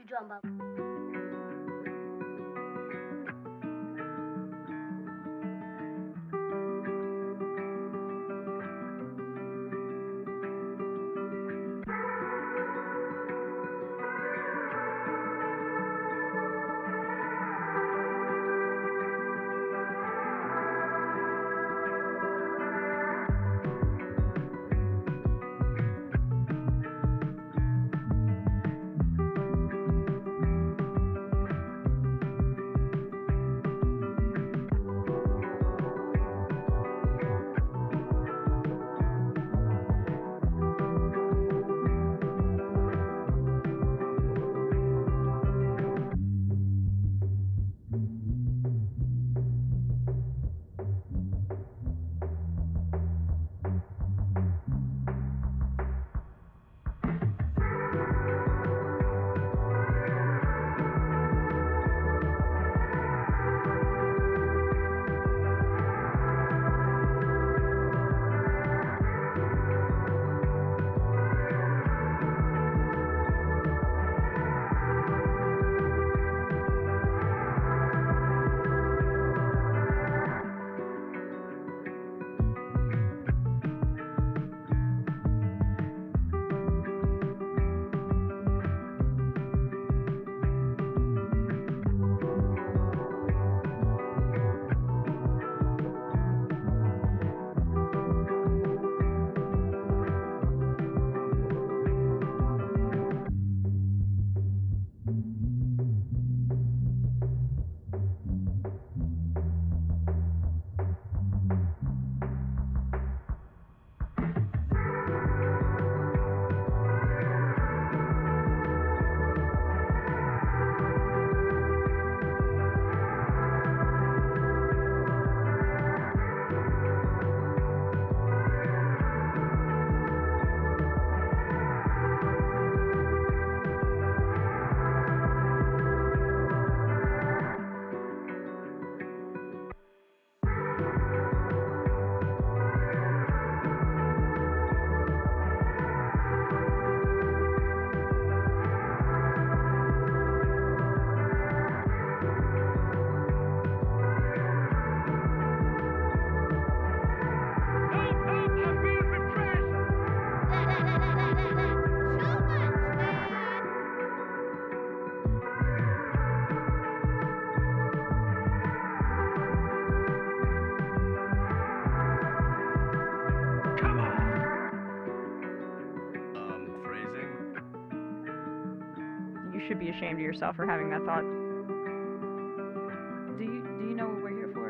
kujua. You should be ashamed of yourself for having that thought. Do you know what we're here for?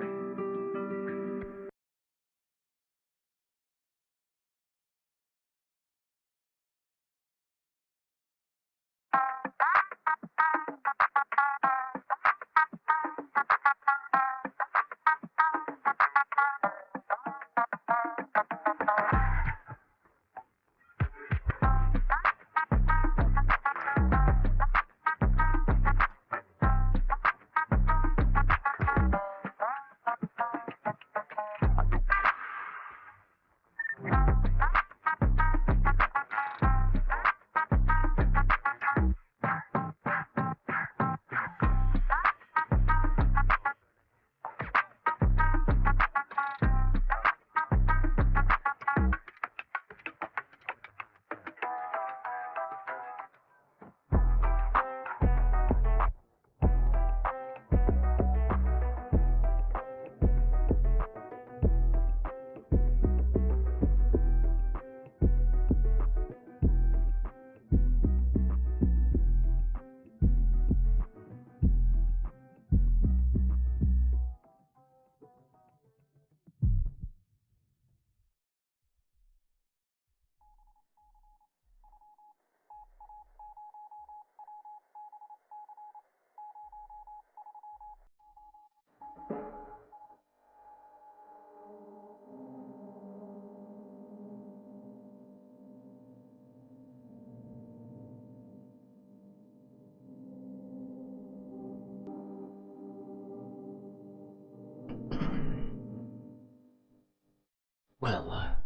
Well,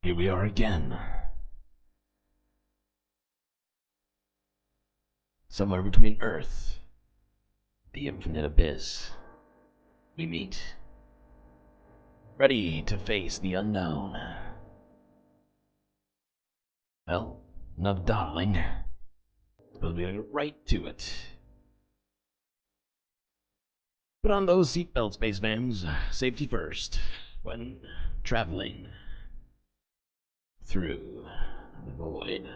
here we are again. somewhere between Earth, the infinite abyss, we meet, ready to face the unknown. Well, enough dawdling. We'll get right to it. Put on those seatbelts, space fams. Safety first when traveling through the void.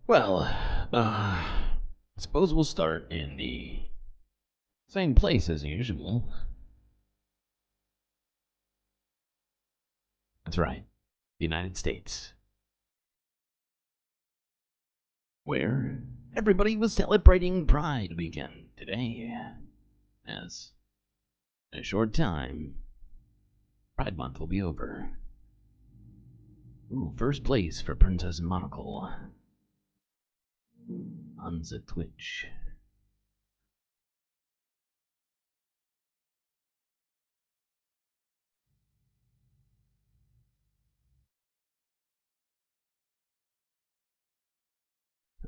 Well, I suppose we'll start in the same place as usual. That's right, the United States, where everybody was celebrating Pride Weekend today. As in a short time, Pride Month will be over. Ooh, first place for Princess Monocle on the Twitch.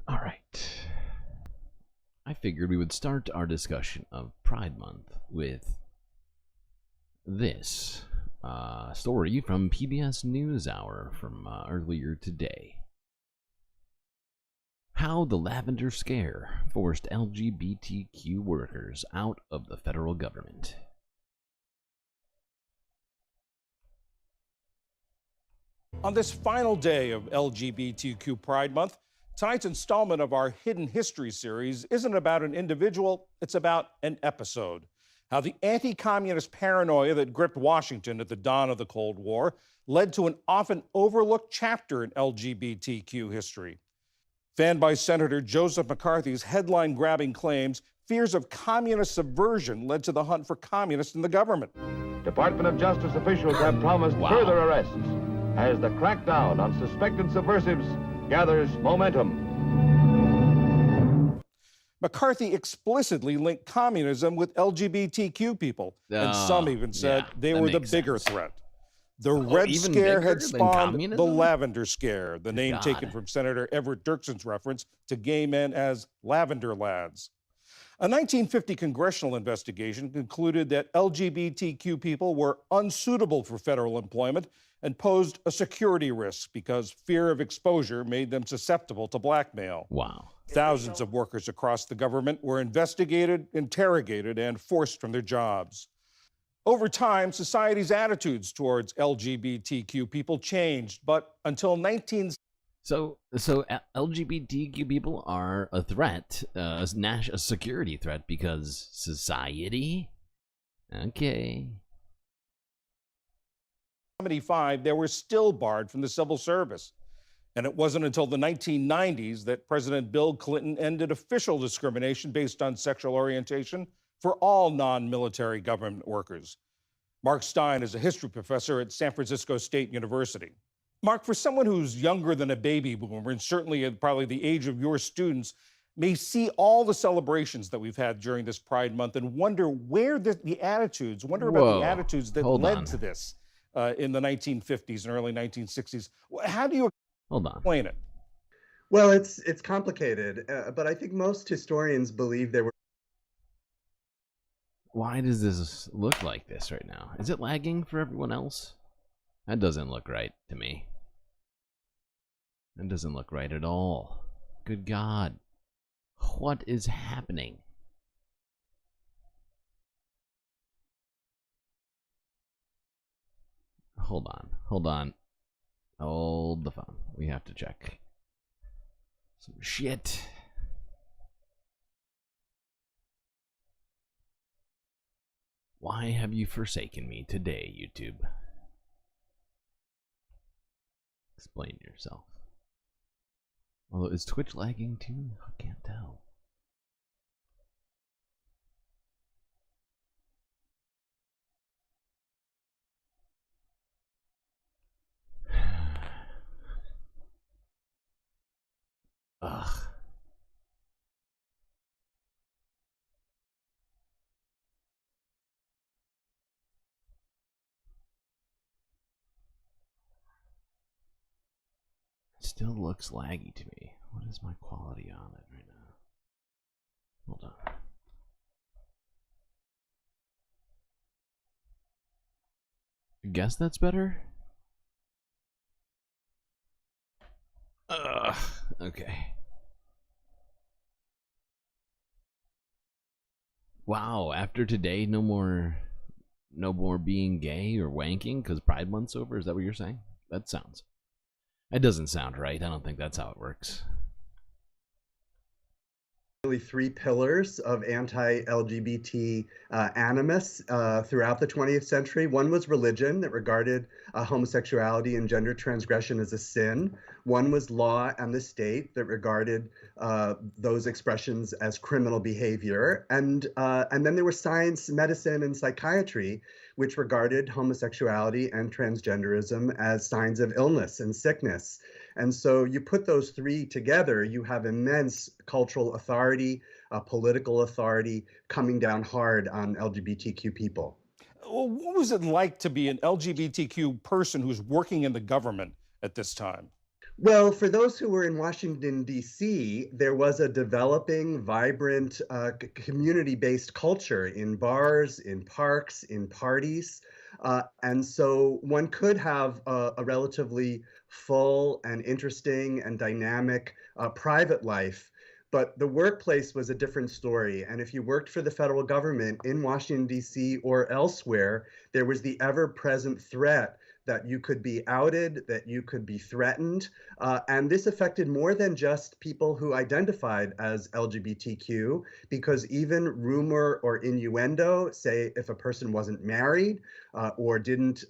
All right. I figured we would start our discussion of Pride Month with this story from PBS NewsHour from earlier today. How the Lavender Scare forced LGBTQ workers out of the federal government. On this final day of LGBTQ Pride Month, tonight's installment of our Hidden History series isn't about an individual, it's about an episode. How the anti-communist paranoia that gripped Washington at the dawn of the Cold War led to an often overlooked chapter in LGBTQ history. Fanned by Senator Joseph McCarthy's headline-grabbing claims, fears of communist subversion led to the hunt for communists in the government. Department of Justice officials have promised further arrests as the crackdown on suspected subversives gathers momentum. McCarthy explicitly linked communism with LGBTQ people, and some even said they were the bigger threat. The Red Scare had spawned the Lavender Scare, the name taken from Senator Everett Dirksen's reference to gay men as lavender lads. A 1950 congressional investigation concluded that LGBTQ people were unsuitable for federal employment and posed a security risk because fear of exposure made them susceptible to blackmail. Wow. Thousands of workers across the government were investigated, interrogated, and forced from their jobs. Over time, society's attitudes towards LGBTQ people changed, but until 19... So LGBTQ people are a threat, a security threat because society? Okay. 1975, they were still barred from the civil service. And it wasn't until the 1990s that President Bill Clinton ended official discrimination based on sexual orientation for all non-military government workers. Mark Stein is a history professor at San Francisco State University. Mark, for someone who's younger than a baby boomer, and certainly at probably the age of your students, may see all the celebrations that we've had during this Pride Month and wonder where the attitudes, wonder about the attitudes that led to this in the 1950s and early 1960s. How do you explain it? Well, it's complicated, but I think most historians believe there were Why does this look like this right now? Is it lagging for everyone else? That doesn't look right to me. That doesn't look right at all. Good God. What is happening? Hold on. Hold the phone. We have to check some shit. Why have you forsaken me today, YouTube? Explain yourself. Although, is Twitch lagging too? I can't tell. Ugh. Still looks laggy to me. What is my quality on it right now? Hold on. I guess that's better? Okay. Wow, after today, no more being gay or wanking because Pride Month's over? Is that what you're saying? It doesn't sound right. I don't think that's how it works. Really three pillars of anti-LGBT animus throughout the 20th century. One was religion that regarded homosexuality and gender transgression as a sin. One was law and the state that regarded those expressions as criminal behavior. And then there were science, medicine, and psychiatry, which regarded homosexuality and transgenderism as signs of illness and sickness. And so you put those three together, you have immense cultural authority, political authority coming down hard on LGBTQ people. Well, what was it like to be an LGBTQ person who's working in the government at this time? Well, for those who were in Washington, D.C., there was a developing, vibrant, community-based culture in bars, in parks, in parties. And so one could have a relatively full and interesting and dynamic private life. But the workplace was a different story. And if you worked for the federal government in Washington, D.C. or elsewhere, there was the ever-present threat that you could be outed, that you could be threatened. And this affected more than just people who identified as LGBTQ, because even rumor or innuendo, say if a person wasn't married or didn't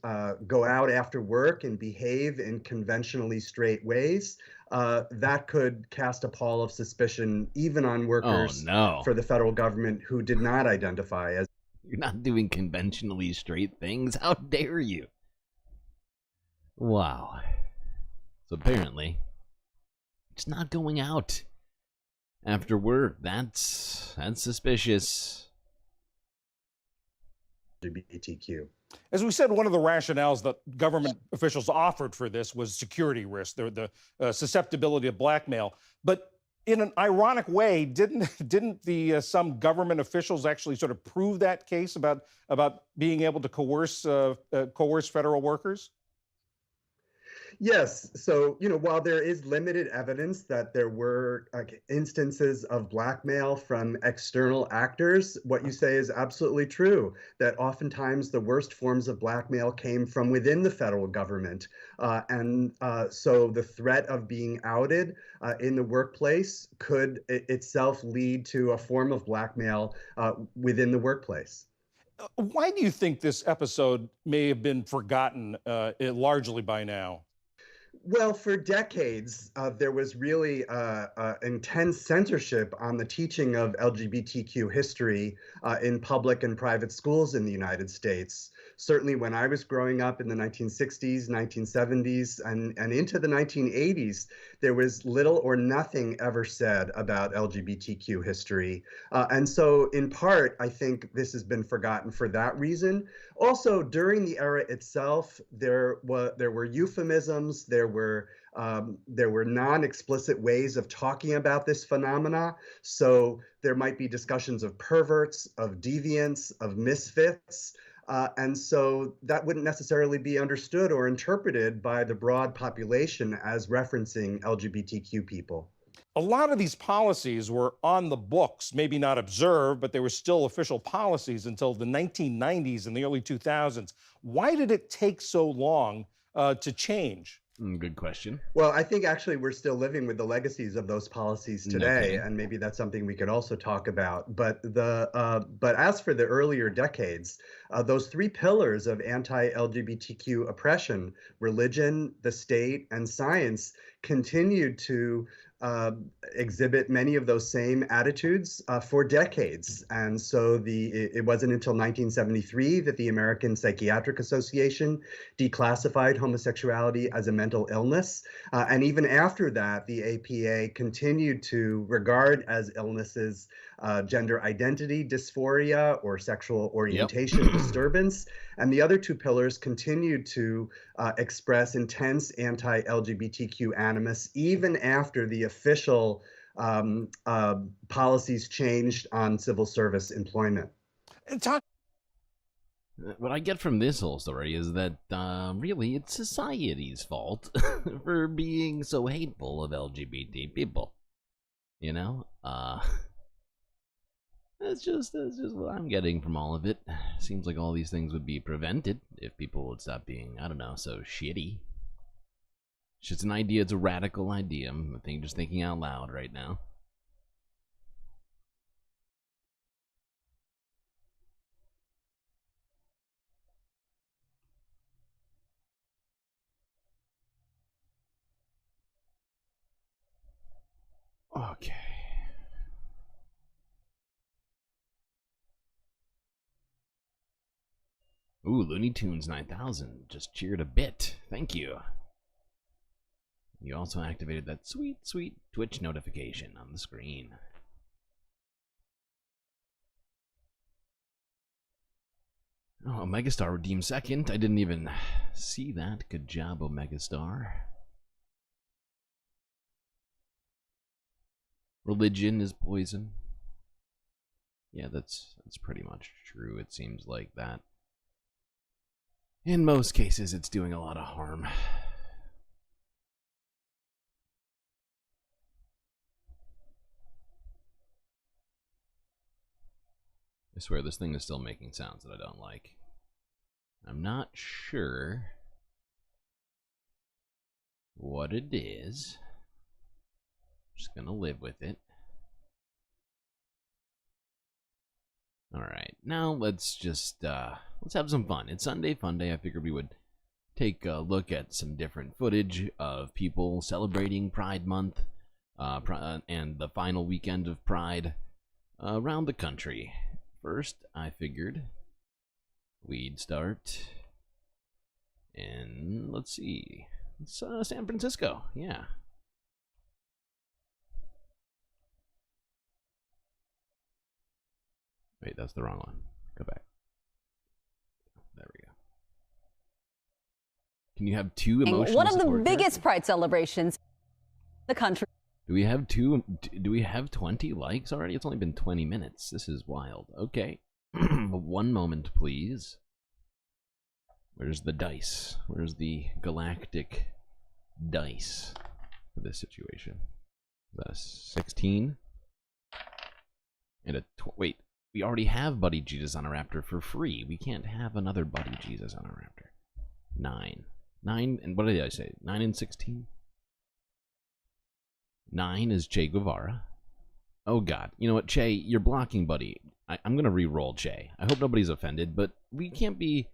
go out after work and behave in conventionally straight ways, that could cast a pall of suspicion even on workers for the federal government who did not identify as. You're not doing conventionally straight things. How dare you? Wow. So apparently, it's not going out after work. That's suspicious. LGBTQ. As we said, one of the rationales that government officials offered for this was security risk, the susceptibility of blackmail. But in an ironic way, didn't some government officials actually sort of prove that case about being able to coerce federal workers? Yes. So, while there is limited evidence that there were instances of blackmail from external actors, what you say is absolutely true, that oftentimes the worst forms of blackmail came from within the federal government. So the threat of being outed in the workplace could itself lead to a form of blackmail within the workplace. Why do you think this episode may have been forgotten largely by now? Well, for decades, there was really intense censorship on the teaching of LGBTQ history in public and private schools in the United States. Certainly when I was growing up in the 1960s, 1970s, and into the 1980s, there was little or nothing ever said about LGBTQ history. And so in part, I think this has been forgotten for that reason. Also, during the era itself, there were euphemisms, there there were non-explicit ways of talking about this phenomena. So there might be discussions of perverts, of deviants, of misfits. And so that wouldn't necessarily be understood or interpreted by the broad population as referencing LGBTQ people. A lot of these policies were on the books, maybe not observed, but they were still official policies until the 1990s and the early 2000s. Why did it take so long to change? Good question. Well, I think actually we're still living with the legacies of those policies today, and maybe that's something we could also talk about. But as for the earlier decades, those three pillars of anti-LGBTQ oppression, religion, the state, and science, continued to exhibit many of those same attitudes for decades. And so it wasn't until 1973 that the American Psychiatric Association declassified homosexuality as a mental illness. And even after that, the APA continued to regard as illnesses gender identity dysphoria or sexual orientation disturbance. And the other two pillars continued to express intense anti-LGBTQ animus even after the official policies changed on civil service employment. What I get from this whole story is that really it's society's fault for being so hateful of LGBT people. You know? That's just what I'm getting from all of it. Seems like all these things would be prevented if people would stop being, I don't know, so shitty. It's just an idea. It's a radical idea. I'm just thinking out loud right now. Okay. Ooh, Looney Tunes 9000 just cheered a bit. Thank you. You also activated that sweet, sweet Twitch notification on the screen. Oh, Megastar redeemed second. I didn't even see that. Good job, Megastar. Religion is poison. Yeah, that's pretty much true. It seems like that. In most cases, it's doing a lot of harm. I swear this thing is still making sounds that I don't like. I'm not sure what it is. Just gonna live with it. Alright, now let's just, let's have some fun. It's Sunday Funday. I figured we would take a look at some different footage of people celebrating Pride Month and the final weekend of Pride around the country. First, I figured we'd start in, let's see, it's San Francisco, yeah. Wait, that's the wrong one. Go back. There we go. Can you have two emotional one of the support biggest Pride celebrations in the country? Do we have two? Do we have 20 likes already? It's only been 20 minutes. This is wild. Okay. One moment, please. Where's the dice? Where's the galactic dice for this situation? Is that a 16? And a wait. We already have Buddy Jesus on a Raptor for free. We can't have another Buddy Jesus on a Raptor. 9. 9, and what did I say? 9 and 16? 9 is Che Guevara. Oh god. You know what, Che, you're blocking Buddy. I'm gonna re-roll Che. I hope nobody's offended, but we can't be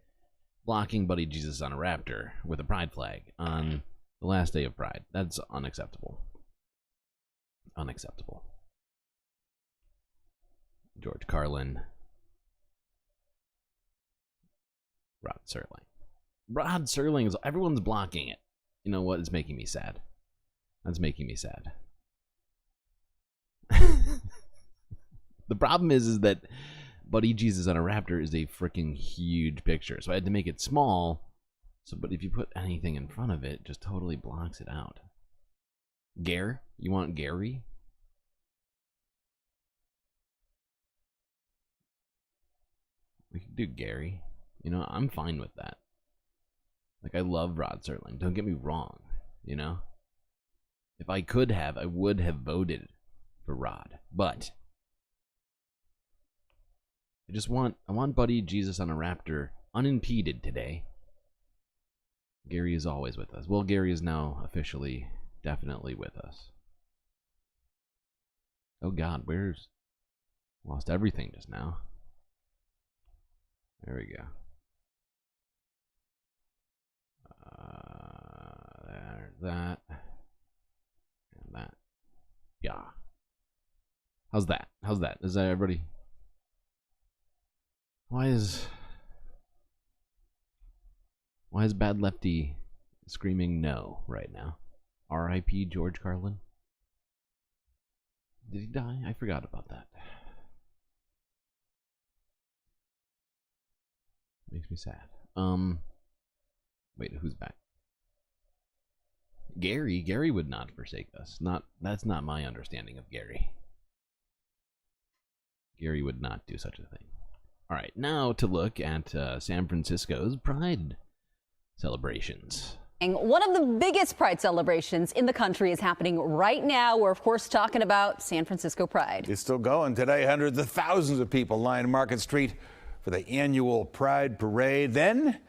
blocking Buddy Jesus on a Raptor with a pride flag on the last day of Pride. That's unacceptable. Unacceptable. George Carlin. Rod Serling. Rod Serling is... Everyone's blocking it. You know what? It's making me sad. That's making me sad. The problem is that Buddy Jesus on a Raptor is a freaking huge picture. So I had to make it small So, but if you put anything in front of it, it just totally blocks it out. Gare? You want Gary? We could do Gary. You know, I'm fine with that. Like, I love Rod Serling. Don't get me wrong, you know? If I could have, I would have voted for Rod. But I want Buddy Jesus on a Raptor unimpeded today. Gary is always with us. Well, Gary is now officially, definitely with us. Oh God, lost everything just now. There we go. There's that. And that. Yeah. How's that? How's that? Is that everybody? Why is Bad Lefty screaming no right now? R.I.P. George Carlin? Did he die? I forgot about that. Makes me sad. Wait, who's back? Gary would not forsake us. That's not my understanding of Gary. Gary would not do such a thing. All right, now to look at San Francisco's Pride celebrations. One of the biggest Pride celebrations in the country is happening right now. We're, of course, talking about San Francisco Pride. It's still going today. Hundreds of thousands of people line Market Street for the annual Pride Parade. Then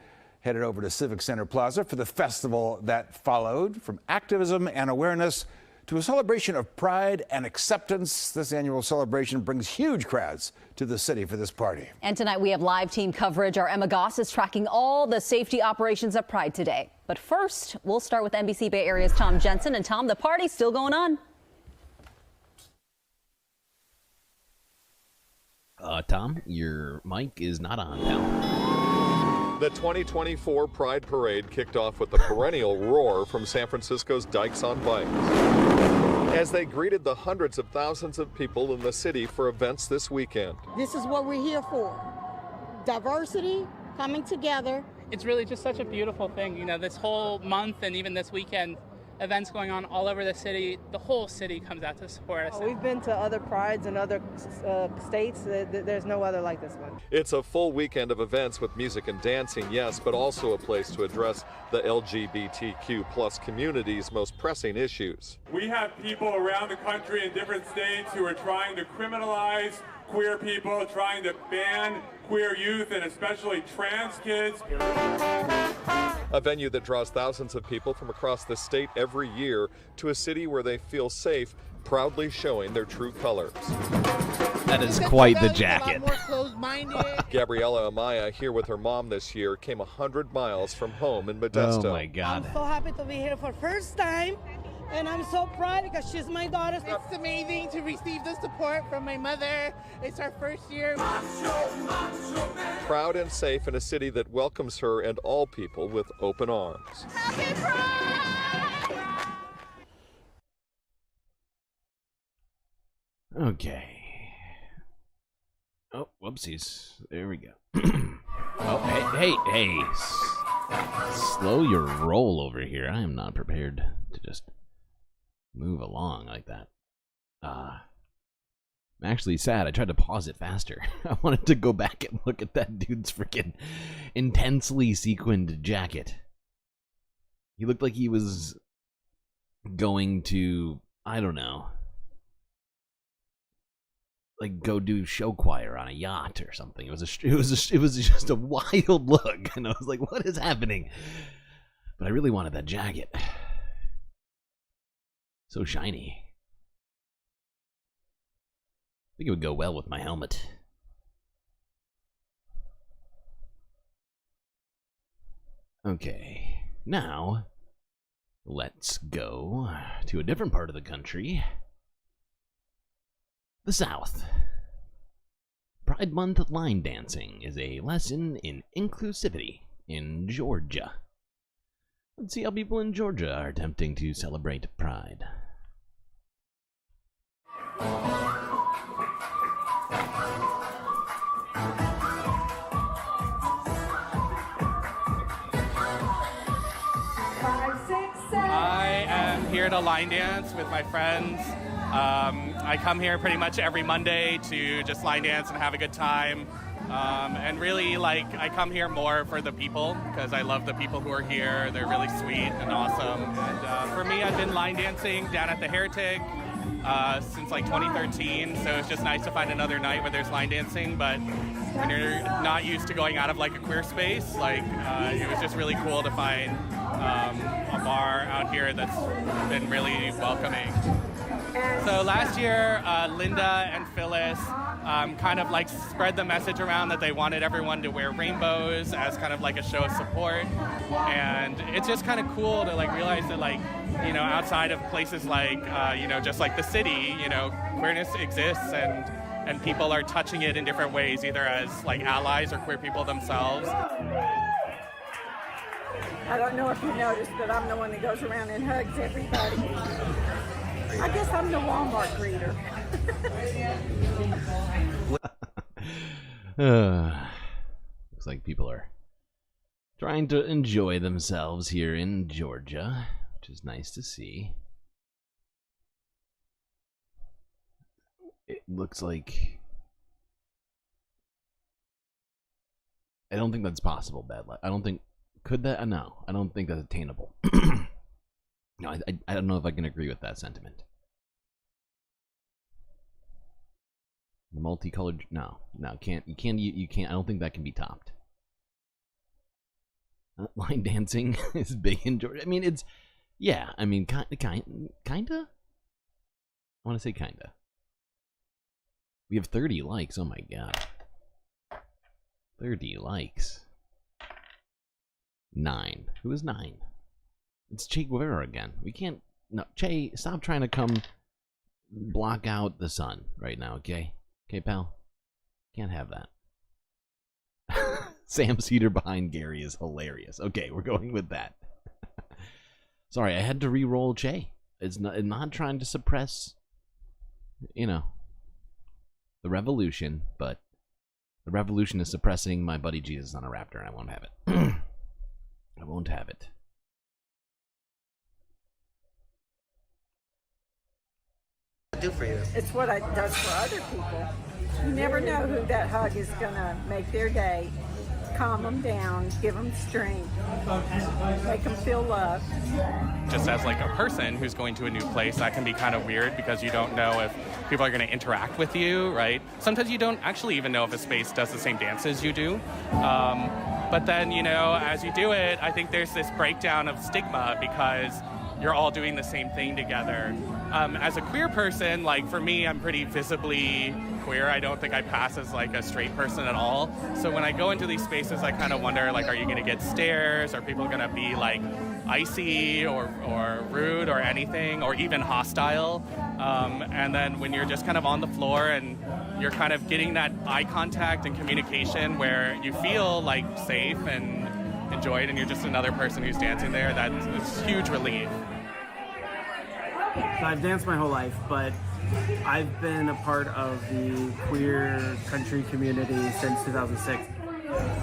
headed over to Civic Center Plaza for the festival that followed. From activism and awareness to a celebration of pride and acceptance, this annual celebration brings huge crowds to the city for this party. And tonight we have live team coverage. Our Emma Goss is tracking all the safety operations at Pride today. But first, we'll start with NBC Bay Area's Tom Jensen. And Tom, the party's still going on. Tom, your mic is not on, pal. The 2024 Pride Parade kicked off with the perennial roar from San Francisco's Dykes on Bikes as they greeted the hundreds of thousands of people in the city for events this weekend. This is what we're here for. Diversity, coming together. It's really just such a beautiful thing. You know, this whole month and even this weekend, events going on all over the city. The whole city comes out to support us. We've been to other prides in other states. There's no other like this one. It's a full weekend of events with music and dancing, yes, but also a place to address the LGBTQ plus community's most pressing issues. We have people around the country in different states who are trying to criminalize queer people, trying to ban queer youth and especially trans kids. A venue that draws thousands of people from across the state every year to a city where they feel safe, proudly showing their true colors. That is quite the jacket. Gabriella Amaya, here with her mom this year, came 100 miles from home in Modesto. Oh my God. I'm so happy to be here for the first time. And I'm so proud because she's my daughter. It's amazing to receive the support from my mother. It's our first year. Proud and safe in a city that welcomes her and all people with open arms. Happy Pride! Okay. Oh, whoopsies. There we go. Oh, hey. Slow your roll over here. I am not prepared to just move along like that. I'm actually sad. I tried to pause it faster. I wanted to go back and look at that dude's freaking intensely sequined jacket. He looked like he was going to, I don't know, like go do show choir on a yacht or something. It was just a wild look, and I was like, what is happening? But I really wanted that jacket. So shiny. I think it would go well with my helmet. Okay, now let's go to a different part of the country. The South. Pride Month line dancing is a lesson in inclusivity in Georgia. Let's see how people in Georgia are attempting to celebrate Pride. here to line dance with my friends. I come here pretty much every Monday to just line dance and have a good time. And really, like, I come here more for the people because I love the people who are here. They're really sweet and awesome. And for me, I've been line dancing down at the Heretic since like 2013. So it's just nice to find another night where there's line dancing. But when you're not used to going out of like a queer space, like it was just really cool to find a bar out here that's been really welcoming. So last year, Linda and Phyllis kind of like spread the message around that they wanted everyone to wear rainbows as kind of like a show of support. And it's just kind of cool to like realize that, like, you know, outside of places like, you know, just like the city, you know, queerness exists and people are touching it in different ways, either as like allies or queer people themselves. I don't know if you noticed, but I'm the one that goes around and hugs everybody. I guess I'm the Walmart greeter. Looks like people are trying to enjoy themselves here in Georgia, which is nice to see. It looks like... I don't think that's possible, Bad Luck. I don't think... Could that? No, I don't think that's attainable. No, I don't know if I can agree with that sentiment. The multicolored, no, can't. I don't think that can be topped. Line dancing is big in Georgia. I mean, it's, yeah. I mean, kinda. I want to say kinda. We have 30 likes. Oh my god, 30 likes. 9. Who is 9? It's Che Guevara again. We can't. No, Che, stop trying to come block out the sun right now, okay? Okay, pal? Can't have that. Sam Cedar behind Gary is hilarious. Okay, we're going with that. Sorry, I had to re-roll Che. It's not trying to suppress, you know, the revolution, but the revolution is suppressing my buddy Jesus on a raptor, and I won't have it. I won't have it. Do for you. It's what it does for other people. You never know who that hug is gonna make their day, calm them down, give them strength, make them feel loved. Just as like a person who's going to a new place, that can be kind of weird because you don't know if people are going to interact with you, right? Sometimes you don't actually even know if a space does the same dances you do. But then, you know, as you do it, I think there's this breakdown of stigma because you're all doing the same thing together. As a queer person, like for me, I'm pretty visibly queer. I don't think I pass as like a straight person at all. So when I go into these spaces, I kind of wonder, like, are you going to get stares? Are people going to be like icy or rude or anything, or even hostile? And then when you're just kind of on the floor and you're kind of getting that eye contact and communication where you feel like safe and enjoyed, and you're just another person who's dancing there, that's huge relief. So I've danced my whole life, but I've been a part of the queer country community since 2006.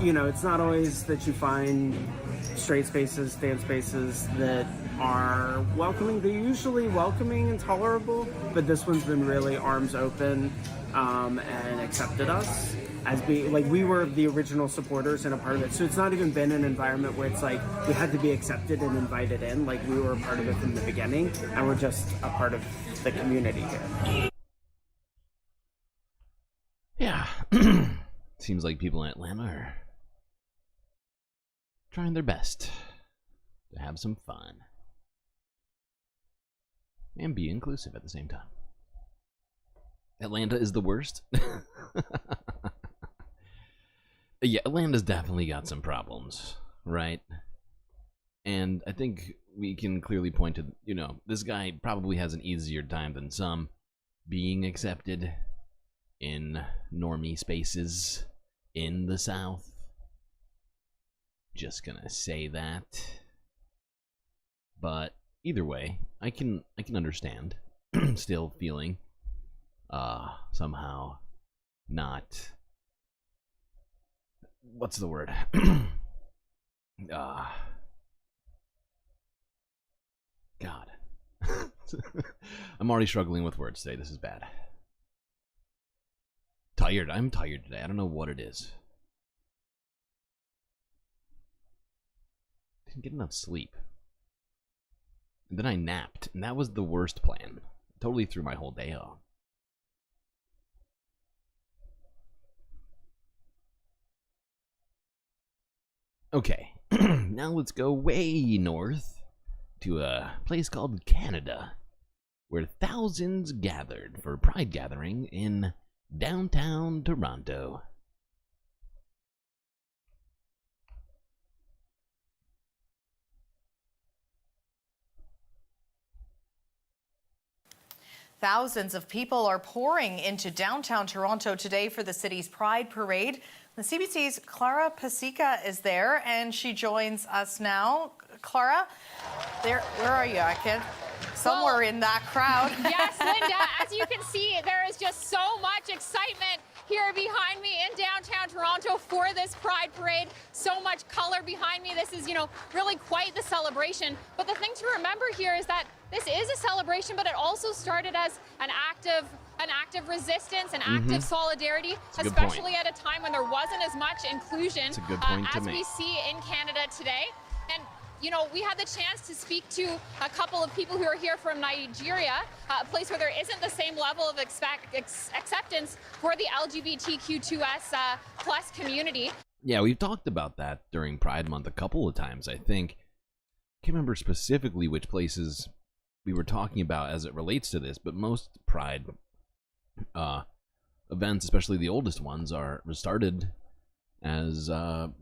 You know, it's not always that you find straight spaces, dance spaces that are welcoming. They're usually welcoming and tolerable, but this one's been really arms open and accepted us as being, like, we were the original supporters and a part of it. So it's not even been an environment where it's like we had to be accepted and invited in. Like, we were a part of it from the beginning, and we're just a part of the community here. Yeah. Seems like people in Atlanta are trying their best to have some fun and be inclusive at the same time. Atlanta is the worst. Yeah, Atlanta's definitely got some problems, right? And I think we can clearly point to, you know, this guy probably has an easier time than some being accepted in normie spaces in the South. Just gonna say that. But either way, I can understand still feeling somehow not, what's the word? God. I'm already struggling with words today. This is bad. Tired. I'm tired today. I don't know what it is. Didn't get enough sleep. And then I napped, and that was the worst plan. Totally threw my whole day off. Okay, now let's go way north to a place called Canada, where thousands gathered for a Pride gathering in downtown Toronto. Thousands of people are pouring into downtown Toronto today for the city's Pride Parade. The CBC's Clara Pasica is there, and she joins us now. Clara, where are you? I can't. Somewhere in that crowd. Yes, Linda, as you can see, there is just so much excitement here behind me in downtown Toronto for this Pride Parade. So much color behind me. This is, really quite the celebration. But the thing to remember here is that this is a celebration, but it also started as an act of resistance, an act of solidarity, especially at a time when there wasn't as much inclusion as we see in Canada today. And we had the chance to speak to a couple of people who are here from Nigeria, a place where there isn't the same level of acceptance for the LGBTQ2S plus community. Yeah, we've talked about that during Pride Month a couple of times, I think. Can't remember specifically which places we were talking about as it relates to this, but most Pride events, especially the oldest ones, are started as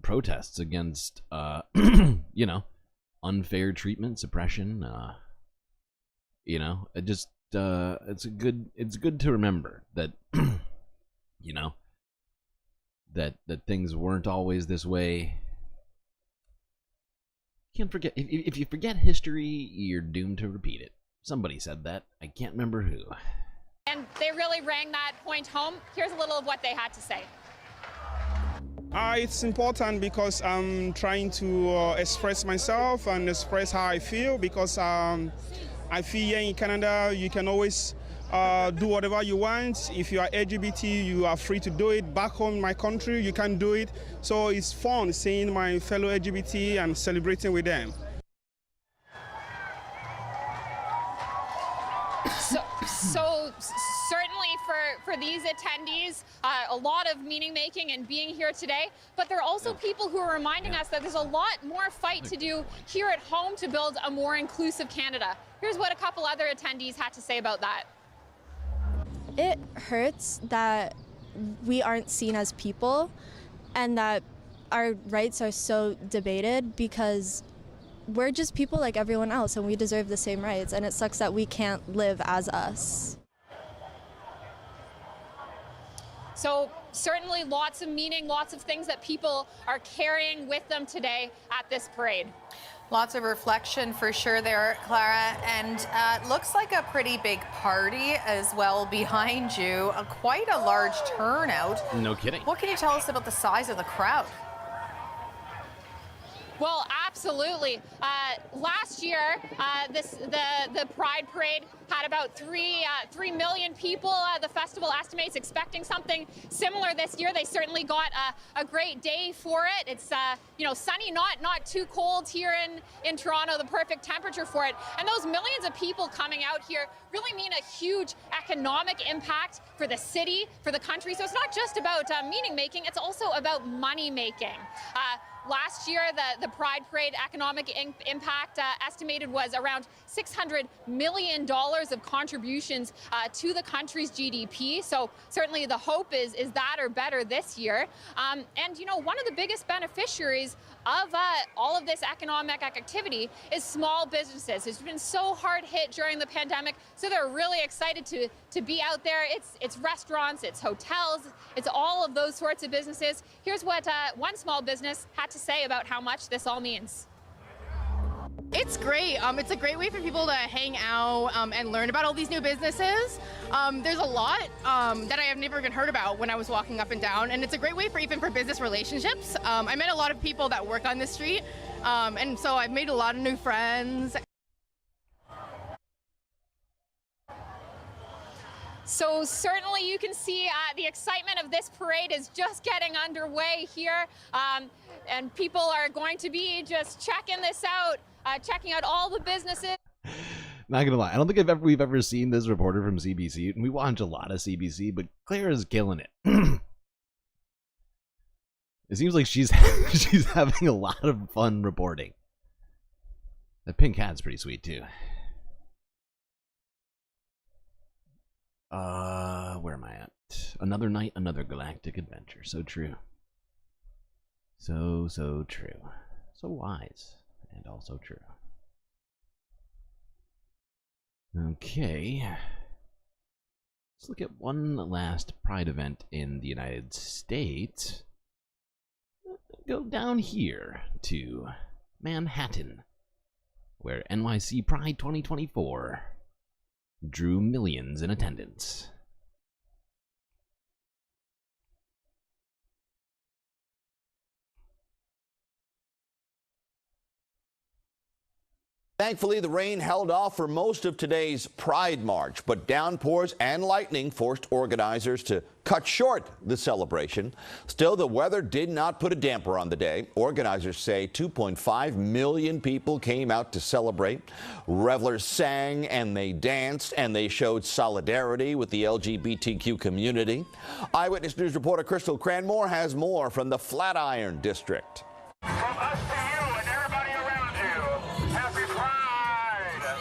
protests against, unfair treatment, suppression. It's good to remember that, that things weren't always this way. Can't forget. If you forget history, you're doomed to repeat it. Somebody said that. I can't remember who. And they really rang that point home. Here's a little of what they had to say. It's important because I'm trying to express myself and express how I feel, because I feel here in Canada you can always do whatever you want. If you are LGBT, you are free to do it. Back home in my country, you can do it. So it's fun seeing my fellow LGBT and celebrating with them. So certainly for these attendees, a lot of meaning making and being here today, but there are also people who are reminding us that there's a lot more fight to do here at home to build a more inclusive Canada. Here's what a couple other attendees had to say about that. It hurts that we aren't seen as people and that our rights are so debated, because we're just people like everyone else and we deserve the same rights, and it sucks that we can't live as us. So certainly lots of meaning, lots of things that people are carrying with them today at this parade. Lots of reflection for sure there, Clara, and looks like a pretty big party as well behind you. Quite a large turnout. No kidding. What can you tell us about the size of the crowd? Well, absolutely. Last year, the Pride Parade had about 3 million people. The festival estimates expecting something similar this year. They certainly got a great day for it. It's sunny, not too cold here in Toronto, the perfect temperature for it. And those millions of people coming out here really mean a huge economic impact for the city, for the country. So it's not just about meaning making, it's also about money making. Last year, the Pride Parade economic impact estimated was around $600 million of contributions to the country's GDP. So certainly the hope is that or better this year. And one of the biggest beneficiaries of all of this economic activity is small businesses. It's been so hard hit during the pandemic, so they're really excited to be out there. It's restaurants, it's hotels, it's all of those sorts of businesses. Here's what one small business had to say about how much this all means. It's great. It's a great way for people to hang out and learn about all these new businesses. There's a lot that I have never even heard about when I was walking up and down, and it's a great way for business relationships. I met a lot of people that work on the street, and so I've made a lot of new friends. So certainly you can see the excitement of this parade is just getting underway here. And people are going to be just checking this out, checking out all the businesses. Not gonna lie, I don't think we've ever seen this reporter from CBC, and we watch a lot of CBC, but Claire is killing it. It seems like she's having a lot of fun reporting. That pink hat's pretty sweet too. Where am I at? Another night, another galactic adventure. So true. So true. So wise and also true. Okay. Let's look at one last Pride event in the United States. Go down here to Manhattan, where NYC Pride 2024 drew millions in attendance. Thankfully, the rain held off for most of today's Pride March, but downpours and lightning forced organizers to cut short the celebration. Still, the weather did not put a damper on the day. Organizers say 2.5 million people came out to celebrate. Revelers sang and they danced and they showed solidarity with the LGBTQ community. Eyewitness News reporter Crystal Cranmore has more from the Flatiron District.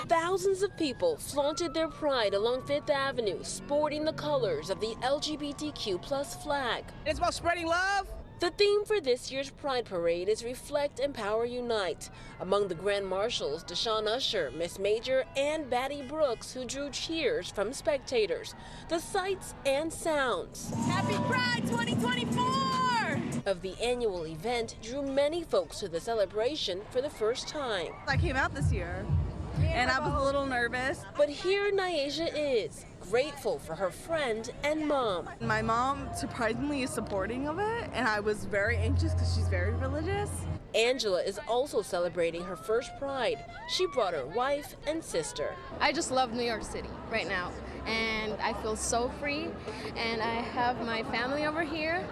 Thousands of people flaunted their pride along Fifth Avenue, sporting the colors of the LGBTQ+ flag. It's about spreading love. The theme for this year's Pride Parade is Reflect, Empower, Unite. Among the Grand Marshals, Deshaun Usher, Miss Major, and Batty Brooks, who drew cheers from spectators. The sights and sounds Happy Pride 2024! of the annual event drew many folks to the celebration for the first time. I came out this year, and I was a little nervous. But here Nyasia is, grateful for her friend and mom. My mom surprisingly is supporting of it, and I was very anxious because she's very religious. Angela is also celebrating her first Pride. She brought her wife and sister. I just love New York City right now, and I feel so free, and I have my family over here,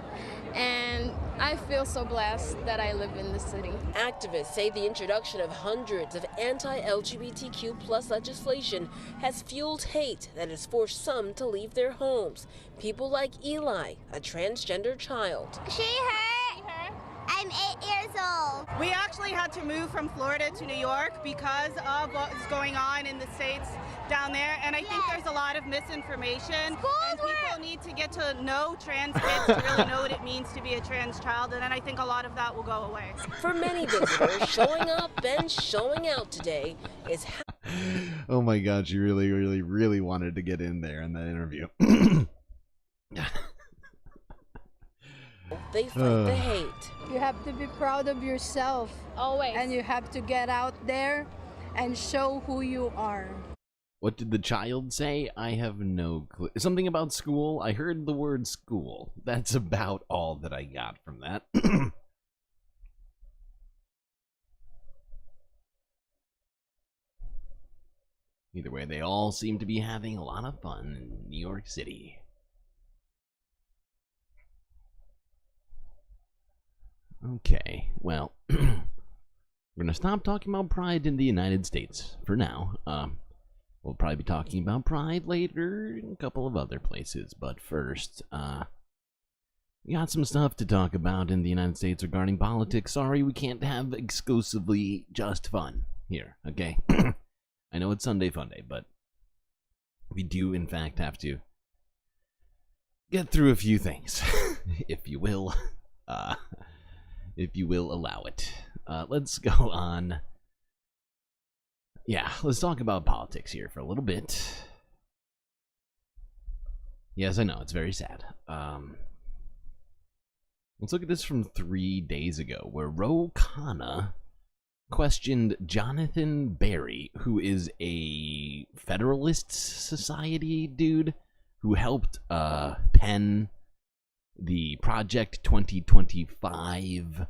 and I feel so blessed that I live in the city. Activists say the introduction of hundreds of anti-LGBTQ+ legislation has fueled hate that has forced some to leave their homes. People like Eli, a transgender child. She, her. I'm 8 years old. We actually had to move from Florida to New York because of what is going on in the States down there, and I think there's a lot of misinformation, and people need to get to know trans kids to really know what it means to be a trans child, and then I think a lot of that will go away. For many visitors, showing up and showing out today is Oh my god, she really wanted to get in there in that interview. They fight the hate. You have to be proud of yourself. Always. And you have to get out there and show who you are. What did the child say? I have no clue. Something about school? I heard the word school. That's about all that I got from that. Either way, they all seem to be having a lot of fun in New York City. Okay, well, we're gonna stop talking about Pride in the United States for now. We'll probably be talking about Pride later in a couple of other places, but first, we got some stuff to talk about in the United States regarding politics. Sorry, we can't have exclusively just fun here, okay? I know it's Sunday Funday, but we do in fact have to get through a few things, if you will. If you will allow it. Let's go on. Yeah, let's talk about politics here for a little bit. Yes, I know, it's very sad. Let's look at this from 3 days ago, where Ro Khanna questioned Jonathan Berry, who is a Federalist Society dude who helped pen the Project 2025,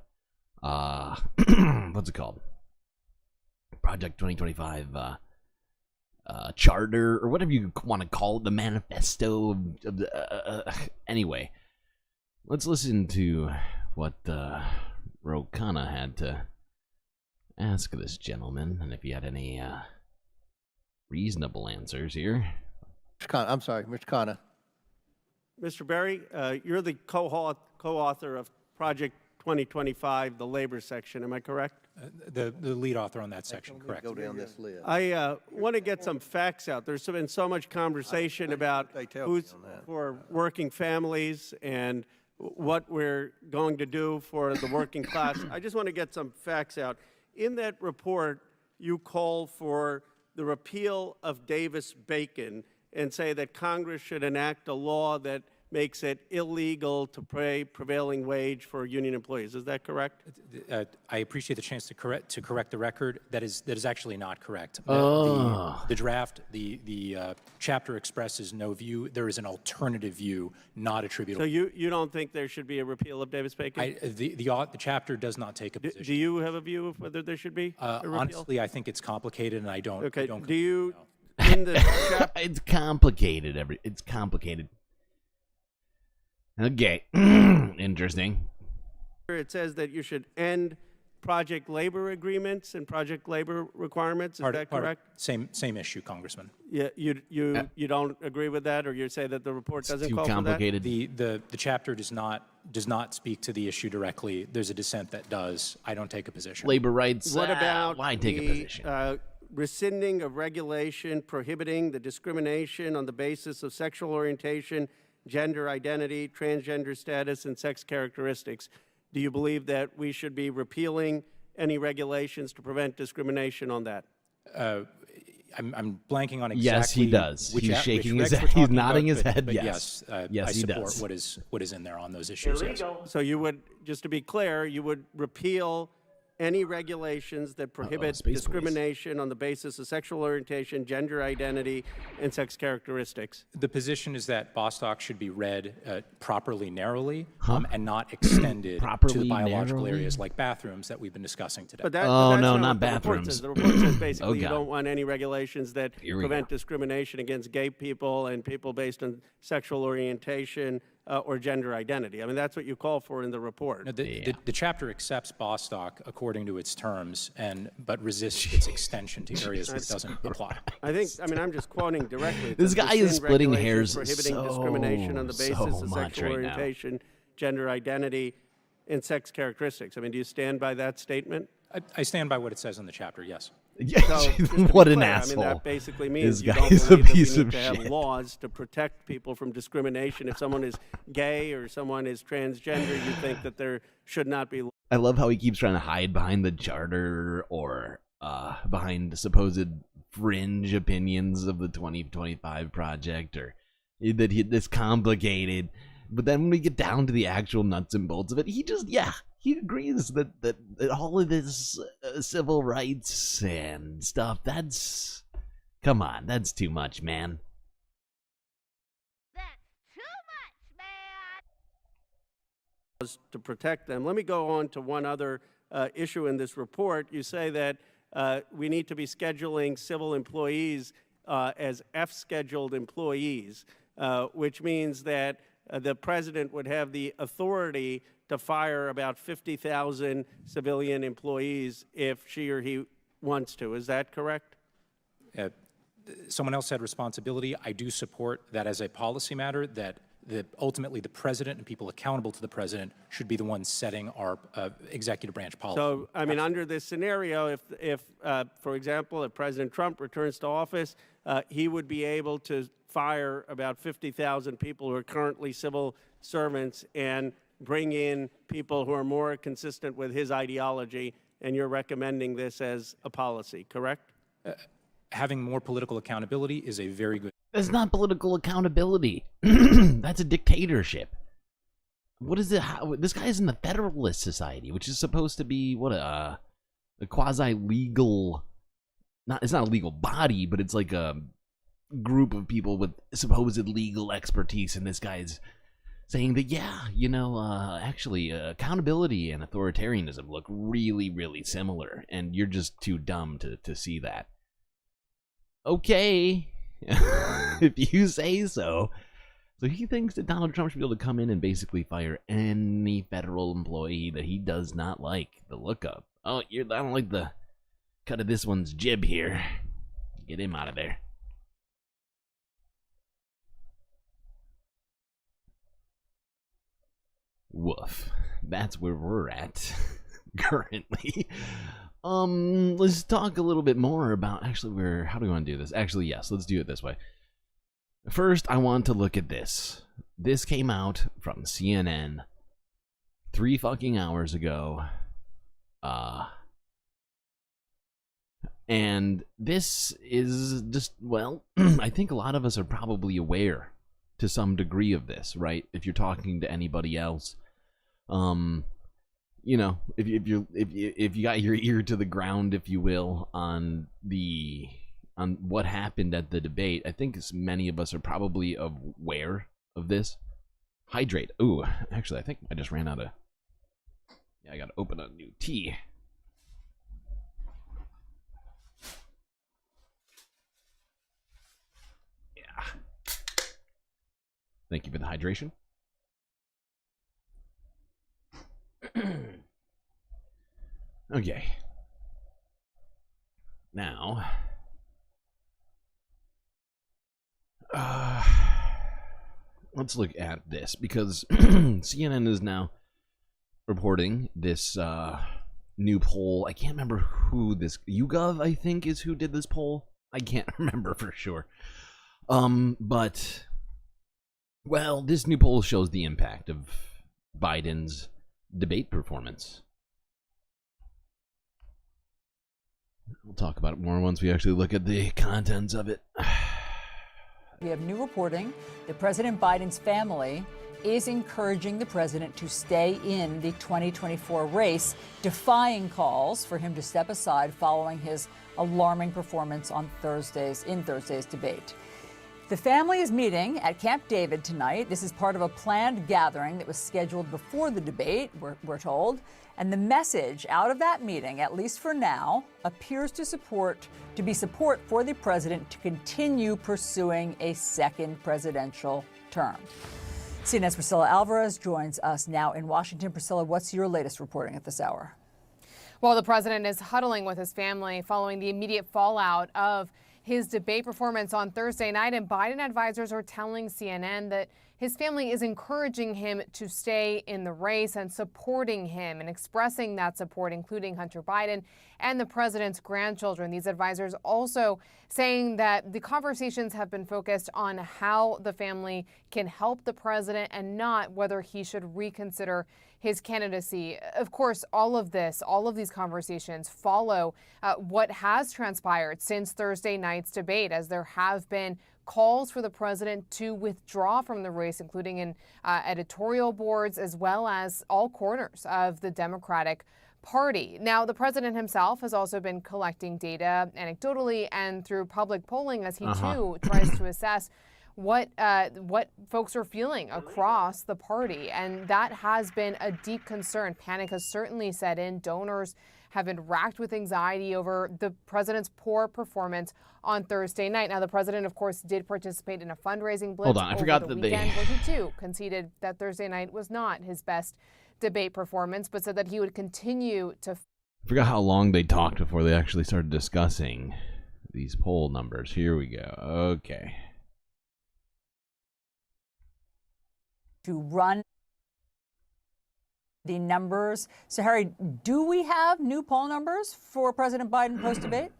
what's it called? Project 2025 charter or whatever you want to call it, the manifesto of the, anyway, let's listen to what Rokana had to ask this gentleman, and if he had any reasonable answers here. I'm sorry, Mr. Khanna. Mr. Berry, you're the co-author of Project 2025, the labor section. Am I correct? The lead author on that section, correct. Go down this list. I want to get some facts out. There's been so much conversation about who's for working families and what we're going to do for the working class. I just want to get some facts out. In that report, you call for the repeal of Davis-Bacon and say that Congress should enact a law that makes it illegal to pay prevailing wage for union employees. Is that correct? I appreciate the chance to correct the record. That is actually not correct. Oh. The draft, the chapter expresses no view. There is an alternative view, not attributable. So you don't think there should be a repeal of Davis-Bacon? The chapter does not take a position. Do you have a view of whether there should be a repeal? Honestly, I think it's complicated, and I don't. Okay. I don't do you? In the It's complicated. It's complicated. Okay. Interesting. It says that you should end project labor agreements and project labor requirements. Is that correct? Same issue, Congressman. Yeah, you don't agree with that, or you say that the report doesn't call for that? The chapter does not speak to the issue directly. There's a dissent that does. I don't take a position. Labor rights. What about why take a position? Rescinding of regulation prohibiting the discrimination on the basis of sexual orientation, gender identity, transgender status, and sex characteristics? Do you believe that we should be repealing any regulations to prevent discrimination on that? I'm blanking on exactly. Yes, he does. He's shaking his head. He's nodding his head. Yes. Yes, I support what is in there on those issues. Yes. So you would, just to be clear, you would repeal any regulations that prohibit discrimination on the basis of sexual orientation, gender identity, and sex characteristics. The position is that Bostock should be read properly narrowly and not extended to the biological areas like bathrooms that we've been discussing today. But that's not bathrooms. The report says basically you don't want any regulations that prevent discrimination against gay people and people based on sexual orientation or gender identity. I mean, that's what you call for in the report. No, the chapter accepts Bostock according to its terms, but resists its extension to areas where it doesn't apply. I'm just quoting directly. This guy is splitting hairs prohibiting discrimination on the basis of sexual orientation, gender identity, and sex characteristics. I mean, do you stand by that statement? I stand by what it says in the chapter, yes. So, what an asshole. I mean, that basically means this you guy don't is a believe piece that we of need to have shit. laws to protect people from discrimination. If someone is gay or someone is transgender, you think that there should not be. I love how he keeps trying to hide behind the charter or behind supposed fringe opinions of the 2025 project, or that it's complicated. But then when we get down to the actual nuts and bolts of it, he agrees that all of this civil rights and stuff, that's, come on, that's too much, man. To protect them. Let me go on to one other issue in this report. You say that we need to be scheduling civil employees as F-scheduled employees, which means that the president would have the authority to fire about 50,000 civilian employees if she or he wants to. Is that correct? Someone else said responsibility. I do support that as a policy matter, that ultimately the president and people accountable to the president should be the ones setting our executive branch policy. So, I mean, under this scenario, if for example, if President Trump returns to office, he would be able to fire about 50,000 people who are currently civil servants and bring in people who are more consistent with his ideology, and you're recommending this as a policy, correct? Having more political accountability is a very good. That's not political accountability. That's a dictatorship. What is it? This guy is in the Federalist Society, which is supposed to be what a quasi-legal. It's not a legal body, but it's like a group of people with supposed legal expertise, and this guy's saying that, actually, accountability and authoritarianism look really, really similar, and you're just too dumb to see that. Okay. If you say so. So he thinks that Donald Trump should be able to come in and basically fire any federal employee that he does not like the look of. Oh, I don't like the cut of this one's jib here. Get him out of there. Woof. That's where we're at currently. Let's talk a little bit more about how do we want to do this? Actually, yes, let's do it this way. First, I want to look at this. This came out from CNN 3 fucking hours ago. And this is just, well, I think a lot of us are probably aware to some degree of this, right? If you're talking to anybody else, you know, if you got your ear to the ground, if you will, on what happened at the debate, I think many of us are probably aware of this. Hydrate. Ooh, actually, I think I just ran out of. Yeah, I gotta open a new tea. Yeah. Thank you for the hydration. Okay. Now, let's look at this, because CNN is now reporting this new poll. I can't remember who this, YouGov, I think, is who did this poll. I can't remember for sure. But, well, this new poll shows the impact of Biden's debate performance. We'll talk about it more once we actually look at the contents of it. We have new reporting that President Biden's family is encouraging the president to stay in the 2024 race, defying calls for him to step aside following his alarming performance on Thursday's debate. The family is meeting at Camp David tonight. This is part of a planned gathering that was scheduled before the debate, we're told. And the message out of that meeting, at least for now, appears to be support for the president to continue pursuing a second presidential term. CNN's Priscilla Alvarez joins us now in Washington. Priscilla, what's your latest reporting at this hour? Well, the president is huddling with his family following the immediate fallout of his debate performance on Thursday night, and Biden advisors are telling CNN that his family is encouraging him to stay in the race and supporting him and expressing that support, including Hunter Biden and the president's grandchildren. These advisors also saying that the conversations have been focused on how the family can help the president and not whether he should reconsider his candidacy. Of course, all of these conversations follow what has transpired since Thursday night's debate, as there have been calls for the president to withdraw from the race, including in editorial boards, as well as all corners of the Democratic Party. Now, the president himself has also been collecting data anecdotally and through public polling as he too tries to assess what folks are feeling across the party. And that has been a deep concern. Panic has certainly set in. Donors have been racked with anxiety over the president's poor performance on Thursday night. Now, the president, of course, did participate in a fundraising blitz Hold on, I forgot over the that weekend, where he too conceded that Thursday night was not his best debate performance, but said that he would continue to. I forgot how long they talked before they actually started discussing these poll numbers. Here we go. Okay. To run the numbers. So, Harry, do we have new poll numbers for President Biden post-debate?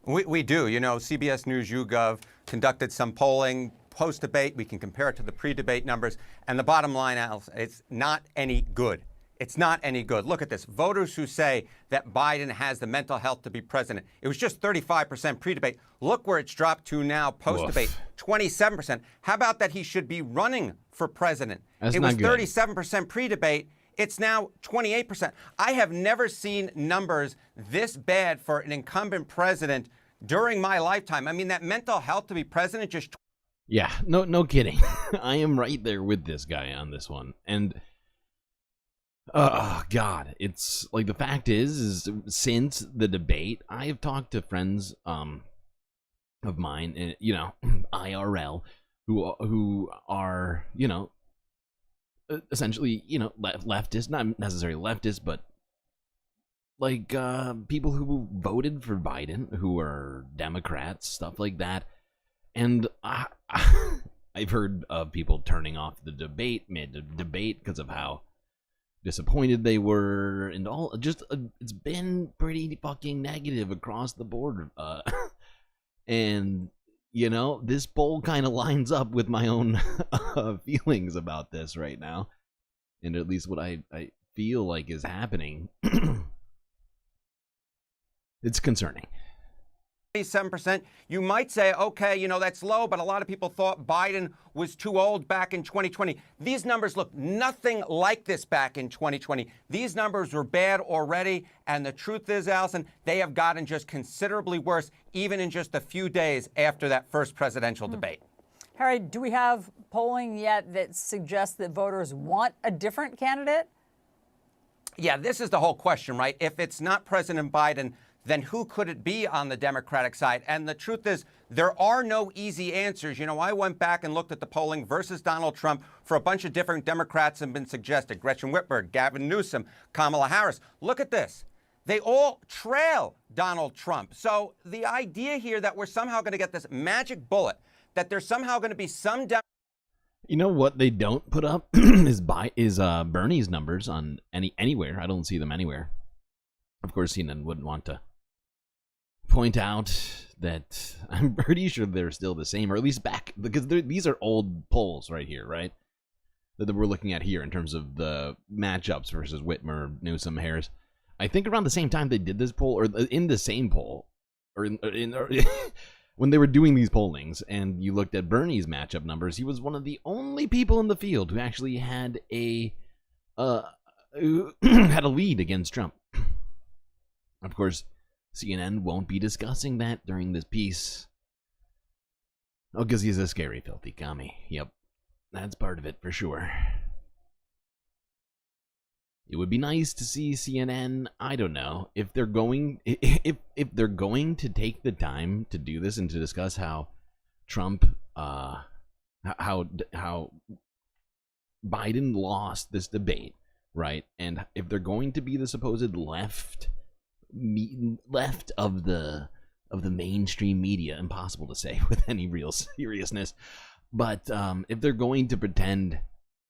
We do. You know, CBS News YouGov conducted some polling post-debate. We can compare it to the pre-debate numbers. And the bottom line, Alice, it's not any good. It's not any good. Look at this. Voters who say that Biden has the mental health to be president. It was just 35% pre-debate. Look where it's dropped to now post-debate. 27%. How about that he should be running for president? It was 37% pre-debate. It's now 28%. I have never seen numbers this bad for an incumbent president during my lifetime. I mean, that mental health to be president just... Yeah, no kidding. I am right there with this guy on this one. And, God, it's like the fact is since the debate, I have talked to friends of mine, you know, IRL, who are, you know, essentially, you know, leftist, not necessarily leftist, but like people who voted for Biden, who are Democrats, stuff like that. And I've heard of people turning off the debate mid-debate because of how disappointed they were, and all. Just it's been pretty fucking negative across the board. And you know, this poll kind of lines up with my own feelings about this right now, and at least what I feel like is happening. It's concerning. 7%. You might say, okay, you know, that's low, but a lot of people thought Biden was too old back in 2020. These numbers look nothing like this back in 2020. These numbers were bad already, and the truth is, Allison, they have gotten just considerably worse, even in just a few days after that first presidential debate. Harry, do we have polling yet that suggests that voters want a different candidate? Yeah, this is the whole question, right? If it's not President Biden, then who could it be on the Democratic side? And the truth is, there are no easy answers. You know, I went back and looked at the polling versus Donald Trump for a bunch of different Democrats have been suggested. Gretchen Whitmer, Gavin Newsom, Kamala Harris. Look at this. They all trail Donald Trump. So the idea here that we're somehow going to get this magic bullet, that there's somehow going to be some You know what they don't put up is Bernie's numbers on anywhere. I don't see them anywhere. Of course, CNN wouldn't want to point out that I'm pretty sure they're still the same, or at least back, because these are old polls right here, right? That we're looking at here in terms of the matchups versus Whitmer, Newsom, Harris. I think around the same time they did this poll, or in the same poll, or when they were doing these pollings, and you looked at Bernie's matchup numbers, he was one of the only people in the field who actually had a had a lead against Trump. Of course, CNN won't be discussing that during this piece. Oh, because he's a scary, filthy commie. Yep, that's part of it for sure. It would be nice to see CNN, I don't know, if they're going to take the time to do this and to discuss how Trump, how Biden lost this debate, right? And if they're going to be the supposed left of the mainstream media, impossible to say with any real seriousness, but if they're going to pretend,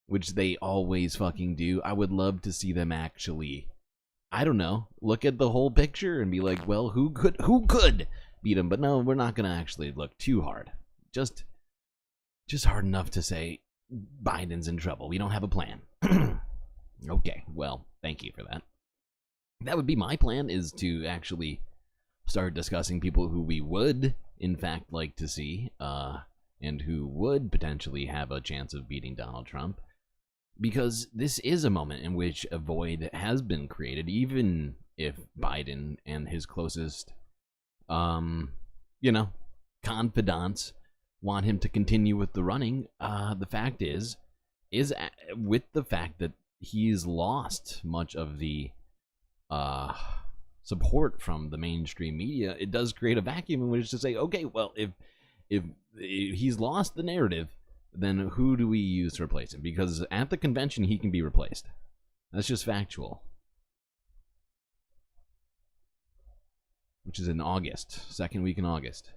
which they always fucking do, I would love to see them actually, I don't know, look at the whole picture and be like, well, who could beat him? But no, we're not gonna actually look too hard, just hard enough to say Biden's in trouble. We don't have a plan. Okay, well, thank you for that. That would be my plan, is to actually start discussing people who we would, in fact, like to see, and who would potentially have a chance of beating Donald Trump. Because this is a moment in which a void has been created, even if Biden and his closest, confidants want him to continue with the running. The fact is with the fact that he's lost much of the support from the mainstream media, it does create a vacuum in which to say, okay, well, if he's lost the narrative, then who do we use to replace him? Because at the convention, he can be replaced. That's just factual. Which is in August, second week in August.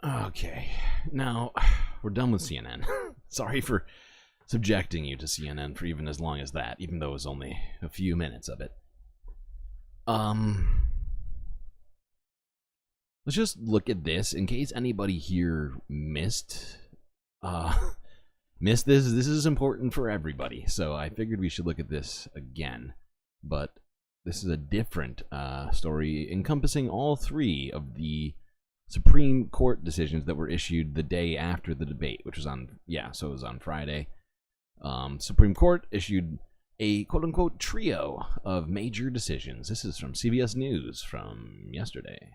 Okay, now we're done with CNN. Sorry for subjecting you to CNN for even as long as that, even though it was only a few minutes of it. Let's just look at this in case anybody here missed this. This is important for everybody, so I figured we should look at this again. But this is a different story encompassing all three of the Supreme Court decisions that were issued the day after the debate, which was on, so it was on Friday. Supreme Court issued a quote-unquote trio of major decisions. This is from CBS News from yesterday.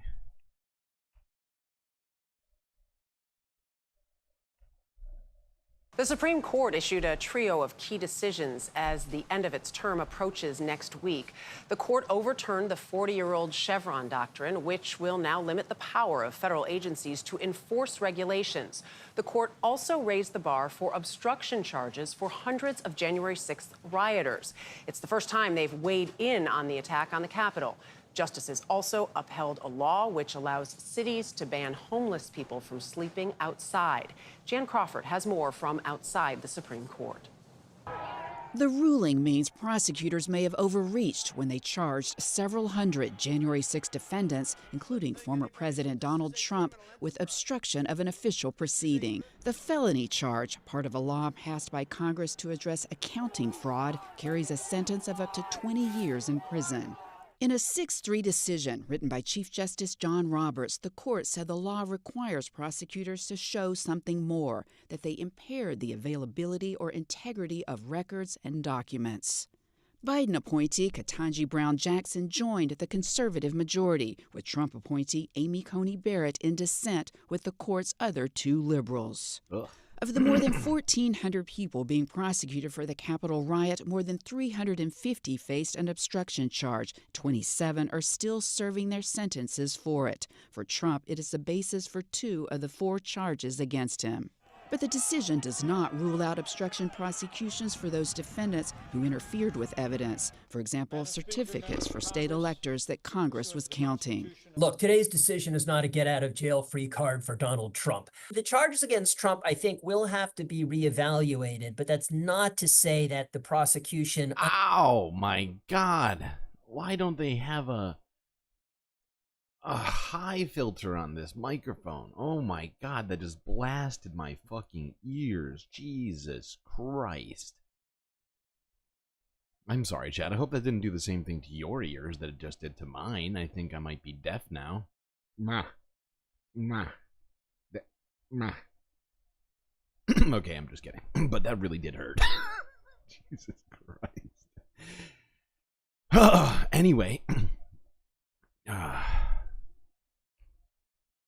The Supreme Court issued a trio of key decisions as the end of its term approaches next week. The court overturned the 40-year-old Chevron doctrine, which will now limit the power of federal agencies to enforce regulations. The court also raised the bar for obstruction charges for hundreds of January 6th rioters. It's the first time they've weighed in on the attack on the Capitol. Justices also upheld a law which allows cities to ban homeless people from sleeping outside. Jan Crawford has more from outside the Supreme Court. The ruling means prosecutors may have overreached when they charged several hundred January 6 defendants, including former President Donald Trump, with obstruction of an official proceeding. The felony charge, part of a law passed by Congress to address accounting fraud, carries a sentence of up to 20 years in prison. In a 6-3 decision written by Chief Justice John Roberts, the court said the law requires prosecutors to show something more, that they impaired the availability or integrity of records and documents. Biden appointee Ketanji Brown Jackson joined the conservative majority, with Trump appointee Amy Coney Barrett in dissent with the court's other 2 liberals. Ugh. Of the more than 1,400 people being prosecuted for the Capitol riot, more than 350 faced an obstruction charge. 27 are still serving their sentences for it. For Trump, it is the basis for 2 of the 4 charges against him. But the decision does not rule out obstruction prosecutions for those defendants who interfered with evidence. For example, certificates for state electors that Congress was counting. Look, today's decision is not a get-out-of-jail-free card for Donald Trump. The charges against Trump, I think, will have to be reevaluated, but that's not to say that the prosecution... Oh, my God. Why don't they have a high filter on this microphone? Oh my God, that just blasted my fucking ears. Jesus Christ. I'm sorry, Chad. I hope that didn't do the same thing to your ears that it just did to mine. I think I might be deaf now. Okay, I'm just kidding. But that really did hurt. Jesus Christ. Anyway.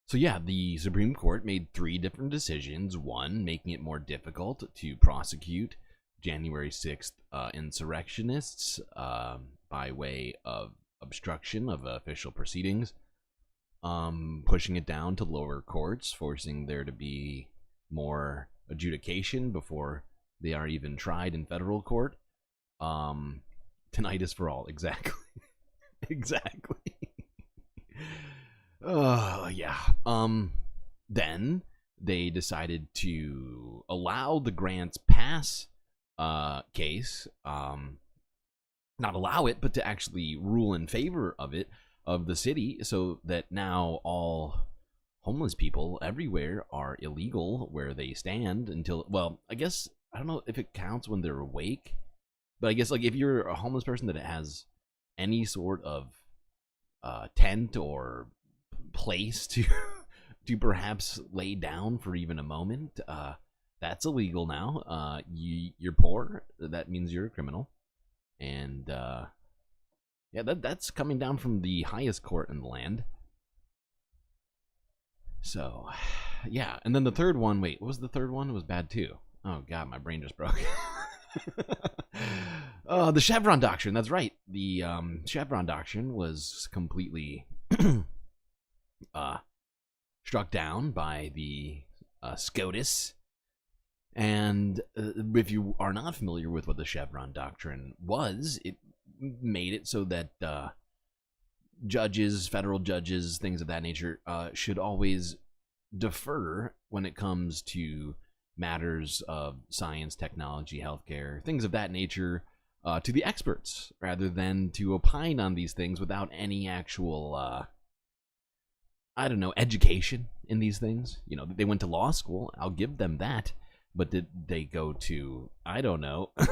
So yeah, the Supreme Court made 3 different decisions. 1, making it more difficult to prosecute January 6th insurrectionists by way of obstruction of official proceedings. Pushing it down to lower courts, forcing there to be more adjudication before they are even tried in federal court. Tinnitus for all, exactly. Exactly. Yeah. Then they decided to allow the grants pass case, not allow it, but to actually rule in favor of it, of the city, so that now all homeless people everywhere are illegal where they stand until, well, I guess, I don't know if it counts when they're awake, but I guess, like, if you're a homeless person that has any sort of tent or place to perhaps lay down for even a moment, that's illegal now. You're poor, that means you're a criminal. And yeah, that's coming down from the highest court in the land. So yeah, and then the third one, wait, what was the third one? It was bad too. Oh God, my brain just broke. The Chevron doctrine, that's right. The Chevron doctrine was completely struck down by the SCOTUS. And if you are not familiar with what the Chevron doctrine was, it made it so that judges, federal judges, things of that nature, should always defer when it comes to matters of science, technology, healthcare, things of that nature, to the experts, rather than to opine on these things without any actual, I don't know, education in these things. You know, they went to law school, I'll give them that, but did they go to, I don't know, did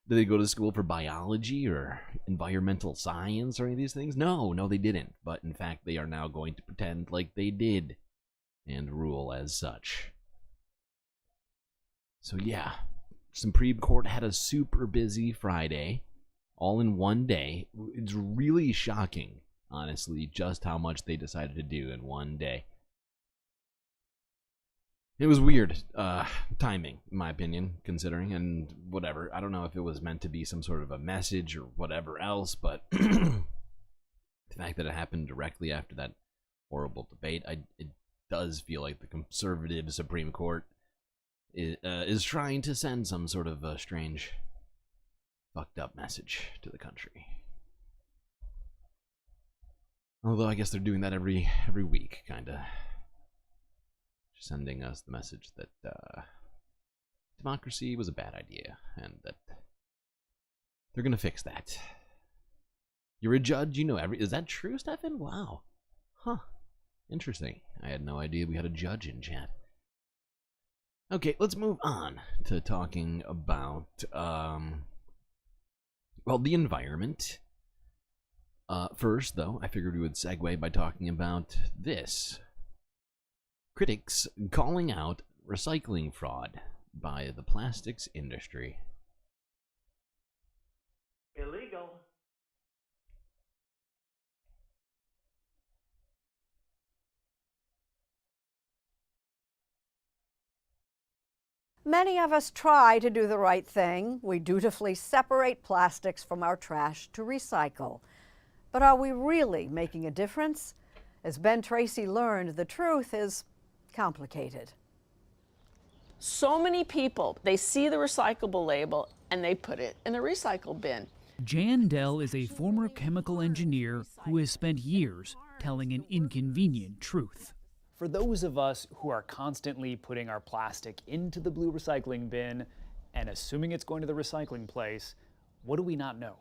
they go to school for biology or environmental science or any of these things? No, they didn't. But in fact, they are now going to pretend like they did and rule as such. So yeah, Supreme Court had a super busy Friday, all in one day. It's really shocking, honestly, just how much they decided to do in one day. It was weird timing, in my opinion, considering, and whatever. I don't know if it was meant to be some sort of a message or whatever else, but the fact that it happened directly after that horrible debate, it does feel like the conservative Supreme Court is trying to send some sort of a strange, fucked up message to the country. Although I guess they're doing that every week, kinda. Sending us the message that democracy was a bad idea, and that they're gonna fix that. You're a judge, you know every. Is that true, Stefan? Wow. Huh. Interesting. I had no idea we had a judge in chat. Okay, let's move on to talking about, well, the environment. First, though, I figured we would segue by talking about this. Critics calling out recycling fraud by the plastics industry. Illegal. Many of us try to do the right thing. We dutifully separate plastics from our trash to recycle. But are we really making a difference? As Ben Tracy learned, the truth is complicated. So many people, they see the recyclable label and they put it in the recycle bin. Jan Dell is a former chemical engineer who has spent years telling an inconvenient truth. For those of us who are constantly putting our plastic into the blue recycling bin and assuming it's going to the recycling place, what do we not know?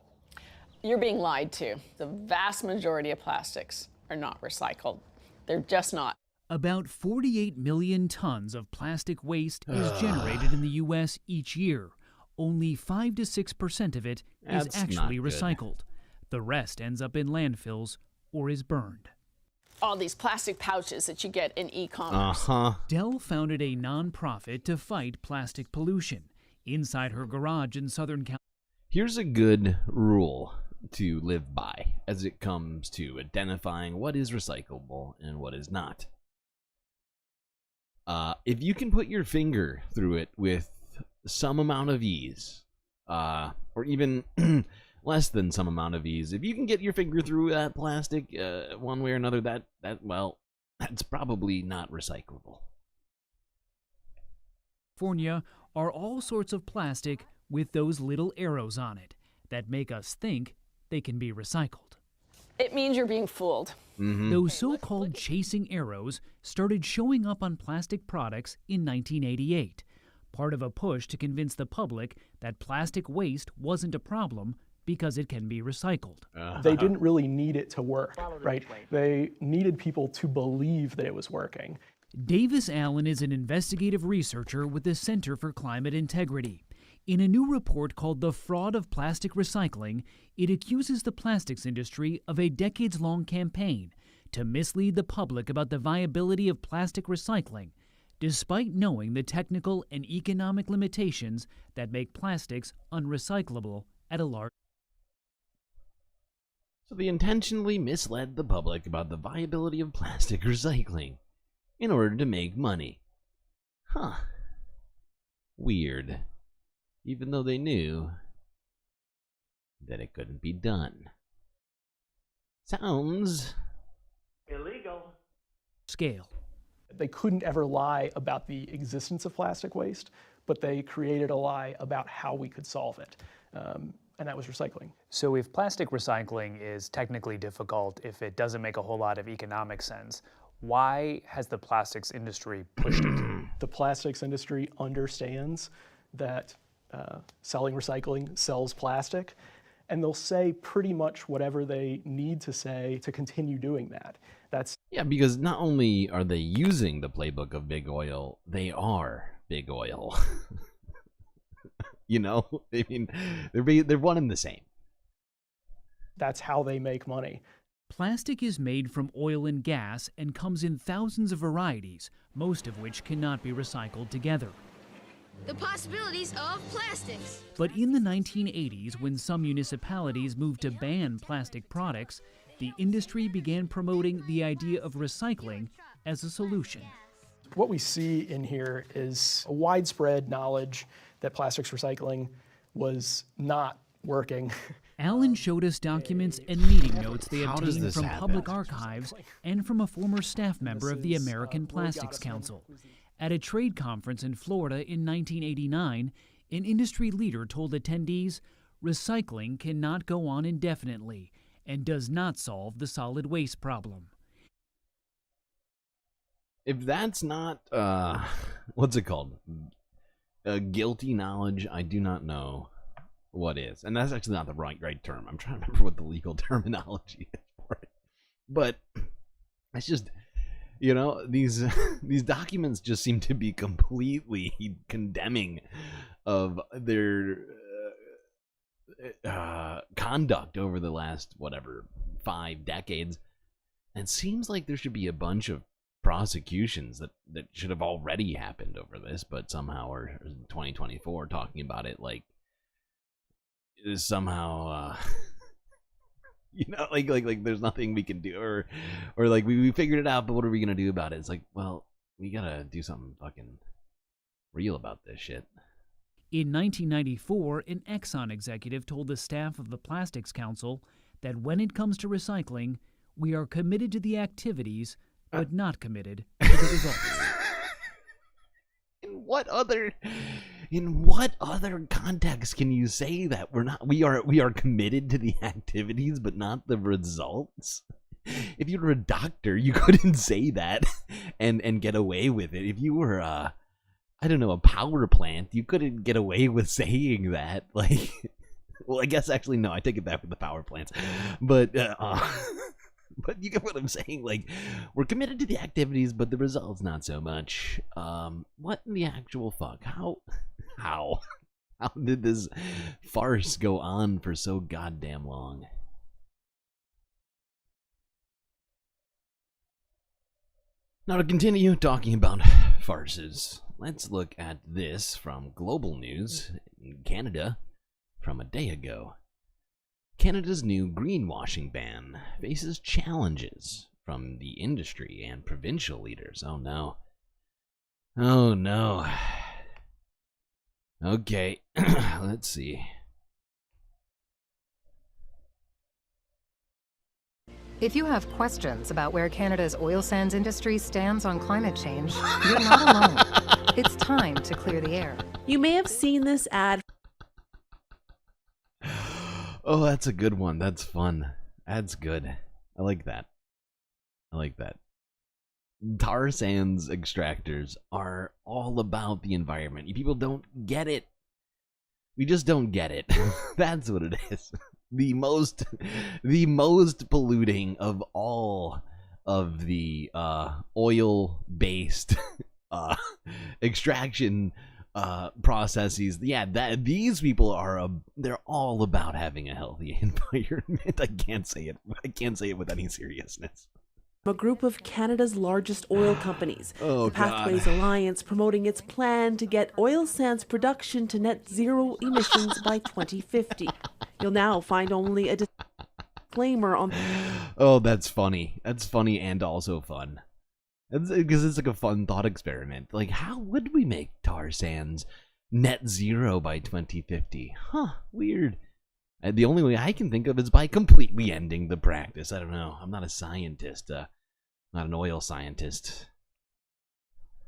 You're being lied to. The vast majority of plastics are not recycled. They're just not. About 48 million tons of plastic waste is generated in the U.S. each year. Only 5 to 6% of it is actually recycled. The rest ends up in landfills or is burned. All these plastic pouches that you get in e-commerce. Dell founded a nonprofit to fight plastic pollution. Inside her garage in Southern California. Here's a good rule to live by as it comes to identifying what is recyclable and what is not. If you can put your finger through it with some amount of ease, or even less than some amount of ease, if you can get your finger through that plastic one way or another, that's probably not recyclable. California are all sorts of plastic with those little arrows on it that make us think they can be recycled. It means you're being fooled. Those so-called chasing arrows started showing up on plastic products in 1988, part of a push to convince the public that plastic waste wasn't a problem because it can be recycled. They didn't really need it to work, right? They needed people to believe that it was working. Davis Allen is an investigative researcher with the Center for Climate Integrity. In a new report called The Fraud of Plastic Recycling, it accuses the plastics industry of a decades-long campaign to mislead the public about the viability of plastic recycling, despite knowing the technical and economic limitations that make plastics unrecyclable at a large. So they intentionally misled the public about the viability of plastic recycling in order to make money. Huh. Weird. Even though they knew that it couldn't be done. Sounds illegal. Scale. They couldn't ever lie about the existence of plastic waste, but they created a lie about how we could solve it, and that was recycling. So if plastic recycling is technically difficult, if it doesn't make a whole lot of economic sense, why has the plastics industry pushed it? The plastics industry understands that selling recycling sells plastic, and they'll say pretty much whatever they need to say to continue doing that. Yeah, because not only are they using the playbook of big oil, they are big oil. You know, I mean, they're one and the same. That's how they make money. Plastic is made from oil and gas and comes in thousands of varieties, most of which cannot be recycled together. The possibilities of plastics. But in the 1980s, when some municipalities moved to ban plastic products, the industry began promoting the idea of recycling as a solution. What we see in here is a widespread knowledge that plastics recycling was not working. Alan showed us documents and meeting notes they How does obtained this from happen? public archives and from a former staff member of the American Plastics Council. At a trade conference in Florida in 1989, an industry leader told attendees, recycling cannot go on indefinitely and does not solve the solid waste problem. If that's not, what's it called? Guilty knowledge, I do not know what is. And that's actually not the right term. I'm trying to remember what the legal terminology is for it. But it's just, you know, these documents just seem to be completely condemning of their conduct over the last, 5 decades. And it seems like there should be a bunch of prosecutions that should have already happened over this, but somehow we're in 2024 talking about it like somehow you know, like there's nothing we can do, or like we figured it out, but what are we gonna do about it? It's like, well, we gotta do something fucking real about this shit. In 1994, an Exxon executive told the staff of the Plastics Council that when it comes to recycling, we are committed to the activities but not committed to the results. In what other context can you say that we are committed to the activities but not the results? If you were a doctor, you couldn't say that and get away with it. If you were I don't know, a power plant, you couldn't get away with saying that. Like, well, I guess actually no, I take it back with the power plants. But but you get what I'm saying? Like, we're committed to the activities, but the results not so much. What in the actual fuck? How did this farce go on for so goddamn long? Now, to continue talking about farces, let's look at this from Global News in Canada from a day ago. Canada's new greenwashing ban faces challenges from the industry and provincial leaders. Oh no. Oh no. Okay, let's see. If you have questions about where Canada's oil sands industry stands on climate change, you're not alone. It's time to clear the air. You may have seen this ad. Oh, that's a good one. That's fun. That's good. I like that. I like that. Tar sands extractors are all about the environment. You people don't get it. We just don't get it. That's what it is. The most polluting of all of the oil-based extraction processes. Yeah, these people are they're all about having a healthy environment. I can't say it with any seriousness. A group of Canada's largest oil companies, Oh, the Pathways God. Alliance, promoting its plan to get oil sands production to net zero emissions by 2050. You'll now find only a disclaimer on. Oh, that's funny. That's funny and also fun. Because it's like a fun thought experiment. Like, how would we make tar sands net zero by 2050? Huh, weird. The only way I can think of is by completely ending the practice. I don't know. I'm not a scientist. Not an oil scientist.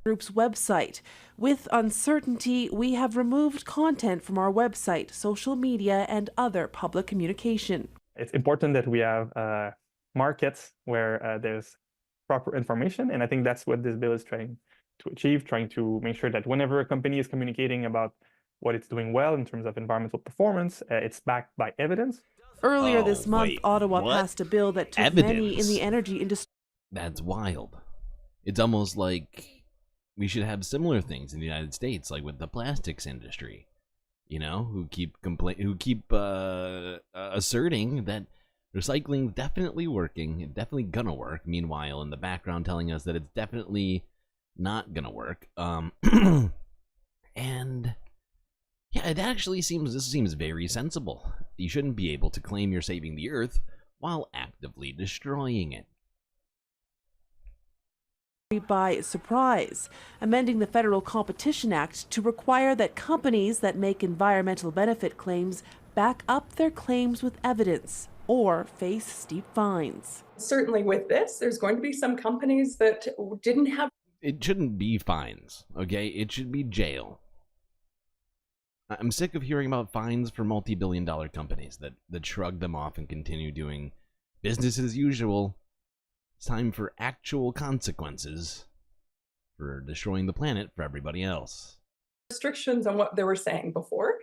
Group's website. With uncertainty, we have removed content from our website, social media, and other public communication. It's important that we have markets where there's proper information, and I think that's what this bill is trying to achieve, trying to make sure that whenever a company is communicating about what it's doing well in terms of environmental performance, it's backed by evidence. Earlier this month, Ottawa what? passed a bill that took many in Evidence? the energy industry. That's wild. It's almost like we should have similar things in the United States, like with the plastics industry. You know, who keep asserting that recycling definitely working, and definitely gonna work. Meanwhile, in the background, telling us that it's definitely not gonna work. And yeah, this seems very sensible. You shouldn't be able to claim you're saving the earth while actively destroying it. by surprise, amending the Federal Competition Act to require that companies that make environmental benefit claims back up their claims with evidence or face steep fines. Certainly with this, there's going to be some companies that didn't have... It shouldn't be fines, okay? It should be jail. I'm sick of hearing about fines for multi-billion-dollar companies that shrug them off and continue doing business as usual. It's time for actual consequences for destroying the planet for everybody else. Restrictions on what they were saying before,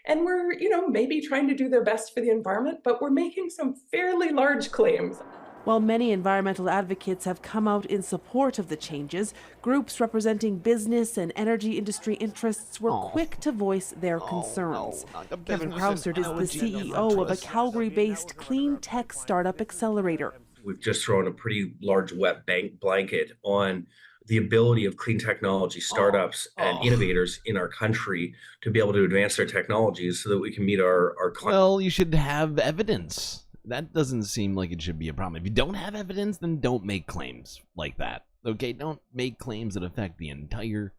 and we're, maybe trying to do their best for the environment, but we're making some fairly large claims. While many environmental advocates have come out in support of the changes, groups representing business and energy industry interests were quick to voice their concerns. Kevin Krausert is the CEO of a Calgary-based clean tech startup accelerator. We've just thrown a pretty large wet blanket on the ability of clean technology startups and innovators in our country to be able to advance their technologies so that we can meet our Well, you should have evidence. That doesn't seem like it should be a problem. If you don't have evidence, then don't make claims like that. Okay, don't make claims that affect the entire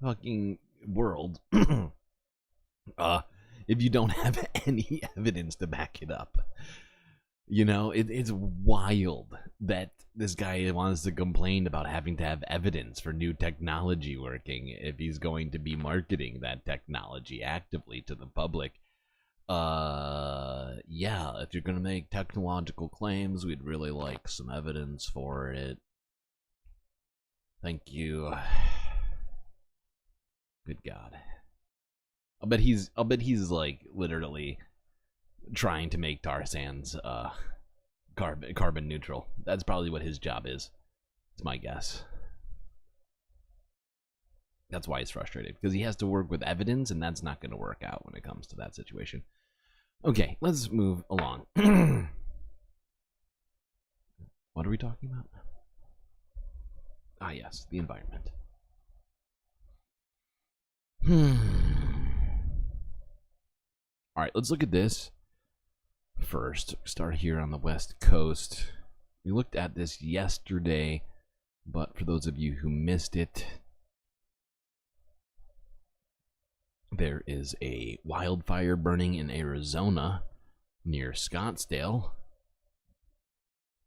fucking world. If you don't have any evidence to back it up. It's wild that this guy wants to complain about having to have evidence for new technology working if he's going to be marketing that technology actively to the public. Yeah, if you're gonna make technological claims, we'd really like some evidence for it. Thank you. Good God. I'll bet he's like literally trying to make tar sands carbon neutral. That's probably what his job is. It's my guess. That's why he's frustrated, because he has to work with evidence, and that's not going to work out when it comes to that situation. Okay, let's move along. What are we talking about? Ah, yes, the environment. All right, let's look at this first. Start here on the West Coast. We looked at this yesterday, but for those of you who missed it, there is a wildfire burning in Arizona near Scottsdale,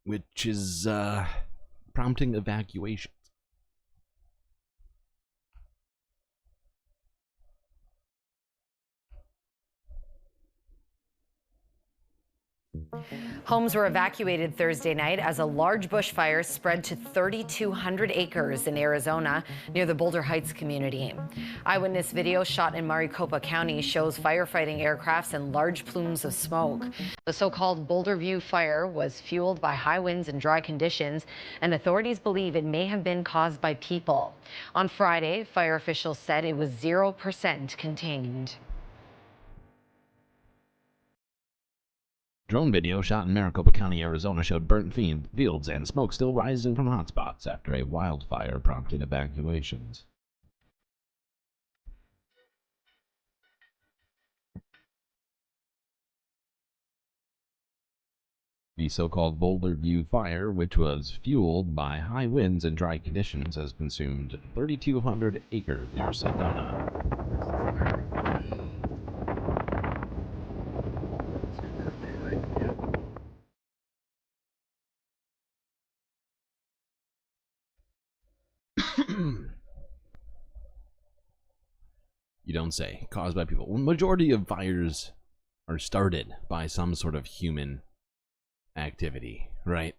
which is prompting evacuations. Homes were evacuated Thursday night as a large bushfire spread to 3,200 acres in Arizona near the Boulder Heights community. Eyewitness video shot in Maricopa County shows firefighting aircrafts and large plumes of smoke. The so-called Boulder View fire was fueled by high winds and dry conditions, and authorities believe it may have been caused by people. On Friday, fire officials said it was 0% contained. Drone video shot in Maricopa County, Arizona showed burnt fields and smoke still rising from hotspots after a wildfire prompted evacuations. The so-called Boulder View fire, which was fueled by high winds and dry conditions, has consumed 3,200 acres near Sedona. You don't say. Caused by people. Well, the majority of fires are started by some sort of human activity, right?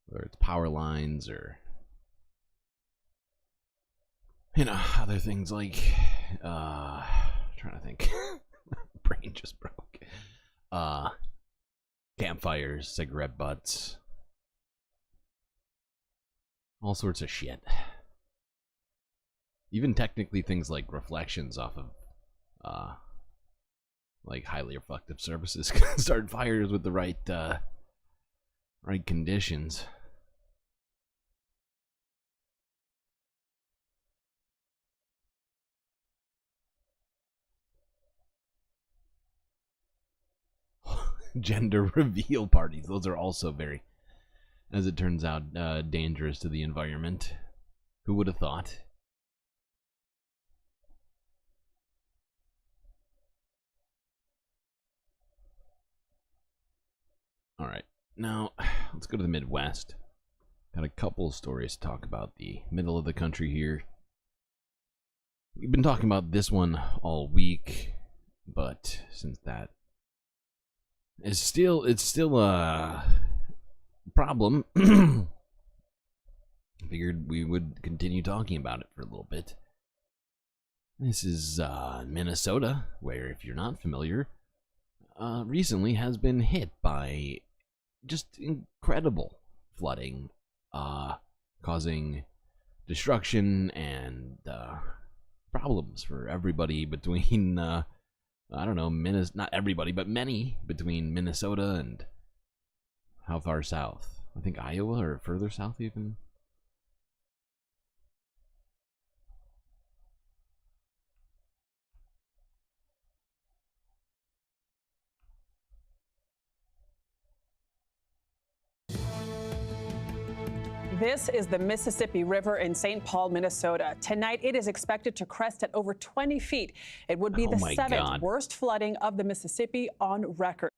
Whether it's power lines or, other things like, trying to think. Brain just broke. Campfires, cigarette butts. All sorts of shit. Even technically things like reflections off of like highly reflective surfaces can start fires with the right conditions. Gender reveal parties. Those are also very as it turns out, dangerous to the environment. Who would have thought? Alright, now let's go to the Midwest. Got a couple stories to talk about the middle of the country here. We've been talking about this one all week, but since that is still a problem, I figured we would continue talking about it for a little bit. This is Minnesota, where, if you're not familiar, recently has been hit by just incredible flooding, causing destruction and problems for everybody between, I don't know, not everybody, but many between Minnesota and how far south? I think Iowa, or further south even. This is the Mississippi River in St. Paul, Minnesota. Tonight, it is expected to crest at over 20 feet. It would be the seventh worst flooding of the Mississippi on record.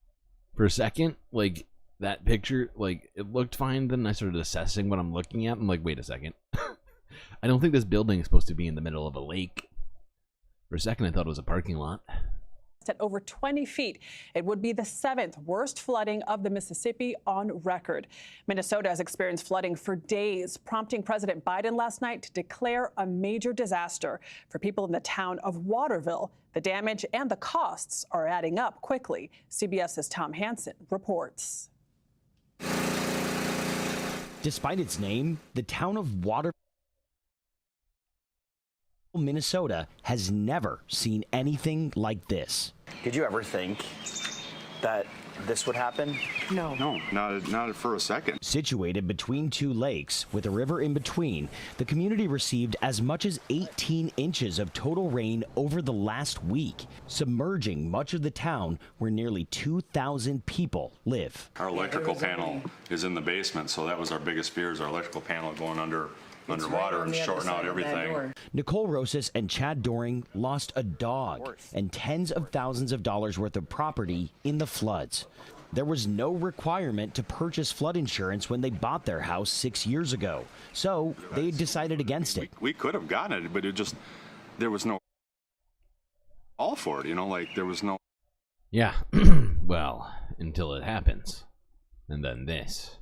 For a second, like, that picture, like, it looked fine. Then I started assessing what I'm looking at. I'm like, wait a second. I don't think this building is supposed to be in the middle of a lake. For a second, I thought it was a parking lot. At over 20 feet. It would be the seventh worst flooding of the Mississippi on record. Minnesota has experienced flooding for days, prompting President Biden last night to declare a major disaster for people in the town of Waterville. The damage and the costs are adding up quickly. CBS's Tom Hansen reports. Despite its name, the town of Waterville, Minnesota has never seen anything like this. Did you ever think that this would happen? No, not for a second. Situated between two lakes with a river in between, the community received as much as 18 inches of total rain over the last week, submerging much of the town where nearly 2,000 people live. Our electrical panel is in the basement, so that was our biggest fear, is our electrical panel going underwater and shorting out everything. Nicole Rosas and Chad Doring lost a dog and tens of thousands of dollars worth of property in the floods. There was no requirement to purchase flood insurance when they bought their house 6 years ago, so they decided against it. We could have gotten it, but there was no all for it, you know, like there was no. Yeah, well, until it happens, and then this.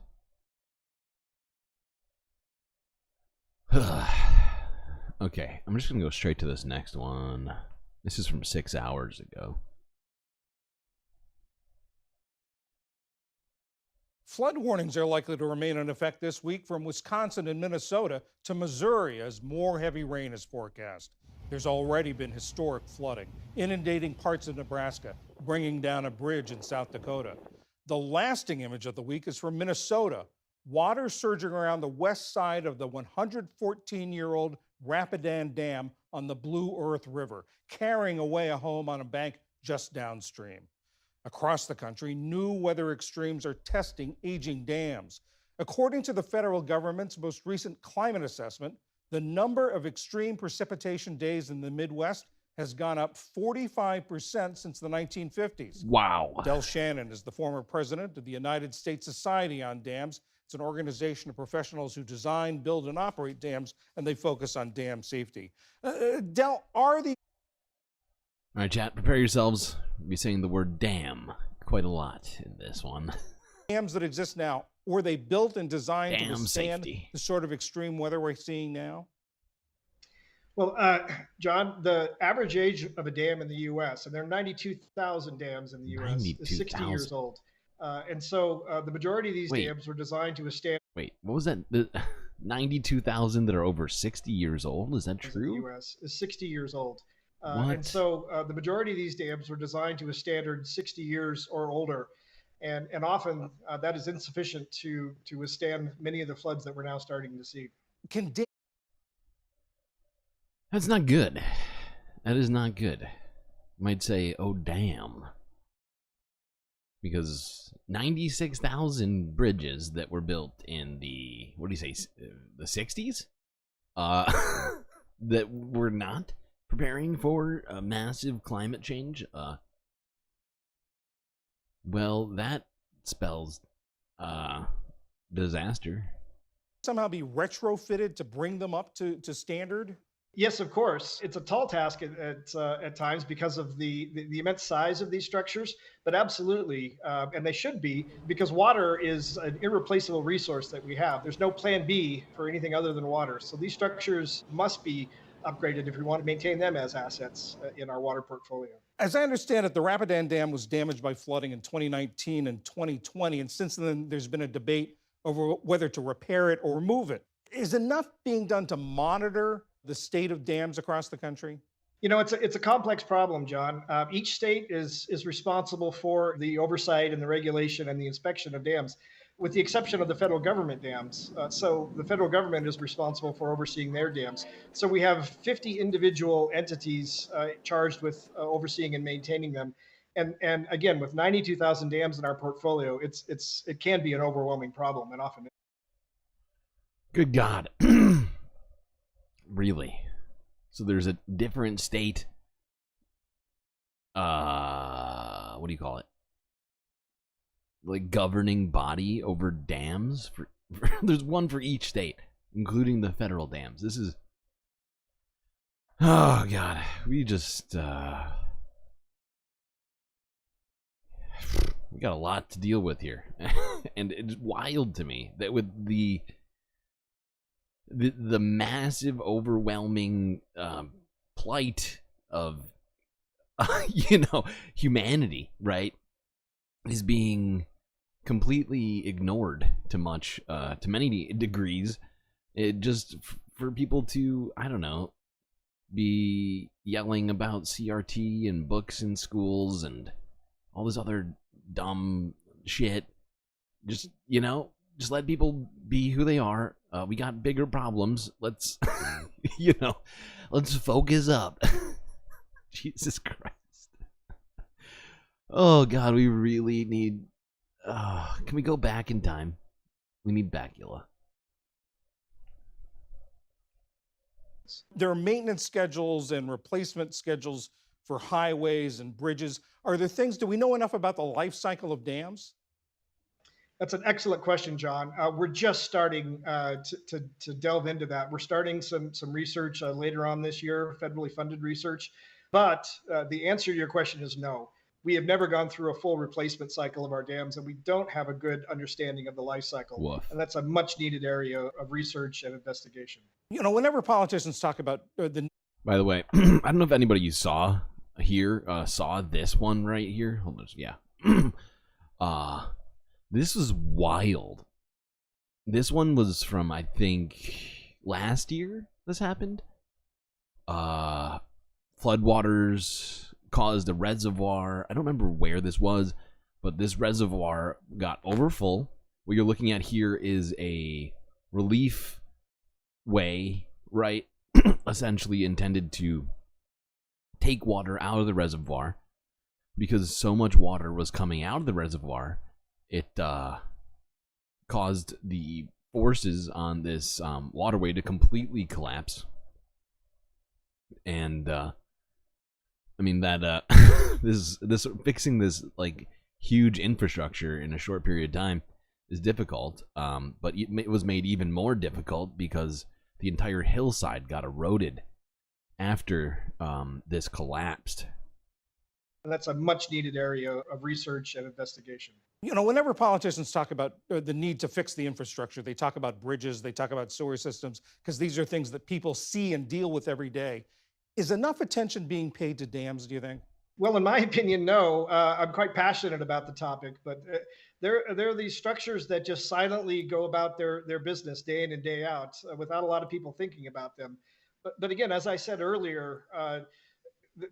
Okay, I'm just gonna go straight to this next one. This is from 6 hours ago. Flood warnings are likely to remain in effect this week from Wisconsin and Minnesota to Missouri as more heavy rain is forecast. There's already been historic flooding, inundating parts of Nebraska, bringing down a bridge in South Dakota. The lasting image of the week is from Minnesota. Water surging around the west side of the 114-year-old Rapidan Dam on the Blue Earth River, carrying away a home on a bank just downstream. Across the country, new weather extremes are testing aging dams. According to the federal government's most recent climate assessment, the number of extreme precipitation days in the Midwest has gone up 45% since the 1950s. Wow. Del Shannon is the former president of the United States Society on Dams. It's an organization of professionals who design, build, and operate dams, and they focus on dam safety. Del, are the... All right, chat, prepare yourselves. We'll be saying the word dam quite a lot in this one. Dams that exist now, were they built and designed Dam to withstand safety. the sort of extreme weather we're seeing now? Well, John, the average age of a dam in the U.S., and there are 92,000 dams in the U.S., is 60 years old. And so the majority of these dams were designed to withstand... Wait, what was that? The 92,000 that are over 60 years old? Is that true? The U.S. is 60 years old. What? And so the majority of these dams were designed to a standard 60 years or older. And often that is insufficient to withstand many of the floods that we're now starting to see. That's not good. That is not good. You might say, oh, damn. because 96,000 bridges that were built in the, what do you say, the 60s? That were not preparing for a massive climate change. Well, that spells disaster. Somehow be retrofitted to bring them up to standard? Yes, of course. It's a tall task at times because of the immense size of these structures, but absolutely, and they should be, because water is an irreplaceable resource that we have. There's no plan B for anything other than water. So these structures must be upgraded if we want to maintain them as assets in our water portfolio. As I understand it, the Rapidan Dam was damaged by flooding in 2019 and 2020, and since then there's been a debate over whether to repair it or remove it. Is enough being done to monitor the state of dams across the country? You know, it's a complex problem, John. Each state is responsible for the oversight and the regulation and the inspection of dams, with the exception of the federal government dams. So the federal government is responsible for overseeing their dams. So we have 50 individual entities charged with overseeing and maintaining them. And again, with 92,000 dams in our portfolio, it can be an overwhelming problem, and often. Good God. Really? So there's a different state, what do you call it? Like governing body over dams? There's one for each state, including the federal dams. This is, oh God, we just, we got a lot to deal with here. And it's wild to me that with the massive, overwhelming plight of, humanity, right, is being completely ignored to many degrees. It just for people to, I don't know, be yelling about CRT and books in schools and all this other dumb shit. Just, just let people be who they are. We got bigger problems. Let's, let's focus up. Jesus Christ. Oh, God, we really need... can we go back in time? We need Bacula. There are maintenance schedules and replacement schedules for highways and bridges. Are there things, do we know enough about the life cycle of dams? That's an excellent question, John. We're just starting to delve into that. We're starting some research later on this year, federally funded research. But the answer to your question is no. We have never gone through a full replacement cycle of our dams, and we don't have a good understanding of the life cycle. Woof. And that's a much needed area of research and investigation. Whenever politicians talk about the... By the way, I don't know if anybody you saw here saw this one right here. Hold on, yeah. This was wild. This one was from, I think, last year this happened. Floodwaters caused a reservoir. I don't remember where this was, but this reservoir got overfull. What you're looking at here is a relief way, right? Essentially intended to take water out of the reservoir because so much water was coming out of the reservoir. It caused the forces on this waterway to completely collapse. And I mean that this fixing this like huge infrastructure in a short period of time is difficult. But it was made even more difficult because the entire hillside got eroded after this collapsed. And that's a much needed area of research and investigation. Whenever politicians talk about the need to fix the infrastructure, they talk about bridges, they talk about sewer systems, because these are things that people see and deal with every day. Is enough attention being paid to dams, do you think? Well, in my opinion, no. I'm quite passionate about the topic, but there are these structures that just silently go about their business day in and day out without a lot of people thinking about them. But again, as I said earlier,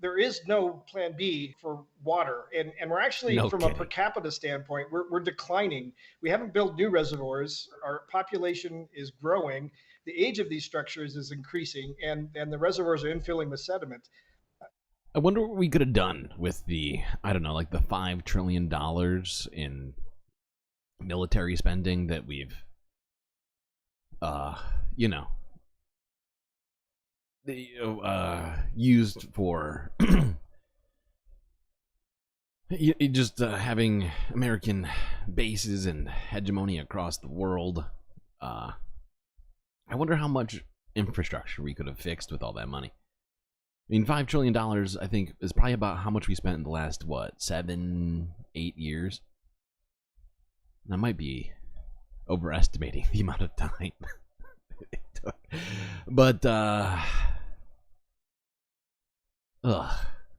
there is no plan B for water. And we're actually, from a per capita standpoint, we're declining. We haven't built new reservoirs. Our population is growing. The age of these structures is increasing, and the reservoirs are infilling with sediment. I wonder what we could have done with the, I don't know, like the $5 trillion in military spending that we've, used for just having American bases and hegemony across the world. I wonder how much infrastructure we could have fixed with all that money. I mean, $5 trillion, I think, is probably about how much we spent in the last, 7, 8 years? I might be overestimating the amount of time it took. But,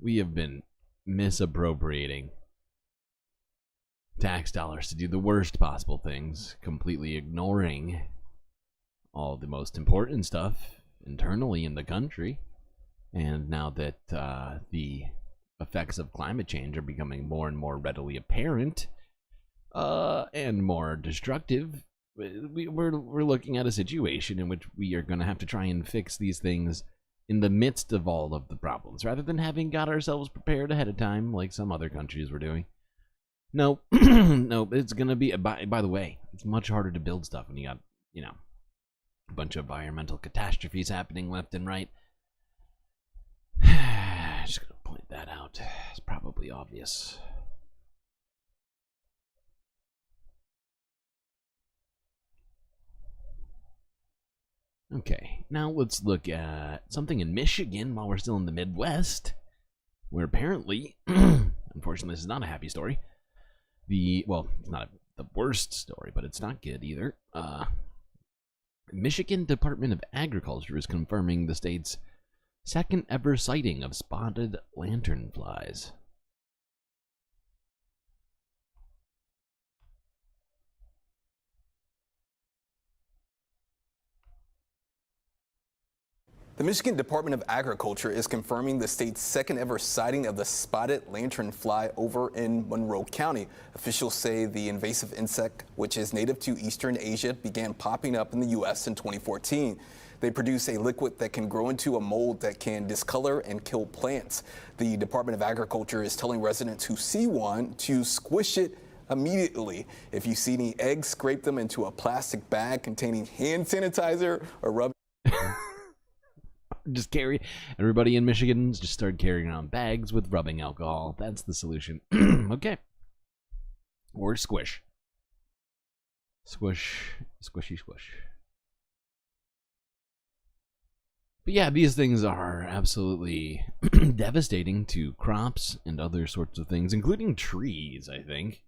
we have been misappropriating tax dollars to do the worst possible things, completely ignoring all the most important stuff internally in the country. And now that the effects of climate change are becoming more and more readily apparent and more destructive, we're looking at a situation in which we are going to have to try and fix these things in the midst of all of the problems, rather than having got ourselves prepared ahead of time like some other countries were doing. No, no, it's going to be, by the way, it's much harder to build stuff when you got, a bunch of environmental catastrophes happening left and right. Just gonna point that out. It's probably obvious. Okay, now let's look at something in Michigan while we're still in the Midwest, where apparently, unfortunately, this is not a happy story. Well, it's not the worst story, but it's not good either. Michigan Department of Agriculture is confirming the state's second ever sighting of spotted lanternflies. The Michigan Department of Agriculture is confirming the state's second ever sighting of the spotted lanternfly over in Monroe County. Officials say the invasive insect, which is native to Eastern Asia, began popping up in the U.S. in 2014. They produce a liquid that can grow into a mold that can discolor and kill plants. The Department of Agriculture is telling residents who see one to squish it immediately. If you see any eggs, scrape them into a plastic bag containing hand sanitizer or rub. Just carry, everybody in Michigan just started carrying around bags with rubbing alcohol. That's the solution. Okay. Or squish. Squish, squishy, squish. But yeah, these things are absolutely devastating to crops and other sorts of things, including trees, I think.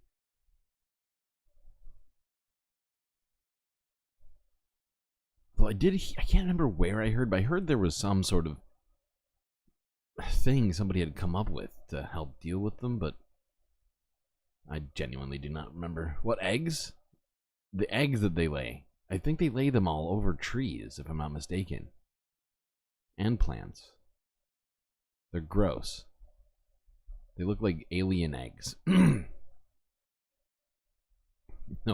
Well, I can't remember where I heard, but I heard there was some sort of thing somebody had come up with to help deal with them, but I genuinely do not remember. What, eggs? The eggs that they lay. I think they lay them all over trees, if I'm not mistaken. And plants. They're gross. They look like alien eggs. No,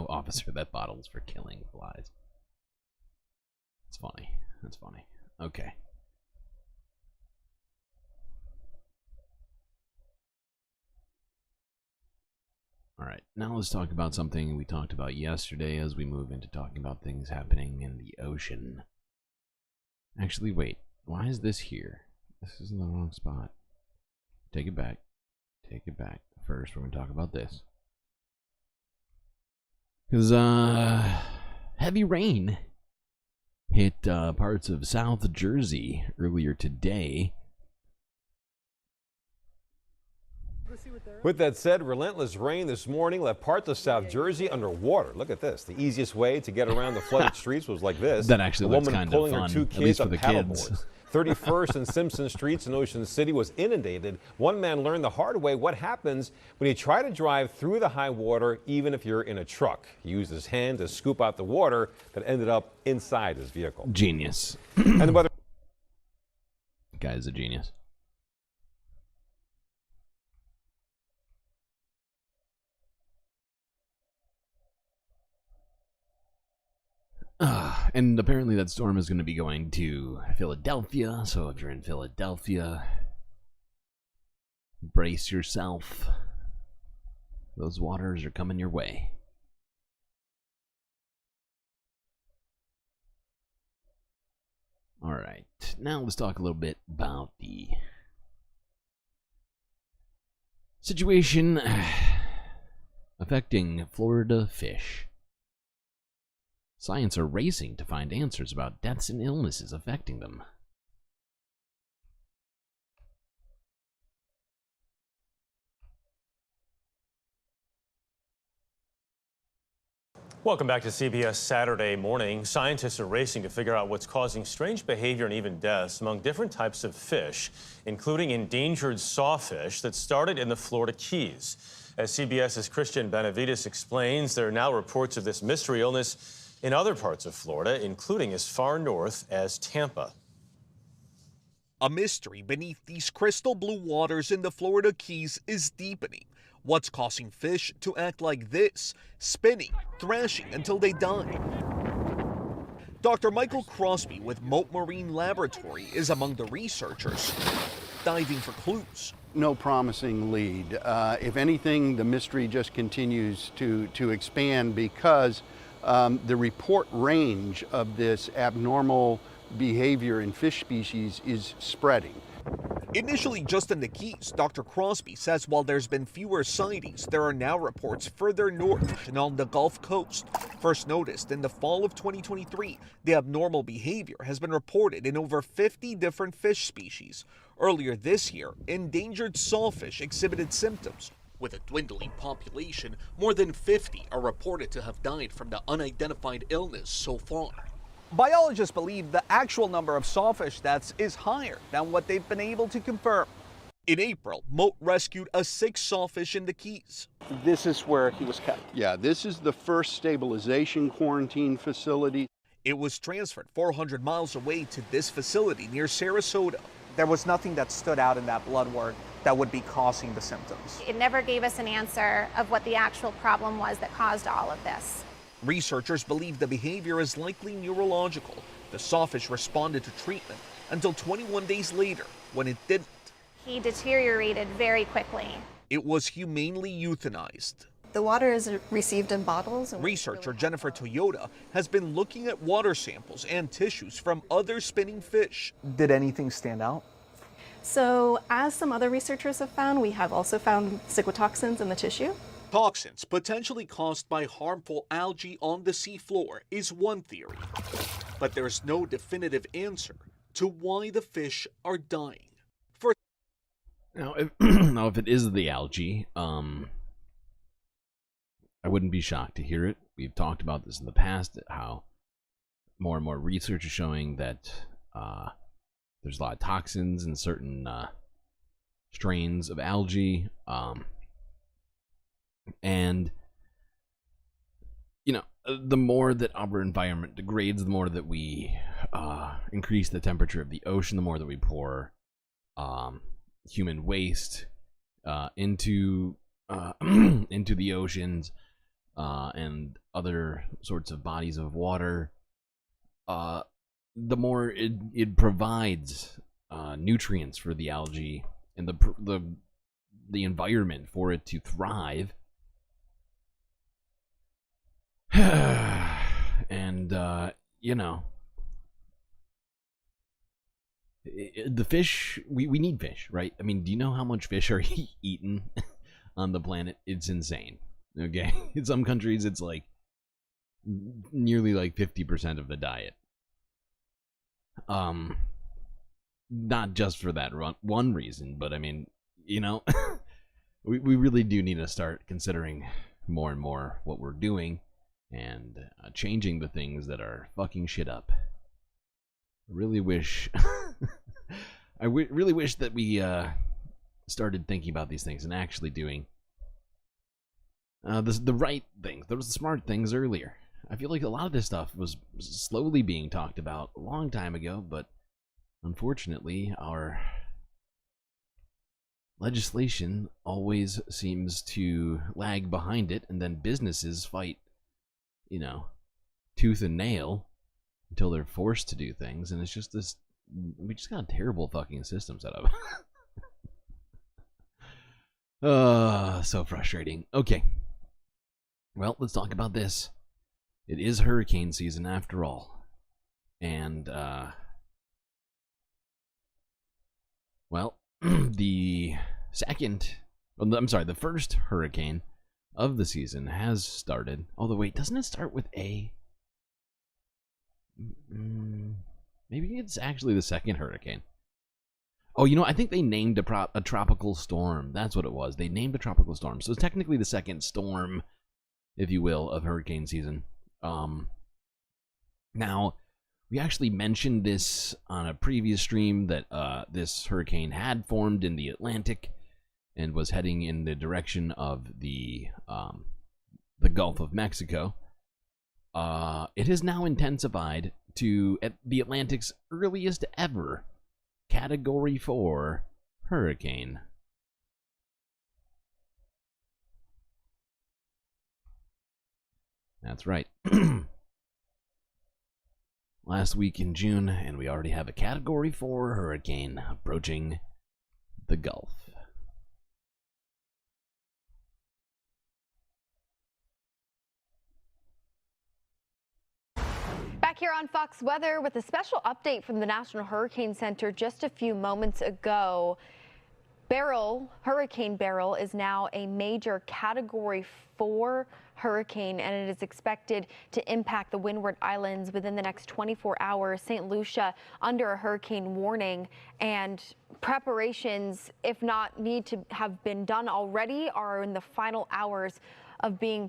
officer, that bottle's for killing flies. That's funny. That's funny. Okay. Alright, now let's talk about something we talked about yesterday as we move into talking about things happening in the ocean. Actually, wait. Why is this here? This is in the wrong spot. Take it back. Take it back. First, we're going to talk about this. Because, heavy rain hit parts of South Jersey earlier today. With that said, relentless rain this morning left parts of South Jersey underwater. Look at this. The easiest way to get around the flooded streets was like this. That actually looks kind of fun, her two at least kids for on the paddleboards. kids. 31st and Simpson Streets in Ocean City was inundated. One man learned the hard way what happens when you try to drive through the high water, even if you're in a truck. He used his hand to scoop out the water that ended up inside his vehicle. Genius. And the weather. The guy's a genius. And apparently that storm is going to be going to Philadelphia, so if you're in Philadelphia, Brace yourself. Those waters are coming your way. Alright, now let's talk a little bit about the situation affecting Florida fish. Scientists are racing to find answers about deaths and illnesses affecting them. Welcome back to CBS Saturday Morning. Scientists are racing to figure out what's causing strange behavior and even deaths among different types of fish, including endangered sawfish that started in the Florida Keys. As CBS's Christian Benavides explains, there are now reports of this mystery illness in other parts of Florida, including as far north as Tampa. A mystery beneath these crystal blue waters in the Florida Keys is deepening. What's causing fish to act like this, spinning, thrashing until they die? Dr. Michael Crosby with Moat Marine Laboratory is among the researchers diving for clues. No promising lead. If anything, the mystery just continues to expand because the report range of this abnormal behavior in fish species is spreading. Initially just in the Keys, Dr. Crosby says while there's been fewer sightings, there are now reports further north and on the Gulf Coast. First noticed in the fall of 2023, the abnormal behavior has been reported in over 50 different fish species. Earlier this year, endangered sawfish exhibited symptoms. With a dwindling population, more than 50 are reported to have died from the unidentified illness so far. Biologists believe the actual number of sawfish deaths is higher than what they've been able to confirm. In April, Moat rescued a 6 sawfish in the Keys. This is where he was kept. Yeah, this is the first stabilization quarantine facility. It was transferred 400 miles away to this facility near Sarasota. There was nothing that stood out in that blood work that would be causing the symptoms. It never gave us an answer of what the actual problem was that caused all of this. Researchers believe the behavior is likely neurological. The sawfish responded to treatment until 21 days later, when it didn't. He deteriorated very quickly. It was humanely euthanized. The water is received in bottles. Researcher Jennifer Toyota has been looking at water samples and tissues from other spinning fish. Did anything stand out? So, as some other researchers have found, we have also found cyclotoxins in the tissue. Toxins potentially caused by harmful algae on the seafloor is one theory, but there's no definitive answer to why the fish are dying. Now, if it is the algae, I wouldn't be shocked to hear it. We've talked about this in the past, how more and more research is showing that there's a lot of toxins in certain strains of algae. And, you know, the more that our environment degrades, the more that we increase the temperature of the ocean, the more that we pour human waste into the oceans and other sorts of bodies of water, the more it provides nutrients for the algae and the environment for it to thrive. And you know, the fish, we need fish, right? I mean, do you know how much fish are eaten on the planet? It's insane. Okay, in some countries it's like nearly like 50% of the diet. Not just for that one reason, but I mean, you know, we really do need to start considering more and more what we're doing and changing the things that are fucking shit up. I really wish really wish that we started thinking about these things and actually doing the right things, those smart things earlier. I feel like a lot of this stuff was slowly being talked about a long time ago, but unfortunately our legislation always seems to lag behind it, and then businesses fight, you know, tooth and nail until they're forced to do things, and it's just this, we just got a terrible fucking system set up. So frustrating. Okay. Well, let's talk about this. It is hurricane season after all. And, well, the first hurricane of the season has started. Although, wait, doesn't it start with A? Maybe it's actually the second hurricane. Oh, you know, I think they named a tropical storm. That's what it was. They named a tropical storm. So it's technically the second storm, if you will, of hurricane season. Now, we actually mentioned this on a previous stream that this hurricane had formed in the Atlantic and was heading in the direction of the Gulf of Mexico. It has now intensified to the Atlantic's earliest ever Category 4 hurricane. That's right. Last week in June, and we already have a Category 4 hurricane approaching the Gulf. Back here on Fox Weather with a special update from the National Hurricane Center just a few moments ago. Hurricane Beryl is now a major Category 4 hurricane, and it is expected to impact the Windward Islands within the next 24 hours. St. Lucia under a hurricane warning, and preparations, if not need to have been done already, are in the final hours of being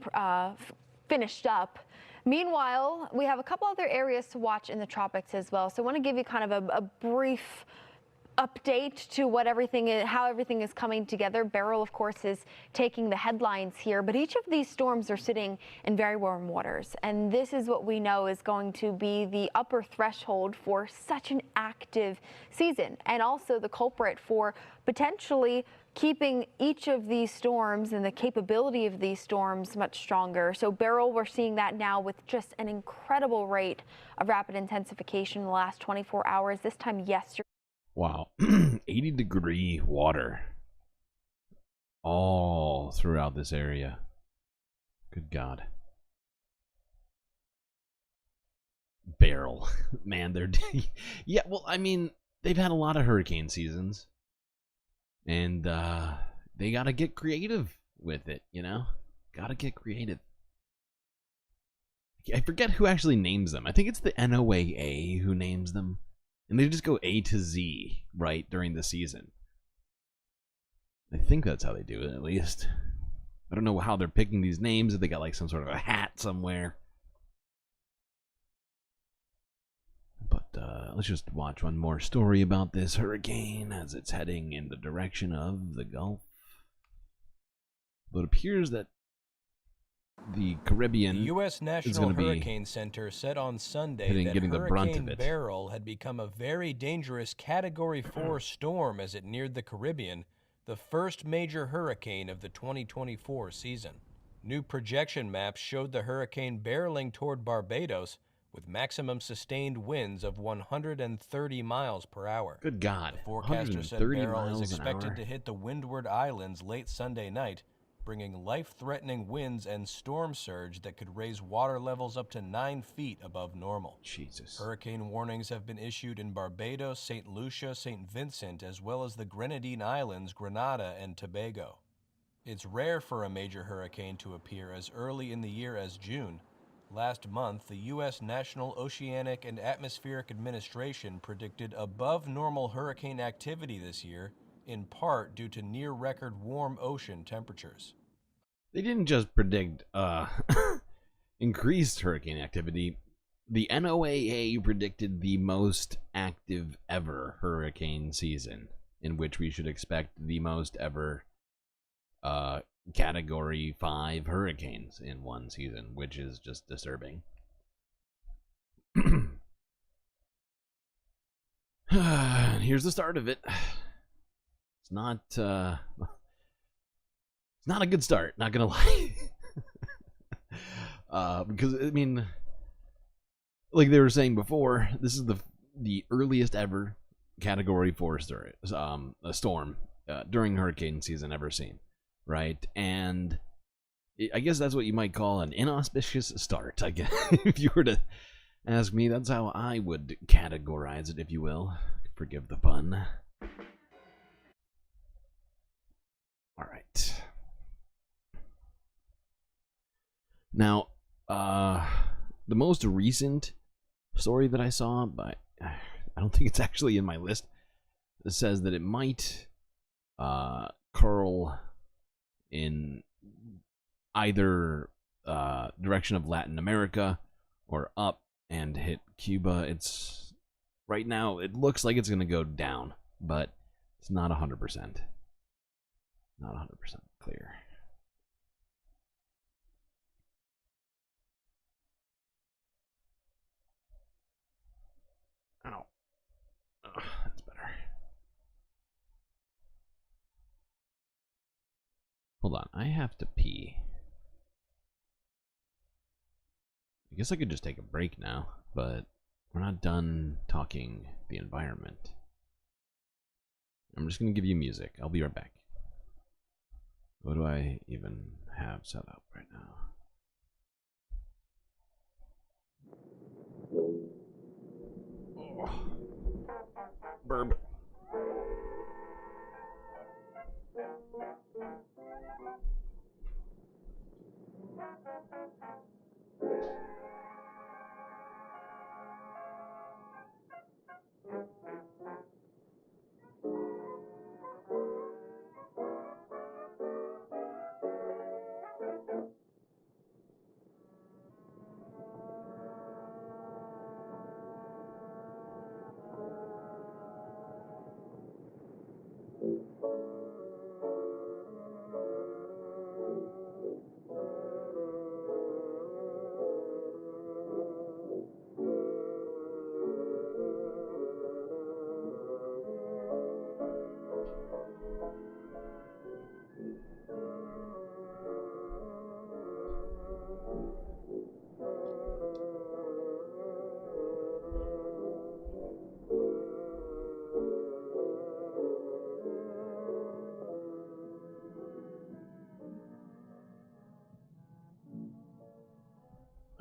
finished up. Meanwhile, we have a couple other areas to watch in the tropics as well. So I want to give you kind of a brief update to how everything is coming together. Beryl, of course, is taking the headlines here, but each of these storms are sitting in very warm waters, and this is what we know is going to be the upper threshold for such an active season, and also the culprit for potentially keeping each of these storms and the capability of these storms much stronger. So Beryl, we're seeing that now with just an incredible rate of rapid intensification in the last 24 hours. This time yesterday. Wow. 80-degree water all throughout this area. Good God. Beryl. Man, they're... yeah, well, I mean, they've had a lot of hurricane seasons. And they got to get creative with it, you know? Got to get creative. I forget who actually names them. I think it's the NOAA who names them. And they just go A to Z, right, during the season. I think that's how they do it, at least. I don't know how they're picking these names, if they got like some sort of a hat somewhere. But let's just watch one more story about this hurricane as it's heading in the direction of the Gulf. But it appears that the Caribbean, the U.S. National Hurricane Center said on Sunday that Hurricane Beryl had become a very dangerous Category 4 storm as it neared the Caribbean, the first major hurricane of the 2024 season. New projection maps showed the hurricane barreling toward Barbados with maximum sustained winds of 130 miles per hour. Good God. The forecaster said Beryl is expected to hit the Windward Islands late Sunday night, bringing life-threatening winds and storm surge that could raise water levels up to 9 feet above normal. Jesus. Hurricane warnings have been issued in Barbados, St. Lucia, St. Vincent, as well as the Grenadine Islands, Grenada, and Tobago. It's rare for a major hurricane to appear as early in the year as June. Last month, the U.S. National Oceanic and Atmospheric Administration predicted above-normal hurricane activity this year, in part due to near-record warm ocean temperatures. They didn't just predict increased hurricane activity. The NOAA predicted the most active ever hurricane season, in which we should expect the most ever Category 5 hurricanes in one season, which is just disturbing. Here's the start of it. It's not a good start, not gonna lie. Because I mean, like they were saying before, this is the earliest ever Category 4 storm during hurricane season ever seen. right? And I guess that's what you might call an inauspicious start, I guess. If you were to ask me, that's how I would categorize it, if you will. Forgive the pun. All right. Now, the most recent story that I saw, but I don't think it's actually in my list, it says that it might curl in either direction of Latin America or up and hit Cuba. It's right now, it looks like it's going to go down, but it's not 100%. Not 100% clear. Ow. Oh, that's better. Hold on, I have to pee. I guess I could just take a break now, but we're not done talking the environment. I'm just going to give you music. I'll be right back. What do I even have set up right now? Oh. Burb.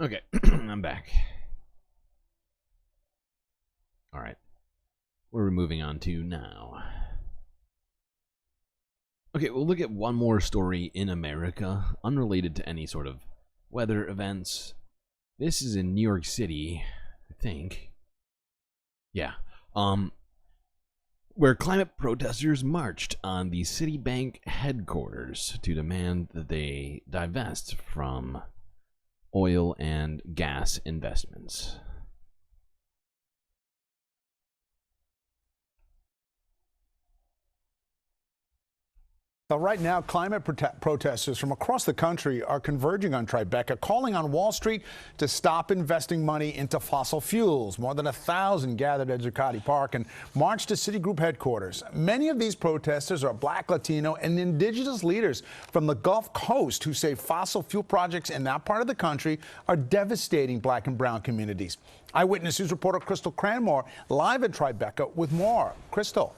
Okay, I'm back. Alright. Where are we moving on to now? Okay, we'll look at one more story in America, unrelated to any sort of weather events. This is in New York City, I think. Yeah. Where climate protesters marched on the Citibank headquarters to demand that they divest from oil and gas investments. Well, right now, climate protesters from across the country are converging on Tribeca, calling on Wall Street to stop investing money into fossil fuels. More than 1,000 gathered at Zuccotti Park and marched to Citigroup headquarters. Many of these protesters are Black, Latino, and indigenous leaders from the Gulf Coast who say fossil fuel projects in that part of the country are devastating Black and brown communities. Eyewitness News reporter Crystal Cranmore live at Tribeca with more. Crystal.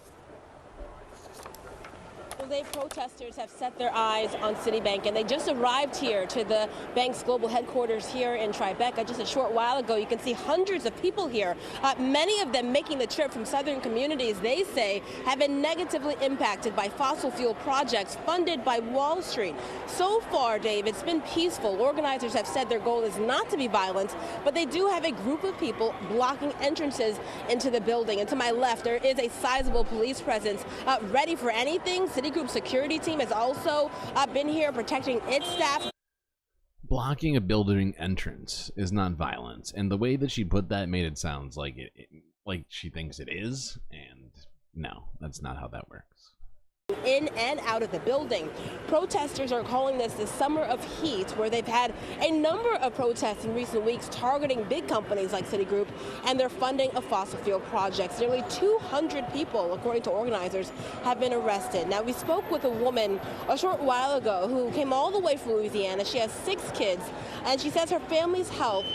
Well, protesters have set their eyes on Citibank, and they just arrived here to the bank's global headquarters here in Tribeca just a short while ago. You can see hundreds of people here, many of them making the trip from southern communities they say have been negatively impacted by fossil fuel projects funded by Wall Street. So far, Dave, it's been peaceful. Organizers have said their goal is not to be violent, but they do have a group of people blocking entrances into the building. And to my left, there is a sizable police presence ready for anything. Citigroup security team has also been here protecting its staff. Blocking a building entrance is not violence, and the way that she put that made it sound like like she thinks it is, and no, that's not how that works. In and out of the building. Protesters are calling this the summer of heat, where they've had a number of protests in recent weeks targeting big companies like Citigroup and their funding of fossil fuel projects. Nearly 200 people, according to organizers, have been arrested. Now, we spoke with a woman a short while ago who came all the way from Louisiana. She has 6 kids, and she says her family's health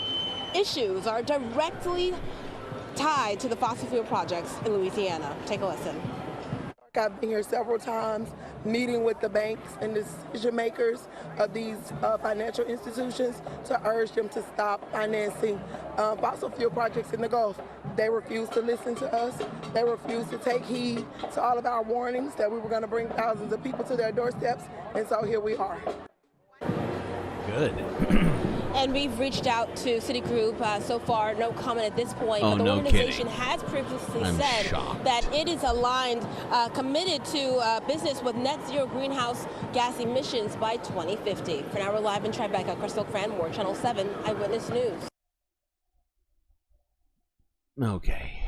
issues are directly tied to the fossil fuel projects in Louisiana. Take a listen. I've been here several times meeting with the banks and decision makers of these financial institutions to urge them to stop financing fossil fuel projects in the Gulf. They refused to listen to us. They refused to take heed to all of our warnings that we were going to bring thousands of people to their doorsteps, and so here we are. Good. And we've reached out to Citigroup. So far, no comment at this point. Oh, but the no organization kidding. has previously I'm said shocked. that it is aligned, committed to business with net zero greenhouse gas emissions by 2050. For now, we're live in Tribeca. Crystal Cranmore, Channel 7 Eyewitness News. Okay.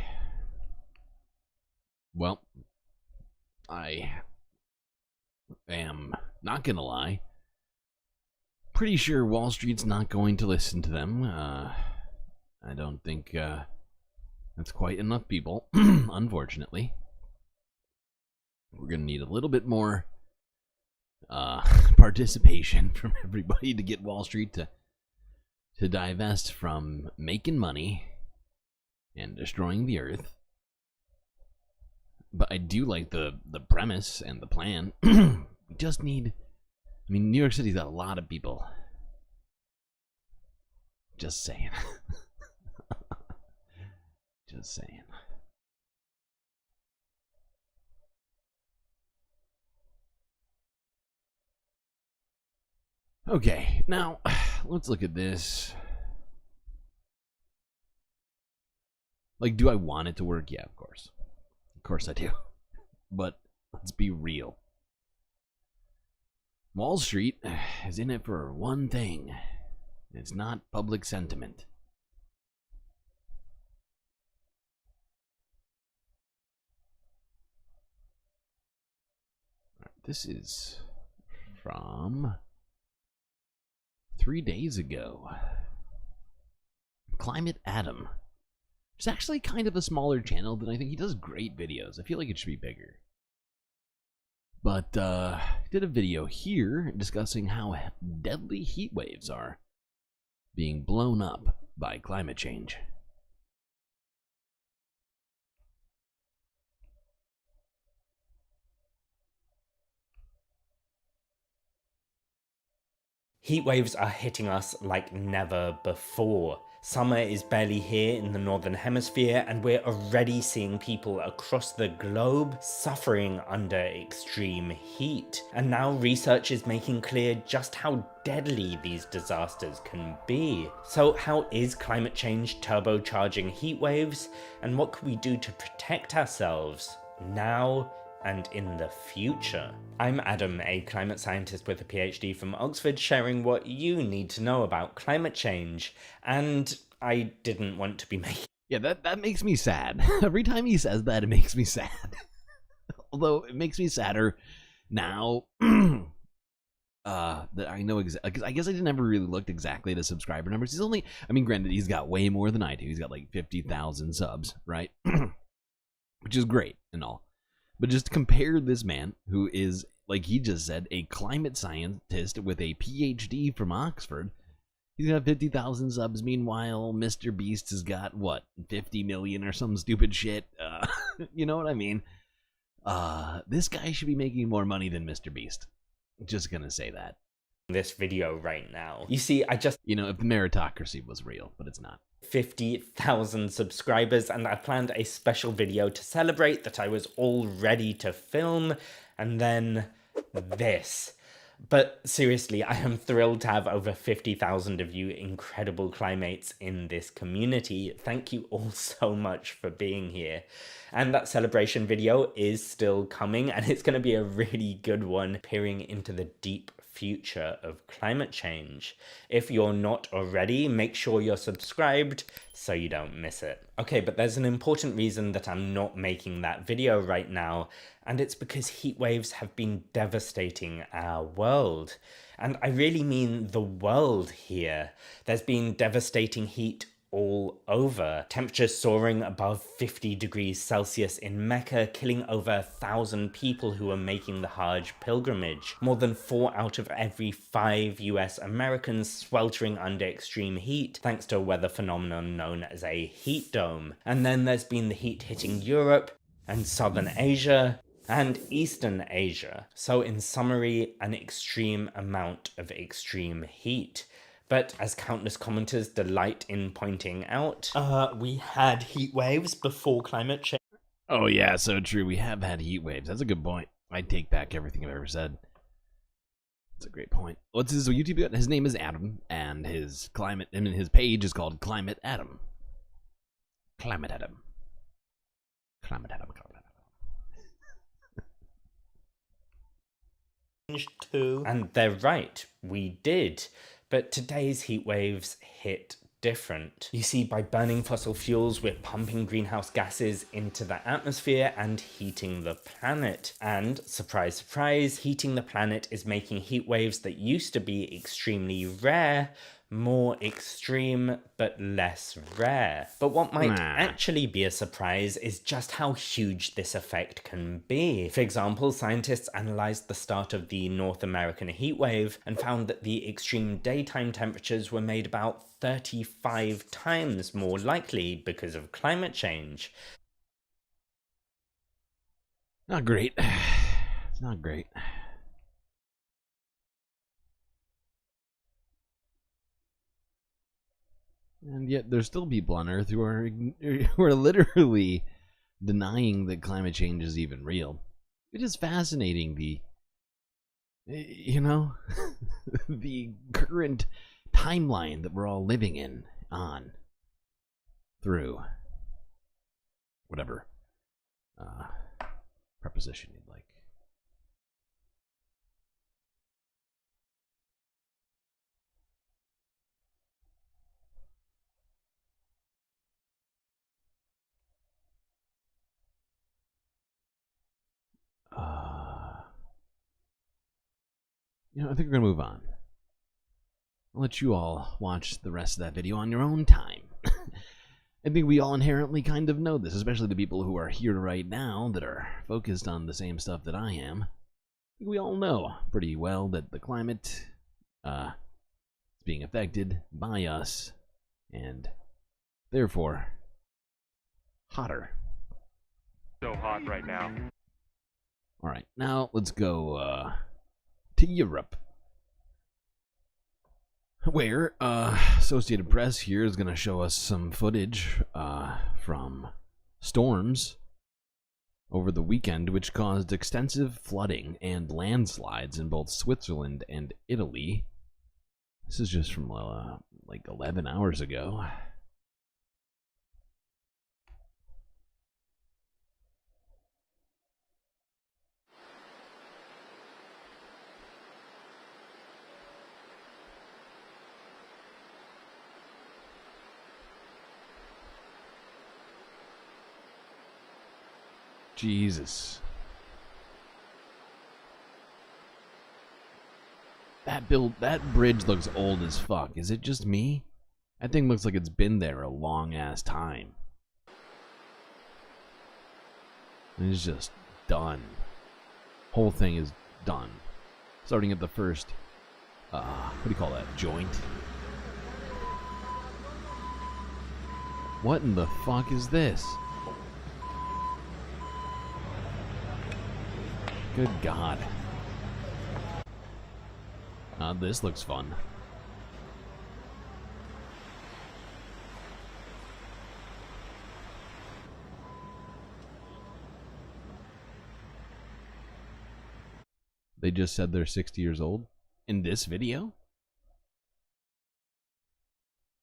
Well, I am not gonna lie. Pretty sure Wall Street's not going to listen to them. I don't think that's quite enough people, unfortunately. We're gonna need a little bit more participation from everybody to get Wall Street to divest from making money and destroying the earth. But I do like the premise and the plan. We just need... I mean, New York City's got a lot of people. Just saying. Just saying. Okay, now, let's look at this. Like, do I want it to work? Yeah, of course. Of course I do. But let's be real. Wall Street is in it for one thing. It's not public sentiment. This is from 3 days ago. Climate Adam. It's actually kind of a smaller channel than I think. He does great videos. I feel like it should be bigger. But he did a video here discussing how deadly heat waves are being blown up by climate change. Heat waves are hitting us like never before. Summer is barely here in the Northern Hemisphere, and we're already seeing people across the globe suffering under extreme heat. And now research is making clear just how deadly these disasters can be. So how is climate change turbocharging heat waves? And what can we do to protect ourselves now and in the future? I'm Adam, a climate scientist with a PhD from Oxford, sharing what you need to know about climate change. And I didn't want to be making... Yeah, that makes me sad. Every time he says that, it makes me sad. Although, it makes me sadder now that I know exactly... Because I guess I never really looked exactly at his subscriber numbers. He's only... I mean, granted, he's got way more than I do. He's got like 50,000 subs, right? Which is great and all. But just compare this man, who is, like he just said, a climate scientist with a PhD from Oxford. He's got 50,000 subs. Meanwhile, Mr. Beast has got, what, 50 million or some stupid shit? You know what I mean? This guy should be making more money than Mr. Beast. Just gonna say that. This video right now. You see, I just... You know, if the meritocracy was real, but it's not. 50,000 subscribers, and I planned a special video to celebrate that I was all ready to film, and then this. But seriously, I am thrilled to have over 50,000 of you incredible climates in this community. Thank you all so much for being here. And that celebration video is still coming, and it's going to be a really good one, peering into the deep future of climate change. If you're not already, make sure you're subscribed so you don't miss it. Okay, but there's an important reason that I'm not making that video right now, and it's because heat waves have been devastating our world. And I really mean the world here. There's been devastating heat all over. Temperatures soaring above 50 degrees Celsius in Mecca, killing over 1,000 people who are making the Hajj pilgrimage. More than 4 out of every 5 US Americans sweltering under extreme heat, thanks to a weather phenomenon known as a heat dome. And then there's been the heat hitting Europe and Southern Asia, and Eastern Asia. So in summary, an extreme amount of extreme heat. But as countless commenters delight in pointing out, we had heat waves before climate change. Oh yeah, so true. We have had heat waves. That's a good point. I take back everything I've ever said. That's a great point. What's his YouTube? His name is Adam, and his page is called Climate Adam. Climate Adam. Climate Adam. Too. And they're right, we did. But today's heat waves hit different. You see, by burning fossil fuels, we're pumping greenhouse gases into the atmosphere and heating the planet. And, surprise, surprise, heating the planet is making heat waves that used to be extremely rare more extreme but less rare. But what might actually be a surprise is just how huge this effect can be. For example, scientists analysed the start of the North American heatwave and found that the extreme daytime temperatures were made about 35 times more likely because of climate change. Not great. It's not great. And yet there's still people on Earth who are literally denying that climate change is even real. It is fascinating the the current timeline that we're all living in through whatever preposition you'd like. I think we're gonna move on. I'll let you all watch the rest of that video on your own time. I think we all inherently kind of know this, especially the people who are here right now that are focused on the same stuff that I am. I think we all know pretty well that the climate is being affected by us, and therefore hotter. So hot right now. Alright, now let's go to Europe, where Associated Press here is going to show us some footage from storms over the weekend, which caused extensive flooding and landslides in both Switzerland and Italy. This is just from like 11 hours ago. Jesus. That bridge looks old as fuck. Is it just me? That thing looks like it's been there a long ass time. And it's just done. Whole thing is done. Starting at the first, what do you call that? Joint? What in the fuck is this? Good God. This looks fun. They just said they're 60 years old in this video?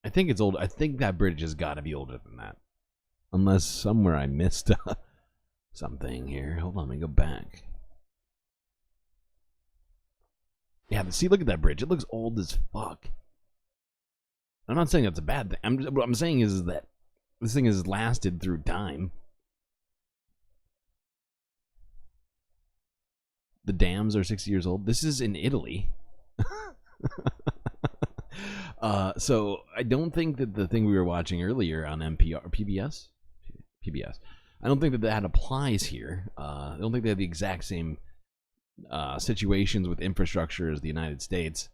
I think it's old. I think that bridge has got to be older than that. Unless somewhere I missed something here. Hold on, let me go back. Yeah, see, look at that bridge. It looks old as fuck. I'm not saying that's a bad thing. What I'm saying is that this thing has lasted through time. The dams are 60 years old. This is in Italy. So I don't think that the thing we were watching earlier on PBS, I don't think that applies here. I don't think they have the exact same situations with infrastructure as the United States.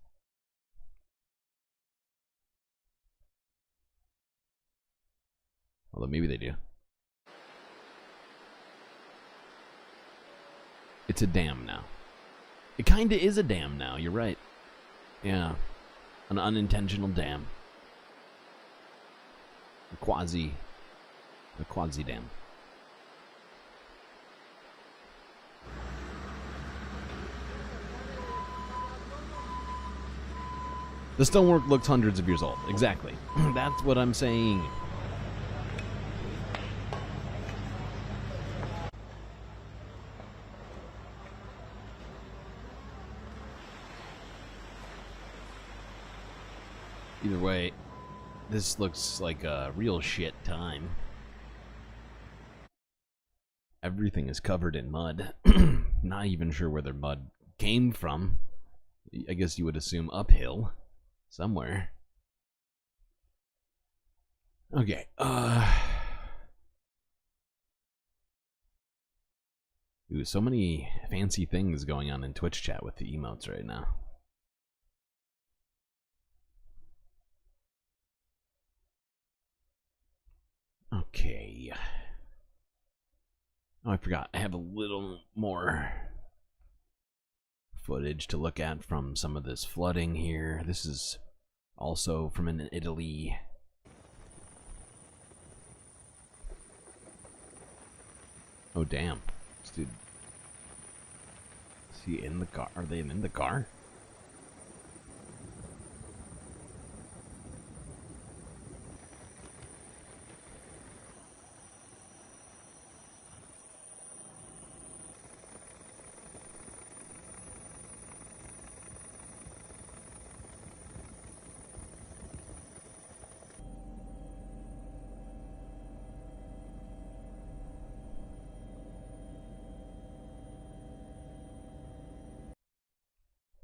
Although maybe they do. It's a dam now. It kind of is a dam now, you're right. Yeah. An unintentional dam. A quasi dam. The stonework looks hundreds of years old. Exactly. That's what I'm saying. Either way, this looks like a real shit time. Everything is covered in mud. Not even sure where their mud came from. I guess you would assume uphill. Somewhere. Okay, Ooh, so many fancy things going on in Twitch chat with the emotes right now. Okay. Oh, I forgot. I have a little more footage to look at from some of this flooding here. This is also from in Italy. Oh, damn. This dude. Is he in the car? Are they in the car?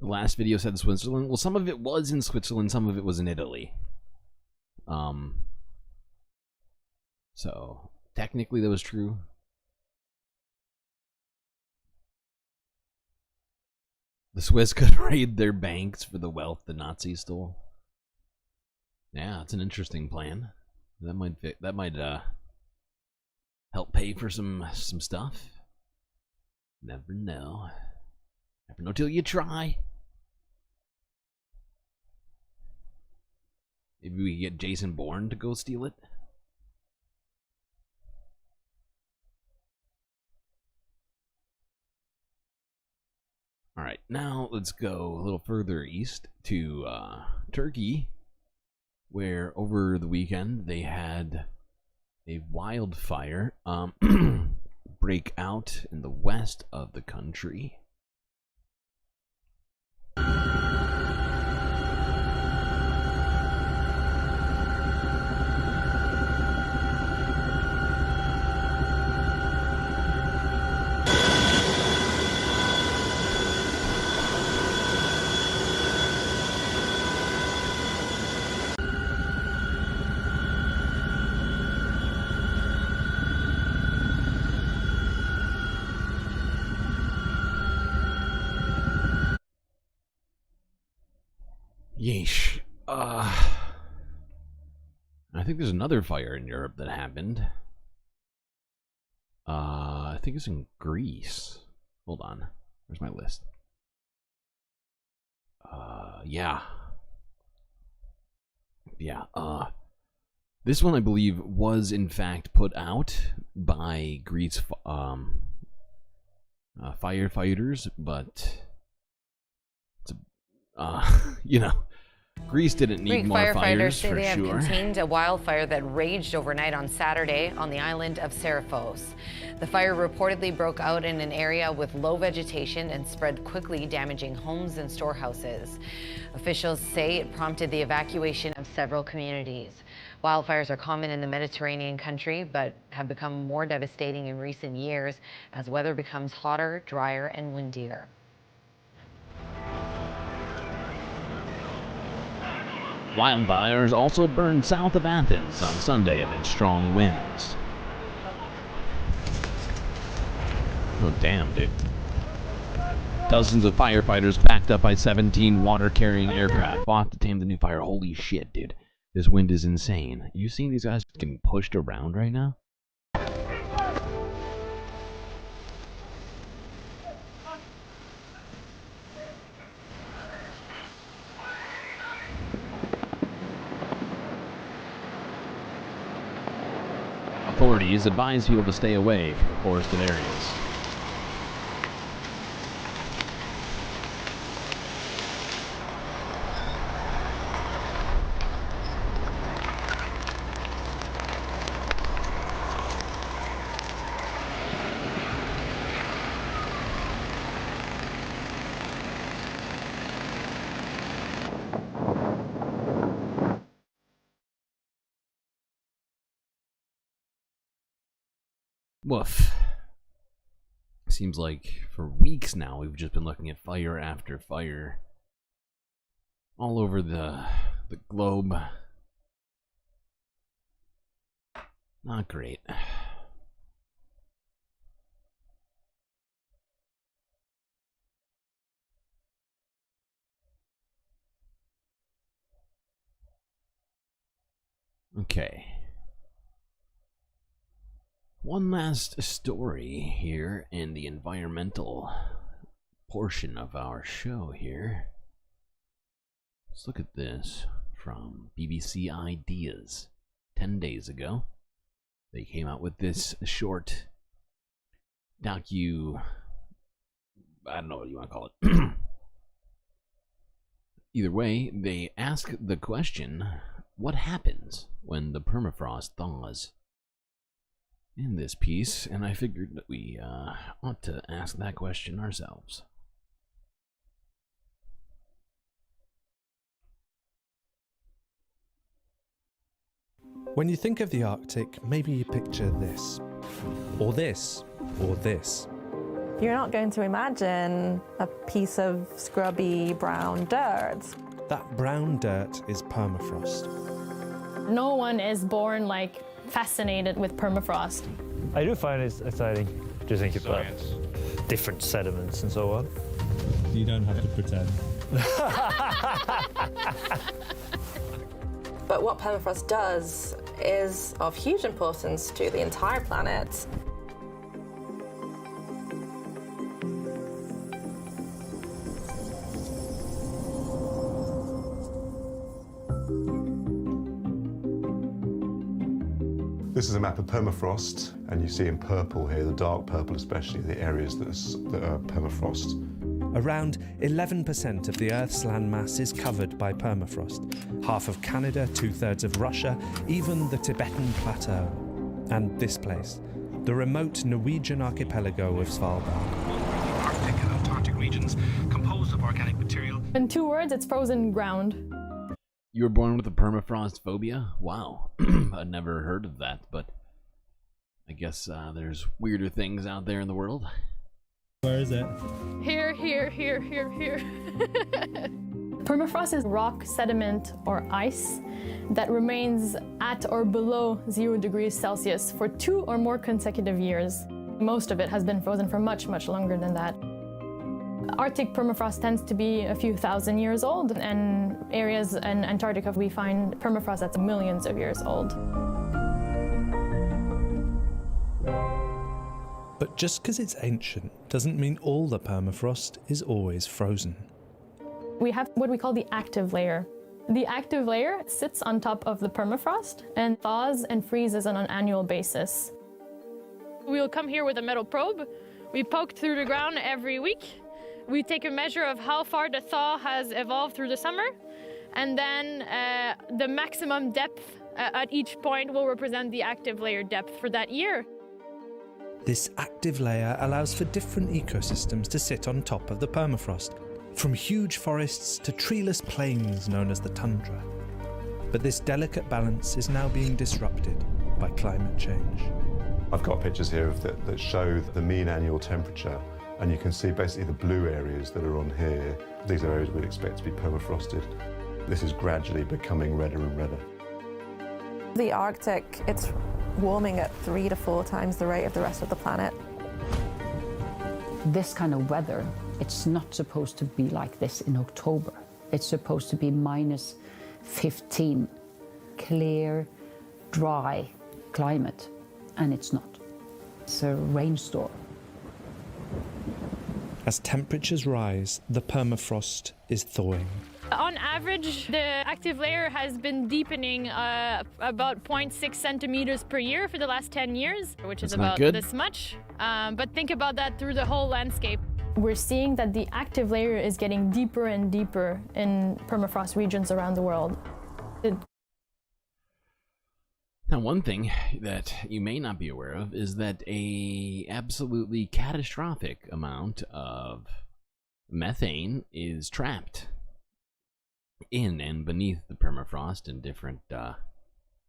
The last video said Switzerland. Well, some of it was in Switzerland, some of it was in Italy. So technically that was true. The Swiss could raid their banks for the wealth the Nazis stole. Yeah, it's an interesting plan. That might help pay for some stuff. Never know. Never know till you try. Maybe we get Jason Bourne to go steal it. Alright, now let's go a little further east to Turkey, where over the weekend they had a wildfire break out in the west of the country. Yeesh. I think there's another fire in Europe that happened. I think it's in Greece. Hold on. Where's my list? Yeah. This one I believe was in fact put out by Greece firefighters, but it's you know, Greece didn't need more fires say for they have sure. contained a wildfire that raged overnight on Saturday on the island of Seraphos. The fire reportedly broke out in an area with low vegetation and spread quickly, damaging homes and storehouses. Officials say it prompted the evacuation of several communities. Wildfires are common in the Mediterranean country, but have become more devastating in recent years as weather becomes hotter, drier, and windier. Wildfires also burned south of Athens on Sunday amid strong winds. Oh, damn, dude. Dozens of firefighters backed up by 17 water-carrying aircraft fought to tame the new fire. Holy shit, dude. This wind is insane. You seeing these guys getting pushed around right now? authorities advise people to stay away from forested areas. Woof. Seems like for weeks now we've just been looking at fire after fire all over the globe. Not great. Okay. One last story here in the environmental portion of our show here. Let's look at this from BBC Ideas. 10 days ago, they came out with this short I don't know what you want to call it. Either way, they ask the question, what happens when the permafrost thaws? In this piece, and I figured that we ought to ask that question ourselves. When you think of the Arctic, maybe you picture this, or this, or this. You're not going to imagine a piece of scrubby brown dirt. That brown dirt is permafrost. No one is born like fascinated with permafrost. I do find it exciting to think about different sediments and so on. You don't have to pretend. But what permafrost does is of huge importance to the entire planet. This is a map of permafrost, and you see in purple here, the dark purple especially, the areas that are permafrost. Around 11% of the Earth's landmass is covered by permafrost. Half of Canada, 2/3 of Russia, even the Tibetan Plateau. And this place, the remote Norwegian archipelago of Svalbard. Arctic and Antarctic regions composed of organic material. In 2 words, it's frozen ground. You were born with a permafrost phobia? Wow. I'd never heard of that, but I guess there's weirder things out there in the world. Where is it? Here, here, here, here, here. Permafrost is rock, sediment, or ice that remains at or below 0 degrees Celsius for 2 or more consecutive years. Most of it has been frozen for much, much longer than that. Arctic permafrost tends to be a few thousand years old, and areas in Antarctica we find permafrost that's millions of years old. But just because it's ancient doesn't mean all the permafrost is always frozen. We have what we call the active layer. The active layer sits on top of the permafrost and thaws and freezes on an annual basis. We'll come here with a metal probe. We poke through the ground every week. We take a measure of how far the thaw has evolved through the summer, and then the maximum depth at each point will represent the active layer depth for that year. This active layer allows for different ecosystems to sit on top of the permafrost, from huge forests to treeless plains known as the tundra. But this delicate balance is now being disrupted by climate change. I've got pictures here that show the mean annual temperature, and you can see basically the blue areas that are on here. These are areas we'd expect to be permafrosted. This is gradually becoming redder and redder. The Arctic, it's warming at 3 to 4 times the rate of the rest of the planet. This kind of weather, it's not supposed to be like this in October. It's supposed to be minus 15, clear, dry climate, and it's not. It's a rainstorm. As temperatures rise, the permafrost is thawing. On average, the active layer has been deepening about 0.6 centimeters per year for the last 10 years, which is about this much. But think about that through the whole landscape. We're seeing that the active layer is getting deeper and deeper in permafrost regions around the world. Now, one thing that you may not be aware of is that a absolutely catastrophic amount of methane is trapped in and beneath the permafrost in different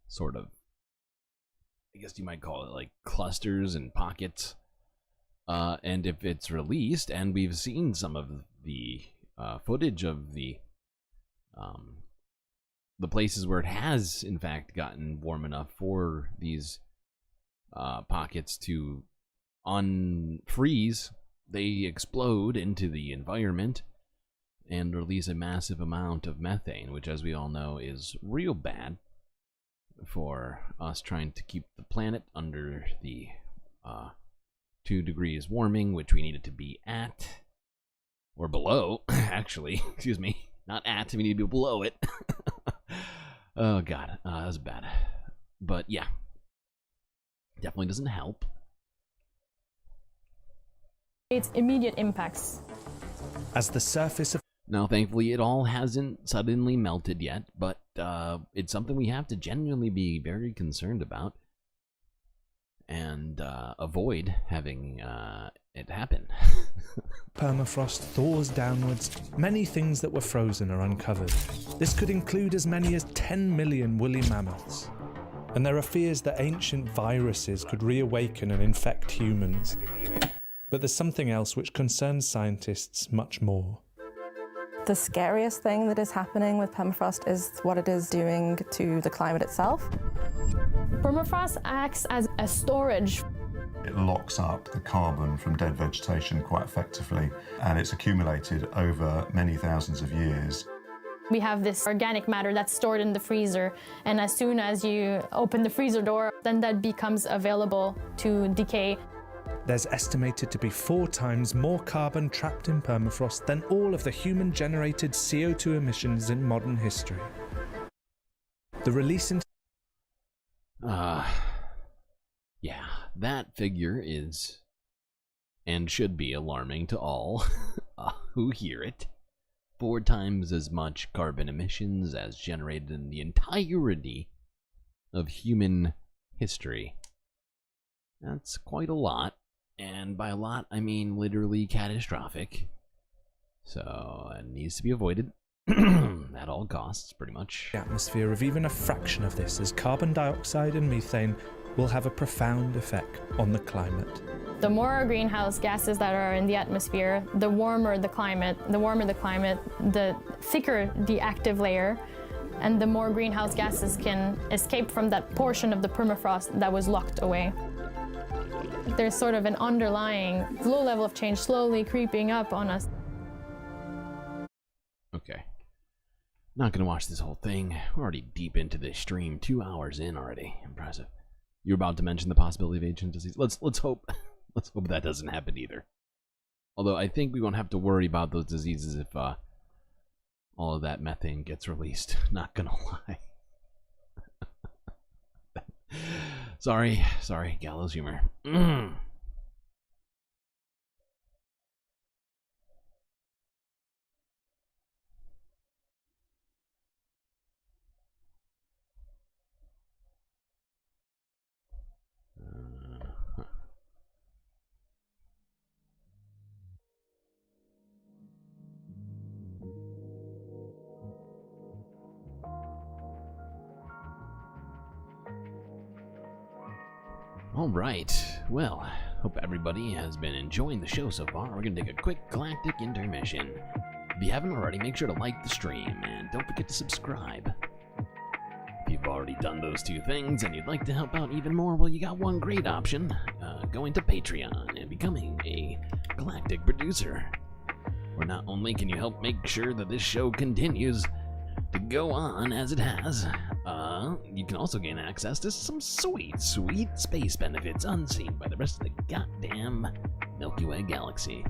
sort of, I guess you might call it like clusters and pockets. And if it's released, and we've seen some of the footage of the places where it has in fact gotten warm enough for these pockets to unfreeze, they explode into the environment and release a massive amount of methane, which, as we all know, is real bad for us trying to keep the planet under the 2 degrees warming, which we need it to be at, or below, actually, excuse me, not at, we need to be below it. Oh god, that was bad. But yeah, definitely doesn't help. It's immediate impacts. As the surface of... Now, thankfully, it all hasn't suddenly melted yet, but it's something we have to genuinely be very concerned about and avoid having it happen. Permafrost thaws downwards. Many things that were frozen are uncovered. This could include as many as 10 million woolly mammoths. And there are fears that ancient viruses could reawaken and infect humans. But there's something else which concerns scientists much more. The scariest thing that is happening with permafrost is what it is doing to the climate itself. Permafrost acts as a storage. It locks up the carbon from dead vegetation quite effectively, and it's accumulated over many thousands of years. We have this organic matter that's stored in the freezer, and as soon as you open the freezer door, then that becomes available to decay. There's estimated to be 4 times more carbon trapped in permafrost than all of the human-generated CO2 emissions in modern history. The release into... Yeah, that figure is, and should be, alarming to all who hear it. 4 times as much carbon emissions as generated in the entirety of human history. That's quite a lot, and by a lot, I mean literally catastrophic. So, it needs to be avoided at all costs, pretty much. The atmosphere of even a fraction of this, as carbon dioxide and methane, will have a profound effect on the climate. The more greenhouse gases that are in the atmosphere, the warmer the climate. The warmer the climate, the thicker the active layer, and the more greenhouse gases can escape from that portion of the permafrost that was locked away. There's sort of an underlying low level of change slowly creeping up on us. Okay. Not gonna watch this whole thing. We're already deep into this stream, 2 hours in already. Impressive. You're about to mention the possibility of ancient disease. Let's hope that doesn't happen either. Although I think we won't have to worry about those diseases if all of that methane gets released. Not gonna lie. Sorry, gallows humor. Alright, well, hope everybody has been enjoying the show so far. We're gonna take a quick galactic intermission. If you haven't already, make sure to like the stream, and don't forget to subscribe. If you've already done those 2 things, and you'd like to help out even more, well, you got one great option. Going to Patreon and becoming a galactic producer. Where not only can you help make sure that this show continues to go on as it has, you can also gain access to some sweet space benefits unseen by the rest of the goddamn Milky Way galaxy.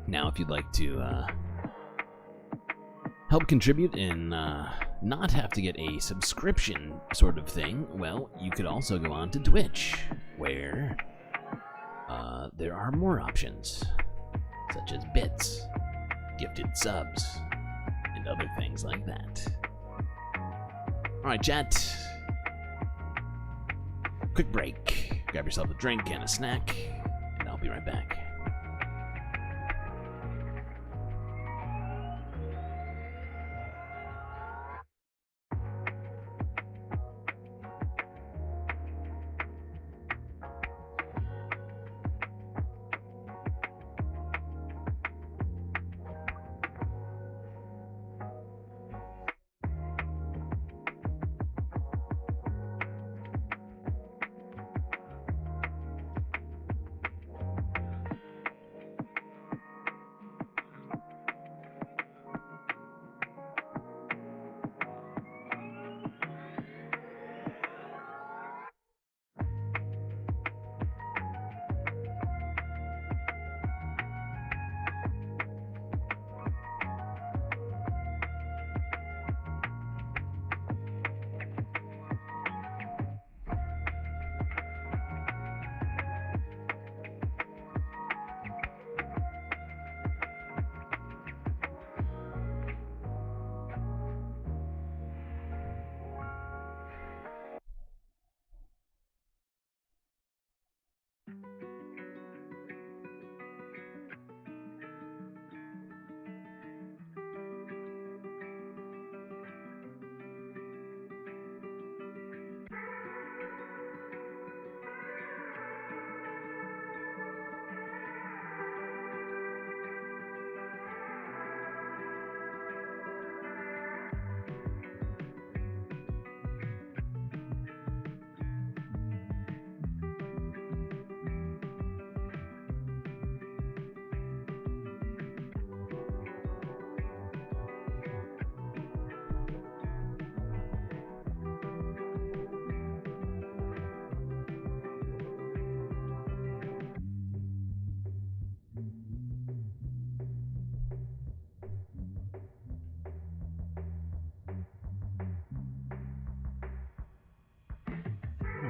Now, if you'd like to help contribute and not have to get a subscription sort of thing, well, you could also go on to Twitch, where there are more options, such as bits, gifted subs, and other things like that. Alright, chat. Quick break. Grab yourself a drink and a snack, and I'll be right back.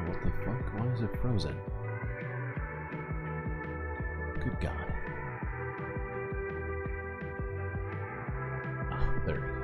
What the fuck? Why is it frozen? Good God. Oh, there we go.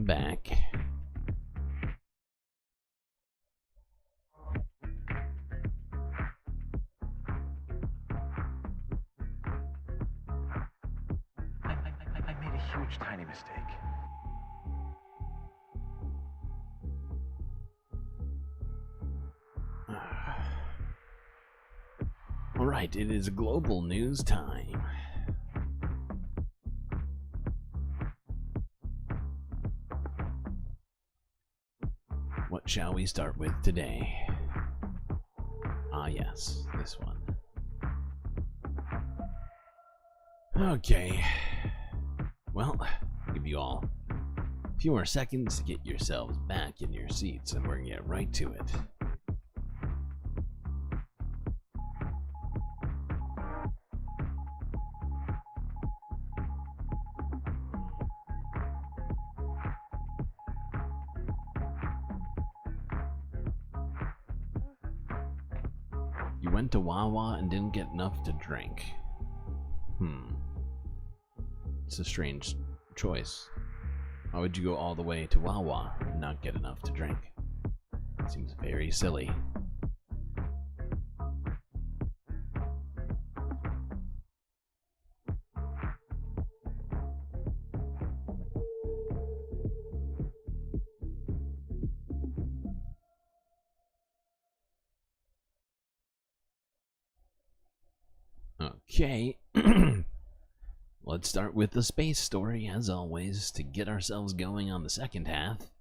I'm back. I made a huge, tiny mistake. Alright, it is global news time. What shall we start with today? Ah, yes, this one. Okay. Well, I'll give you all a few more seconds to get yourselves back in your seats, and we're gonna get right to it. You went to Wawa and didn't get enough to drink. It's a strange choice. Why would you go all the way to Wawa and not get enough to drink? Seems very silly. Okay. Let's start with the space story, as always, to get ourselves going on the second half.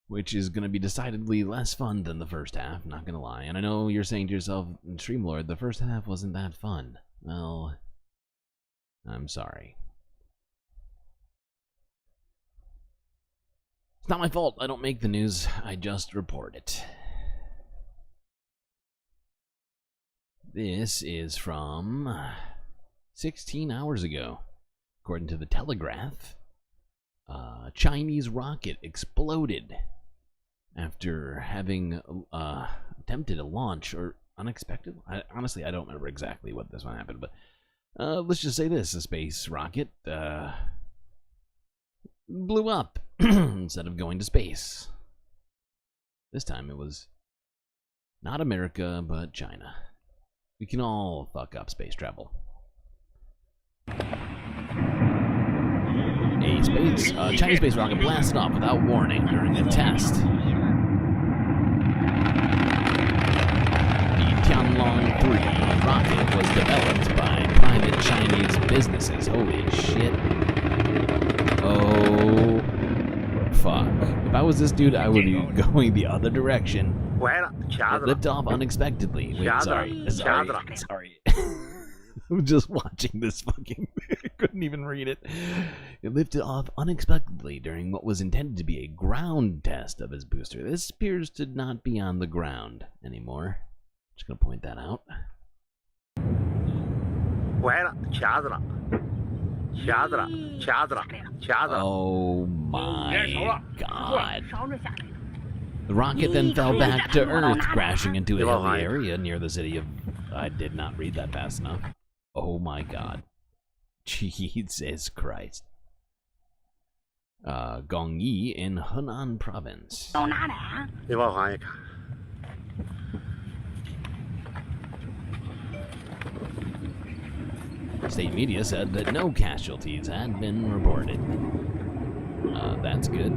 Which is going to be decidedly less fun than the first half, not going to lie. And I know you're saying to yourself, StreamLord, the first half wasn't that fun. Well, I'm sorry. It's not my fault. I don't make the news. I just report it. This is from 16 hours ago. According to the Telegraph, a Chinese rocket exploded after having attempted a launch, or unexpected. Honestly, I don't remember exactly what this one happened, but let's just say this: a space rocket blew up instead of going to space. This time it was not America, but China. We can all fuck up space travel. A Chinese space rocket blasted off without warning during a test. The Tianlong 3 rocket was developed by private Chinese businesses. Holy shit. Oh, fuck. If I was this dude, I would be going the other direction. It lifted off unexpectedly. Wait, sorry. I'm just watching this fucking... I couldn't even read it. It lifted off unexpectedly during what was intended to be a ground test of his booster. This appears to not be on the ground anymore. Just gonna point that out. Oh my god. The rocket then fell back to Earth, crashing into a hilly area near the city of... I did not read that fast enough. Oh my god. Jesus Christ. Gongyi in Henan province. State media said that no casualties had been reported. That's good.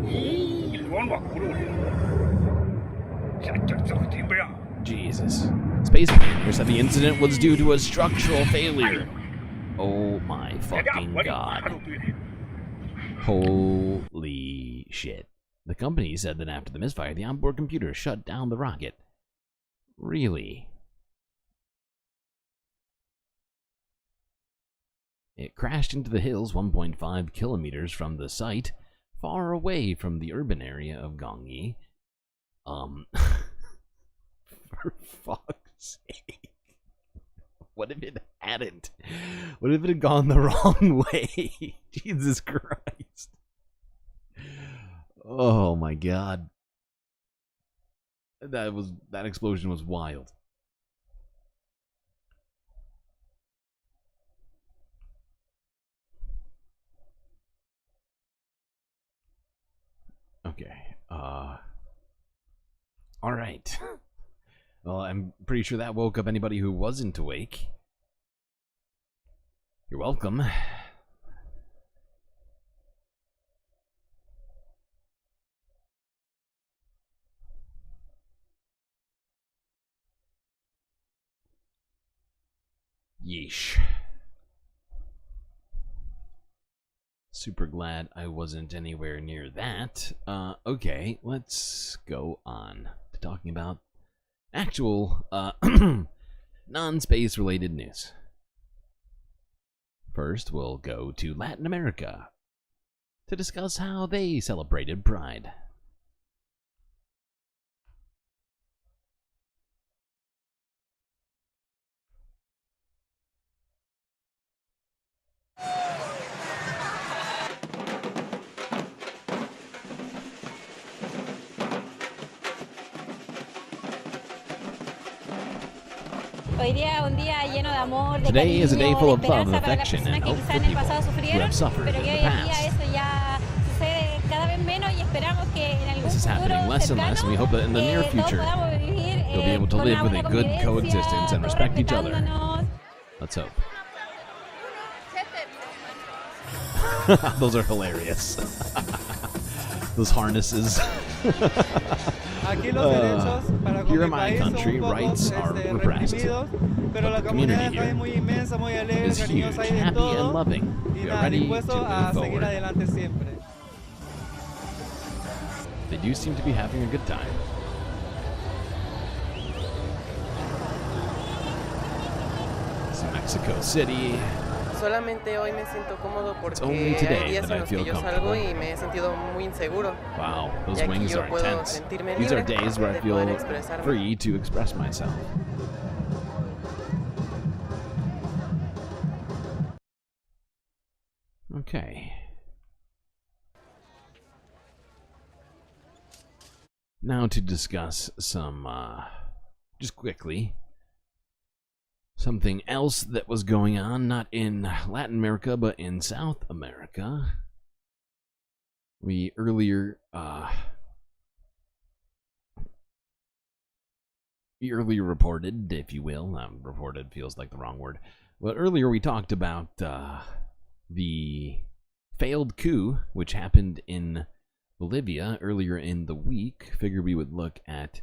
Jesus. Space Invaders said the incident was due to a structural failure. Oh my fucking god. Holy shit. The company said that after the misfire, the onboard computer shut down the rocket. Really? It crashed into the hills 1.5 kilometers from the site, far away from the urban area of Gongyi. For fuck's sake. What if it hadn't? What if it had gone the wrong way? Jesus Christ. Oh my god. That explosion was wild. Alright. Well, I'm pretty sure that woke up anybody who wasn't awake. You're welcome. Yeesh. Super glad I wasn't anywhere near that. Okay, let's go on to talking about actual, non-space related news. First, we'll go to Latin America to discuss how they celebrated Pride. Today is a day full of love, affection, and hope for people who have suffered in the past. This is happening less and less, and we hope that in the near future, you'll be able to live with a good coexistence and respect each other. Let's hope. Those are hilarious. Those harnesses. Here in my country, rights are repressed. But the community here is huge, happy, and loving. We are ready to move forward. They do seem to be having a good time. This is Mexico City. Solamente hoy me siento cómodo porque hay días en los que yo salgo y me he sentido muy inseguro. Wow, those wings are intense. These are days where I feel free to express myself. Okay. Now to discuss some, just quickly, something else that was going on, not in Latin America, but in South America. We earlier reported, if you will, reported feels like the wrong word, but earlier we talked about the failed coup, which happened in Bolivia earlier in the week. Figured we would look at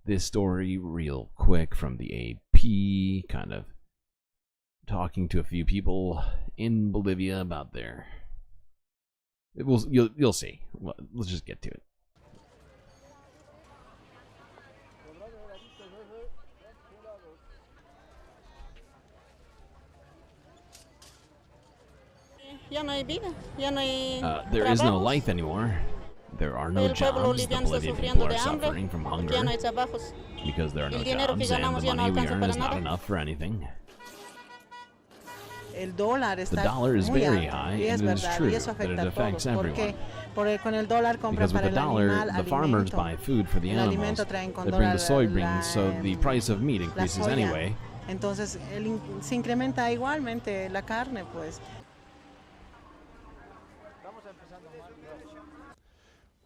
this story real quick from the AP, kind of talking to a few people in Bolivia about their... You'll see. Let's just get to it. There is no life anymore. There are no jobs. The Bolivian people are suffering from hunger because there are no jobs, and the money we earn is not enough for anything. The dollar is very high, and it is true that it affects everyone. Because with the dollar, the farmers buy food for the animals. They bring the soybeans, so the price of meat increases anyway. Entonces, se incrementa igualmente la carne, pues.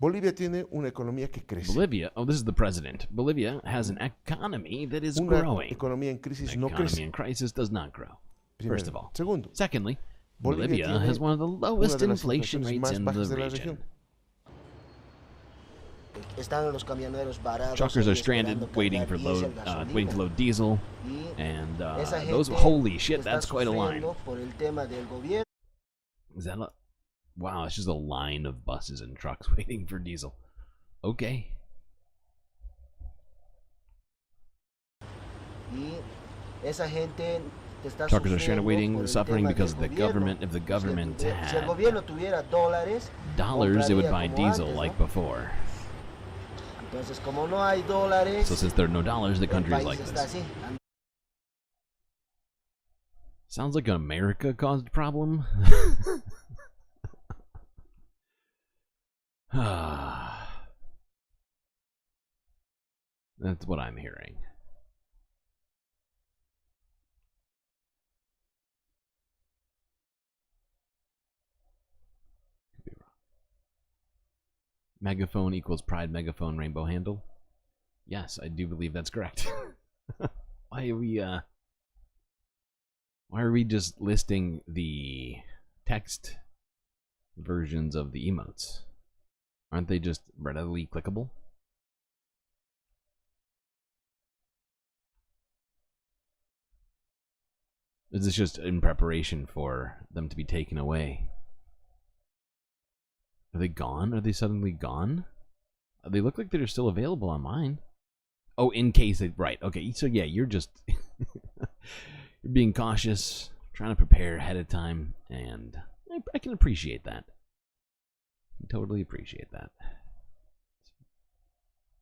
Bolivia tiene una economía que crece. Bolivia, oh, this is the president. Bolivia has an economy that is growing. Economía en crisis no crece. Economy in crisis does not grow. First of all. Segundo. Secondly, Bolivia has one of the lowest inflation rates in the region. Truckers are stranded, waiting to load diesel, and those. Holy shit, that's quite a line. Is that a? Wow, it's just a line of buses and trucks waiting for diesel. Okay. Truckers are stranded waiting, suffering because the government, if the government had dollars, it would buy diesel like before. So since there are no dollars, the country is like this. Sounds like an America-caused problem. That's what I'm hearing. Megaphone equals pride megaphone rainbow handle. Yes, I do believe that's correct. Why are we just listing the text versions of the emotes? Aren't they just readily clickable? Is this just in preparation for them to be taken away? Are they gone? Are they suddenly gone? They look like they're still available on mine. Oh, in case they... Right, okay. So yeah, you're just... you're being cautious, trying to prepare ahead of time, and I can appreciate that. I can totally appreciate that.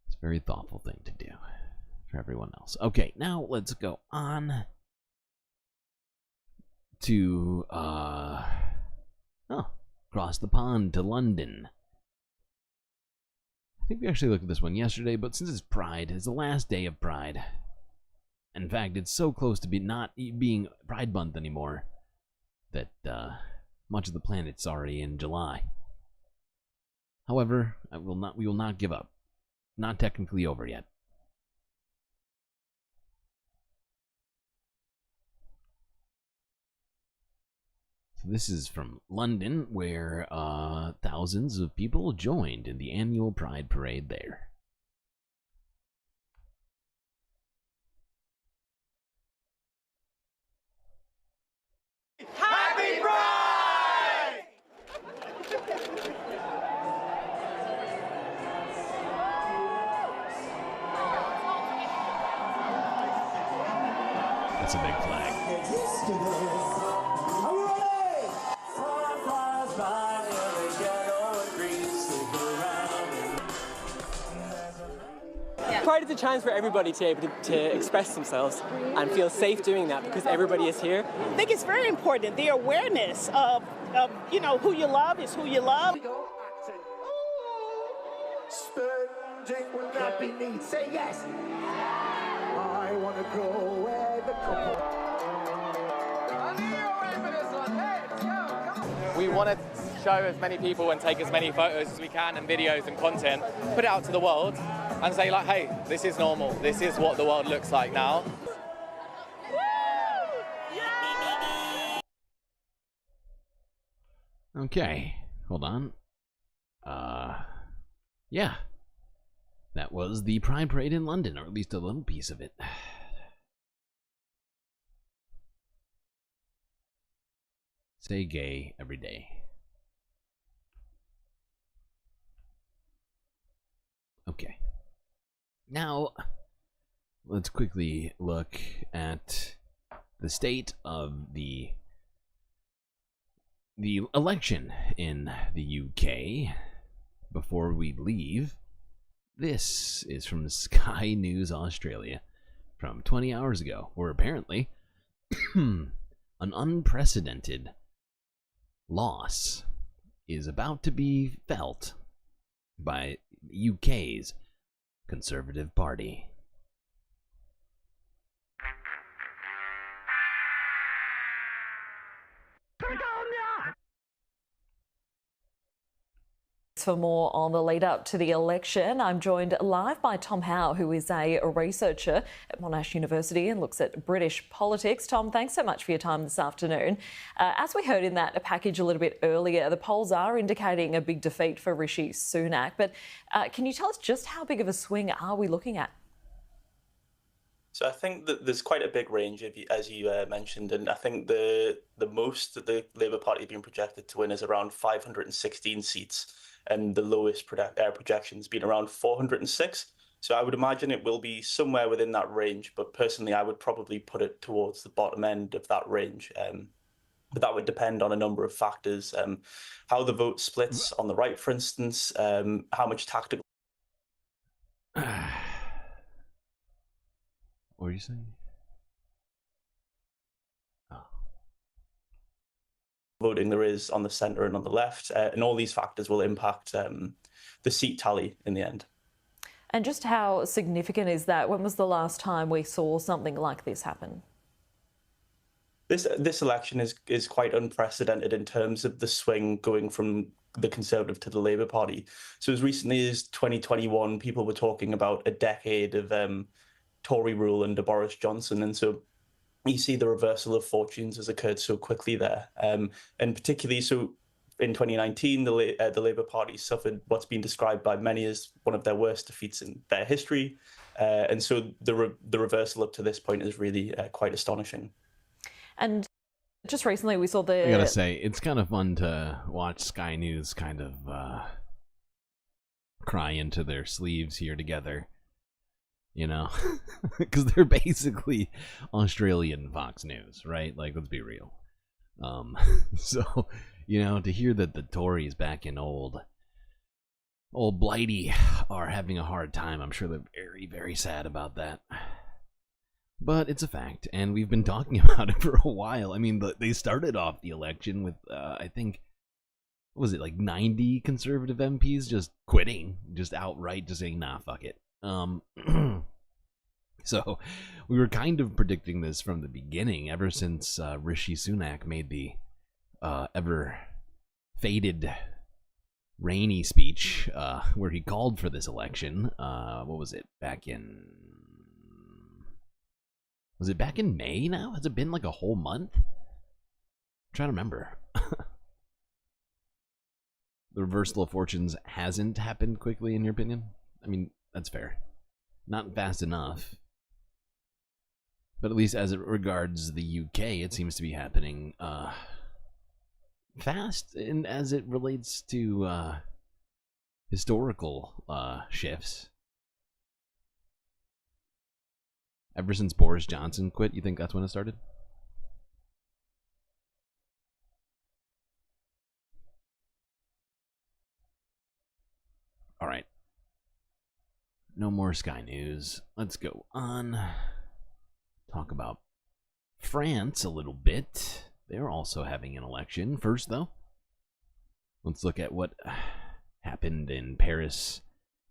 It's a very thoughtful thing to do for everyone else. Okay, now let's go on to across the pond to London. I think we actually looked at this one yesterday, but since it's Pride, it's the last day of Pride. In fact, it's so close to not being Pride Month anymore that much of the planet's already in July. However, we will not give up. Not technically over yet. So this is from London, where thousands of people joined in the annual Pride Parade there. Happy Pride! That's a big flag. Pride is a chance for everybody to be able to express themselves and feel safe doing that because everybody is here. I think it's very important, the awareness of you know, who you love is who you love. Spending will not be need. Say yes. I want to go where the couple. We want to show as many people and take as many photos as we can and videos and content, put it out to the world and say like, hey, this is normal. This is what the world looks like now. Okay, hold on. Yeah. That was the Pride Parade in London, or at least a little piece of it. Say gay every day. Okay. Now, let's quickly look at the state of the election in the UK before we leave. This is from Sky News Australia from 20 hours ago, where apparently an unprecedented loss is about to be felt by the UK's Conservative Party. For more on the lead up to the election, I'm joined live by Tom Howe, who is a researcher at Monash University and looks at British politics. Tom, thanks so much for your time this afternoon. As we heard in that package a little bit earlier, the polls are indicating a big defeat for Rishi Sunak. But can you tell us just how big of a swing are we looking at? So I think that there's quite a big range, as you mentioned, and I think the most that the Labour Party have been projected to win is around 516 seats, and the lowest projections been around 406. So I would imagine it will be somewhere within that range, but personally I would probably put it towards the bottom end of that range. But that would depend on a number of factors, how the vote splits on the right, for instance, how much tactical... What were you saying? Voting there is on the centre and on the left, and all these factors will impact the seat tally in the end. And just how significant is that? When was the last time we saw something like this happen? this election is quite unprecedented in terms of the swing going from the Conservative to the Labour Party. So as recently as 2021, people were talking about a decade of Tory rule under Boris Johnson, and so you see the reversal of fortunes has occurred so quickly there, and particularly so in 2019, the Labour Party suffered what's been described by many as one of their worst defeats in their history, and so the reversal up to this point is really quite astonishing. And just recently we saw the... I gotta say, it's kind of fun to watch Sky News kind of cry into their sleeves here together, you know? Because they're basically Australian Fox News, right? Like, let's be real. So, you know, to hear that the Tories back in old Blighty are having a hard time, I'm sure they're very, very sad about that. But it's a fact, and we've been talking about it for a while. I mean, they started off the election with, I think, what was it, like 90 Conservative MPs just quitting, just outright just saying, nah, fuck it. So we were kind of predicting this from the beginning, ever since Rishi Sunak made the ever-faded rainy speech where he called for this election. What was it, back in... Was it back in May now? Has it been like a whole month? I'm trying to remember. The reversal of fortunes hasn't happened quickly, in your opinion? I mean, that's fair. Not fast enough. But at least as it regards the UK, it seems to be happening fast, and as it relates to historical shifts. Ever since Boris Johnson quit, you think that's when it started? All right. No more Sky News. Let's go on. Talk about France a little bit. They're also having an election. First, though, let's look at what happened in Paris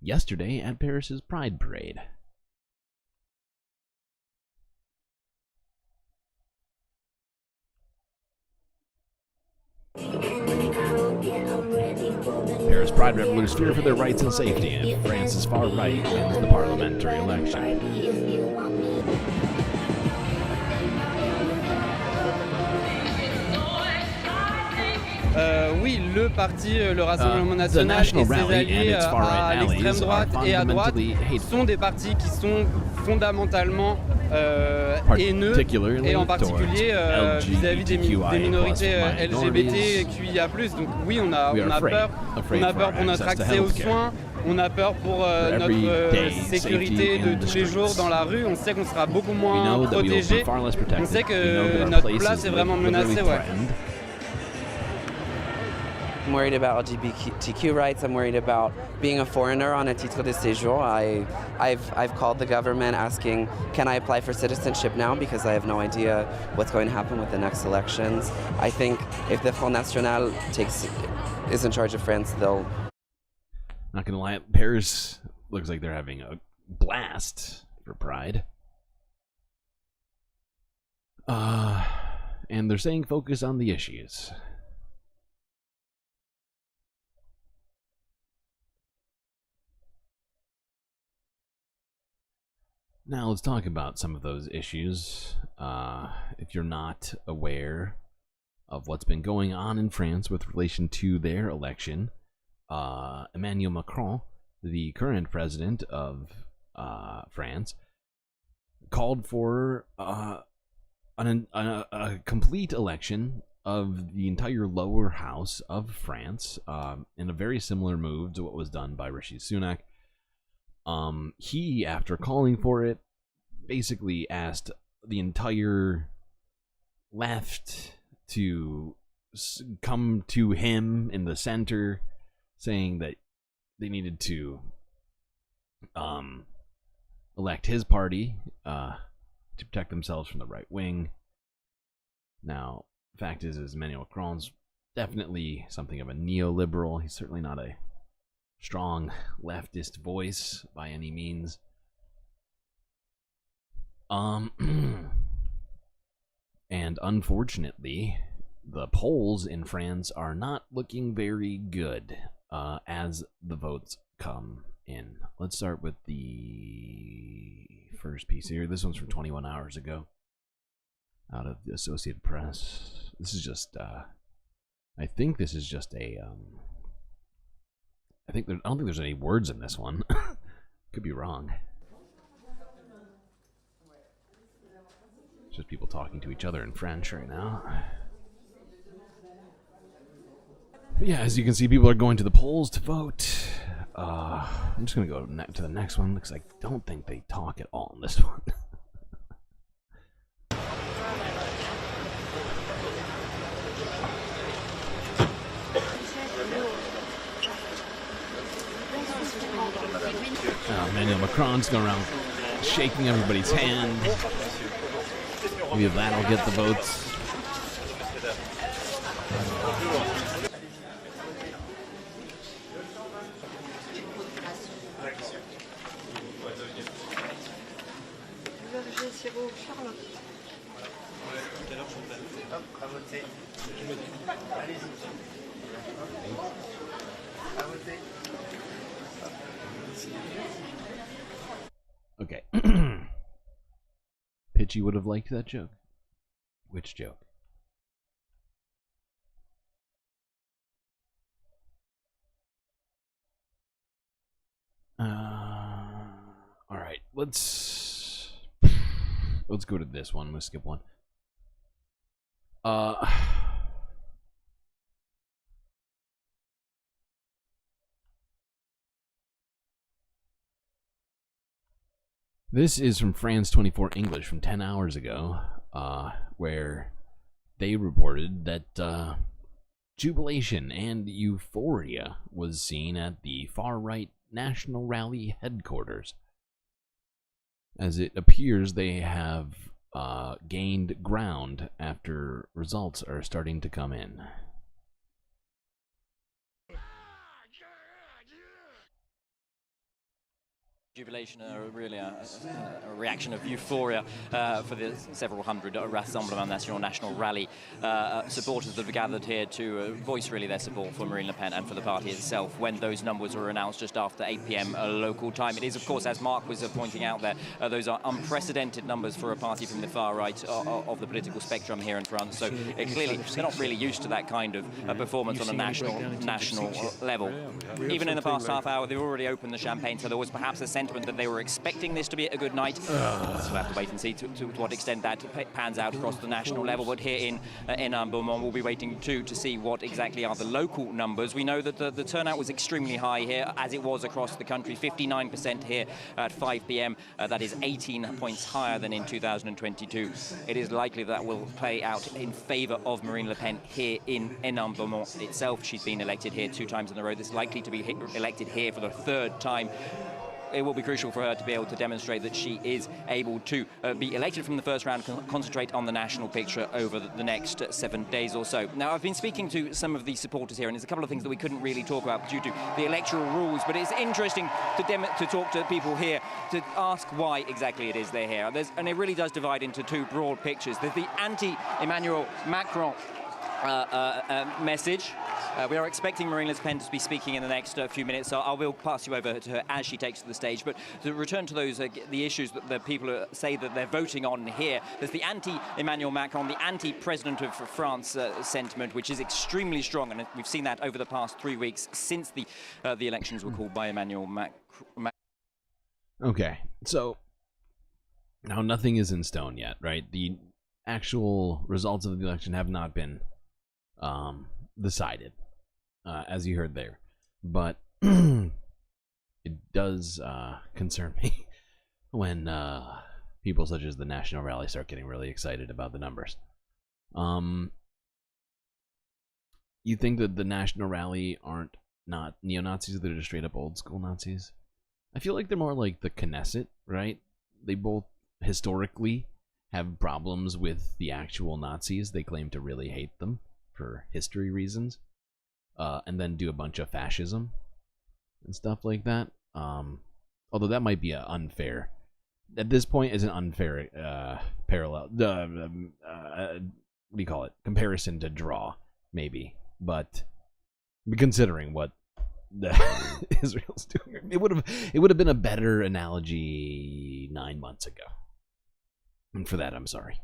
yesterday at Paris's Pride Parade. Paris Pride revelers fear for their rights and safety, and France's far right wins the parliamentary election. Oui, le parti, le Rassemblement National et ses alliés à l'extrême droite et à droite sont des partis qui sont fondamentalement haineux, et en particulier vis-à-vis des minorités LGBTQIA+. Donc oui, on a peur pour notre accès aux soins, on a peur pour notre sécurité de tous les jours dans la rue, on sait qu'on sera beaucoup moins protégé, on sait que notre place est vraiment menacée. Ouais. I'm worried about LGBTQ rights. I'm worried about being a foreigner on a titre de séjour. I've called the government asking, can I apply for citizenship now, because I have no idea what's going to happen with the next elections. I think if the Front National is in charge of France, they'll... Not gonna lie, Paris looks like they're having a blast for Pride. And they're saying focus on the issues. Now let's talk about some of those issues. If you're not aware of what's been going on in France with relation to their election, Emmanuel Macron, the current president of France, called for a complete election of the entire lower house of France, in a very similar move to what was done by Rishi Sunak. He, after calling for it, basically asked the entire left to come to him in the center, saying that they needed to elect his party to protect themselves from the right wing. Now, the fact is Emmanuel Macron's definitely something of a neoliberal. He's certainly not a strong leftist voice by any means. And And unfortunately, the polls in France are not looking very good as the votes come in. Let's start with the first piece here. This one's from 21 hours ago, out of the Associated Press. This is just, I think this is just a, I don't think there's any words in this one. Could be wrong. It's just people talking to each other in French right now. But yeah, as you can see, people are going to the polls to vote. I'm just going to go to the next one because I don't think they talk at all in this one. Emmanuel Macron's going around shaking everybody's hand. Maybe that'll get the votes. Okay. Pitchy would have liked that joke. Which joke? All right, let's go to this one. We'll skip one. This is from France 24 English from 10 hours ago, where they reported that jubilation and euphoria was seen at the far-right National Rally headquarters, as it appears they have gained ground after results are starting to come in. Jubilation, really a reaction of euphoria for the several hundred Rassemblement National Rally supporters that have gathered here to voice really their support for Marine Le Pen and for the party itself when those numbers were announced just after 8 p.m. local time. It is, of course, as Mark was pointing out there, those are unprecedented numbers for a party from the far right of the political spectrum here in France. So clearly they're not really used to that kind of performance on a national level. Even in the past half hour, they've already opened the champagne, so there was perhaps a sentiment that they were expecting this to be a good night. So we'll have to wait and see to what extent that pans out across the national level. But here in Beaumont, we'll be waiting to see what exactly are the local numbers. We know that the turnout was extremely high here, as it was across the country. 59% here at 5 p.m. That is 18 points higher than in 2022. It is likely that will play out in favor of Marine Le Pen here in Beaumont itself. She's been elected here 2 times in a row. This is likely to be elected here for the 3rd time. It will be crucial for her to be able to demonstrate that she is able to be elected from the first round and concentrate on the national picture over the next 7 days or so. Now, I've been speaking to some of the supporters here, and there's a couple of things that we couldn't really talk about due to the electoral rules, but it's interesting to talk to people here to ask why exactly it is they're here. And it really does divide into 2 broad pictures. There's the anti-Emmanuel Macron message. We are expecting Marine Le Pen to be speaking in the next few minutes, so I will pass you over to her as she takes to the stage. But to return to those, the issues that the people say that they're voting on here, there's the anti-Emmanuel Macron, the anti-President of France sentiment, which is extremely strong, and we've seen that over the past 3 weeks since the elections were called by Emmanuel Macron. Okay, so now nothing is in stone yet, right? The actual results of the election have not been decided, as you heard there, but it does concern me when people such as the National Rally start getting really excited about the numbers. You think that the National Rally aren't not neo-Nazis, they're just straight up old school Nazis? I feel like they're more like the Knesset, right? They both historically have problems with the actual Nazis. They claim to really hate them for history reasons, and then do a bunch of fascism and stuff like that. Although that might be unfair. At this point, is an unfair parallel what do you call it? Comparison to draw, maybe. But considering what Israel's doing, it would have been a better analogy 9 months ago. And for that, I'm sorry.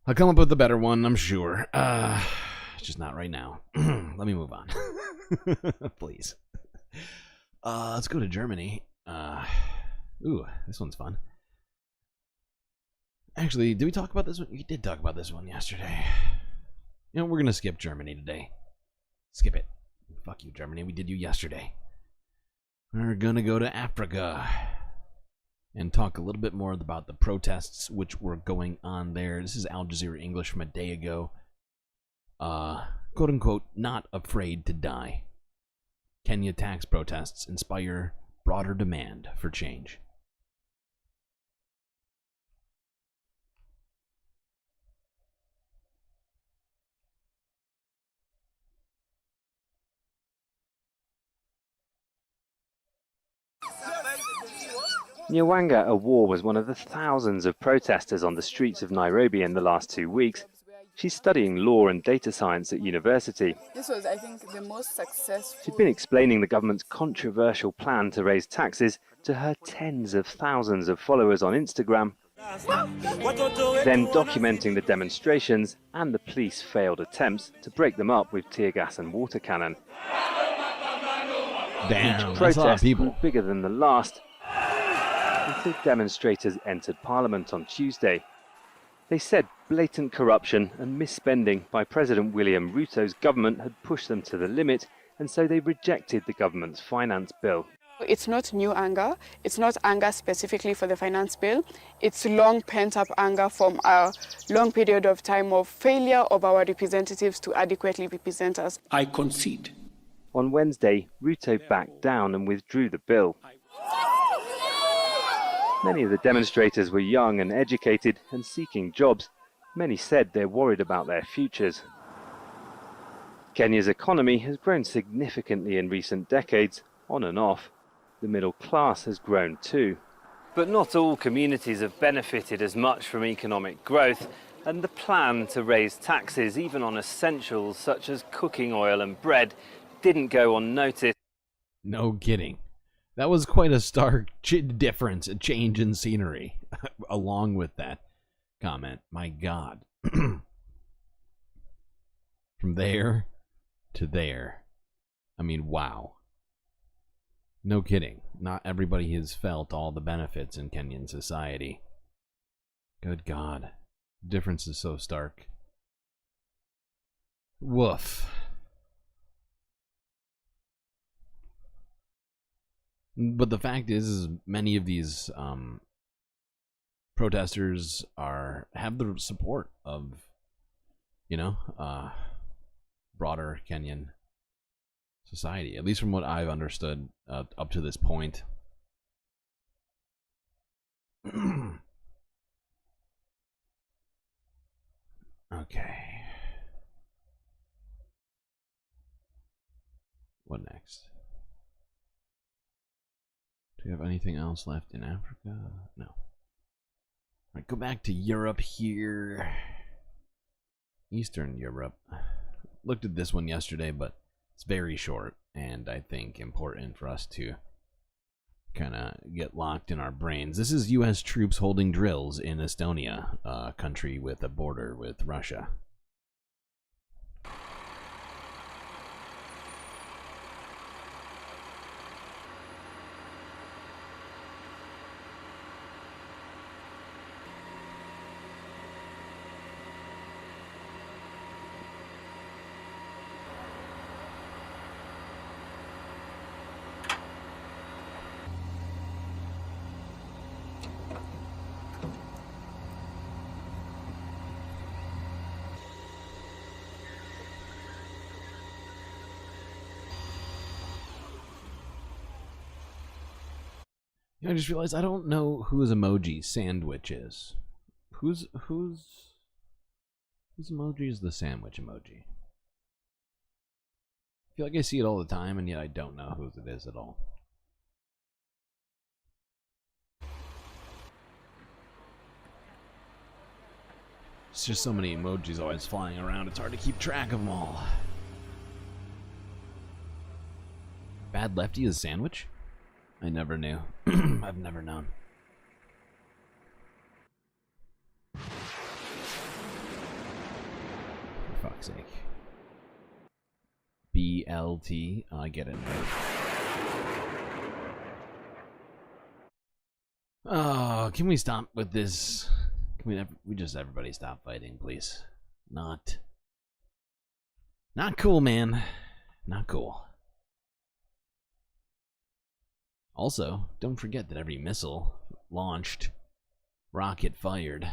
I'll come up with a better one, I'm sure. It's just not right now. Let me move on. Please. Let's go to Germany. Ooh, this one's fun. Actually, did we talk about this one? We did talk about this one yesterday. You know, we're going to skip Germany today. Skip it. Fuck you, Germany. We did you yesterday. We're going to go to Africa and talk a little bit more about the protests which were going on there. This is Al Jazeera English from a day ago. Quote unquote, not afraid to die. Kenya tax protests inspire broader demand for change. Nyawanga Awa was one of the thousands of protesters on the streets of Nairobi in the last 2 weeks. She's studying law and data science at university. This was, I think, the most successful. She'd been explaining the government's controversial plan to raise taxes to her tens of thousands of followers on Instagram, then documenting the demonstrations and the police failed attempts to break them up with tear gas and water cannon. Damn, each that's a lot of protest people. grew bigger than the last, until demonstrators entered Parliament on Tuesday. They said blatant corruption and misspending by President William Ruto's government had pushed them to the limit, and so they rejected the government's finance bill. It's not new anger. It's not anger specifically for the finance bill. It's long pent-up anger from a long period of time of failure of our representatives to adequately represent us. I concede. On Wednesday, Ruto backed down and withdrew the bill. Many of the demonstrators were young and educated and seeking jobs. Many said they're worried about their futures. Kenya's economy has grown significantly in recent decades, on and off. The middle class has grown too. But not all communities have benefited as much from economic growth, and the plan to raise taxes, even on essentials such as cooking oil and bread, didn't go unnoticed. No kidding. That was quite a stark difference, a change in scenery, along with that comment. My God. From there to there. I mean, wow. No kidding. Not everybody has felt all the benefits in Kenyan society. Good God. Difference is so stark. Woof. But the fact is many of these protesters have the support of, broader Kenyan society, at least from what I've understood up to this point. Okay. What next? Do we have anything else left in Africa? No. Alright, go back to Europe here. Eastern Europe. Looked at this one yesterday, but it's very short, and I think important for us to kind of get locked in our brains. This is U.S. troops holding drills in Estonia, a country with a border with Russia. I just realized I don't know whose emoji sandwich is. Whose emoji is the sandwich emoji? I feel like I see it all the time, and yet I don't know whose it is at all. It's just so many emojis always flying around, it's hard to keep track of them all. Bad lefty is a sandwich? I never knew. I've never known. For fuck's sake. BLT. Oh, I get it. Oh, can we stop with this? Can we just everybody stop fighting, please? Not cool, man. Not cool. Also, don't forget that every missile launched, rocket fired,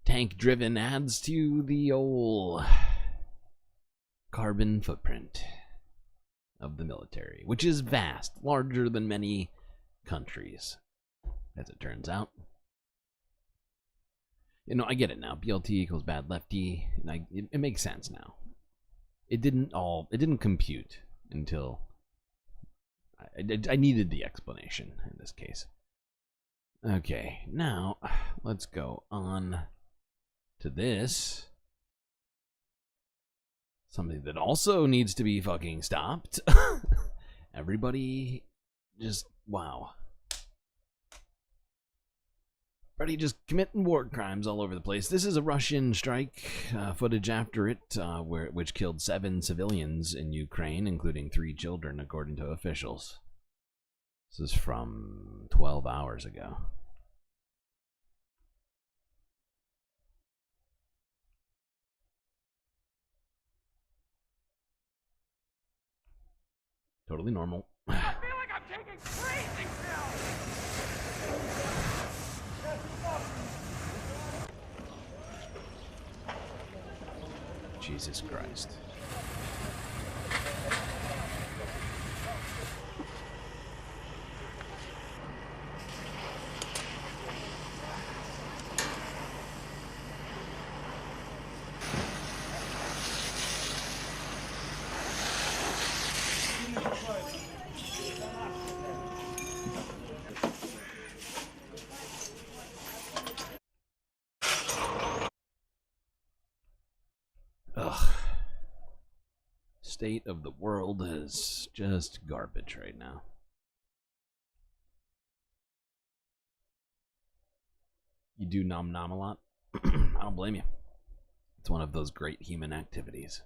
tank driven adds to the old carbon footprint of the military, which is vast, larger than many countries, as it turns out. You know, I get it now. BLT equals bad lefty, and it makes sense now. It didn't compute until I needed the explanation in this case. Okay, now let's go on to this. Something that also needs to be fucking stopped. Everybody just, wow. Everybody just committing war crimes all over the place. This is a Russian strike footage after it, which killed 7 civilians in Ukraine, including 3 children, according to officials. This is from 12 hours ago. Totally normal. I feel like I'm taking crazy pills. Jesus Christ. Ugh. State of the world is just garbage right now. You do nom nom a lot? I don't blame you. It's one of those great human activities.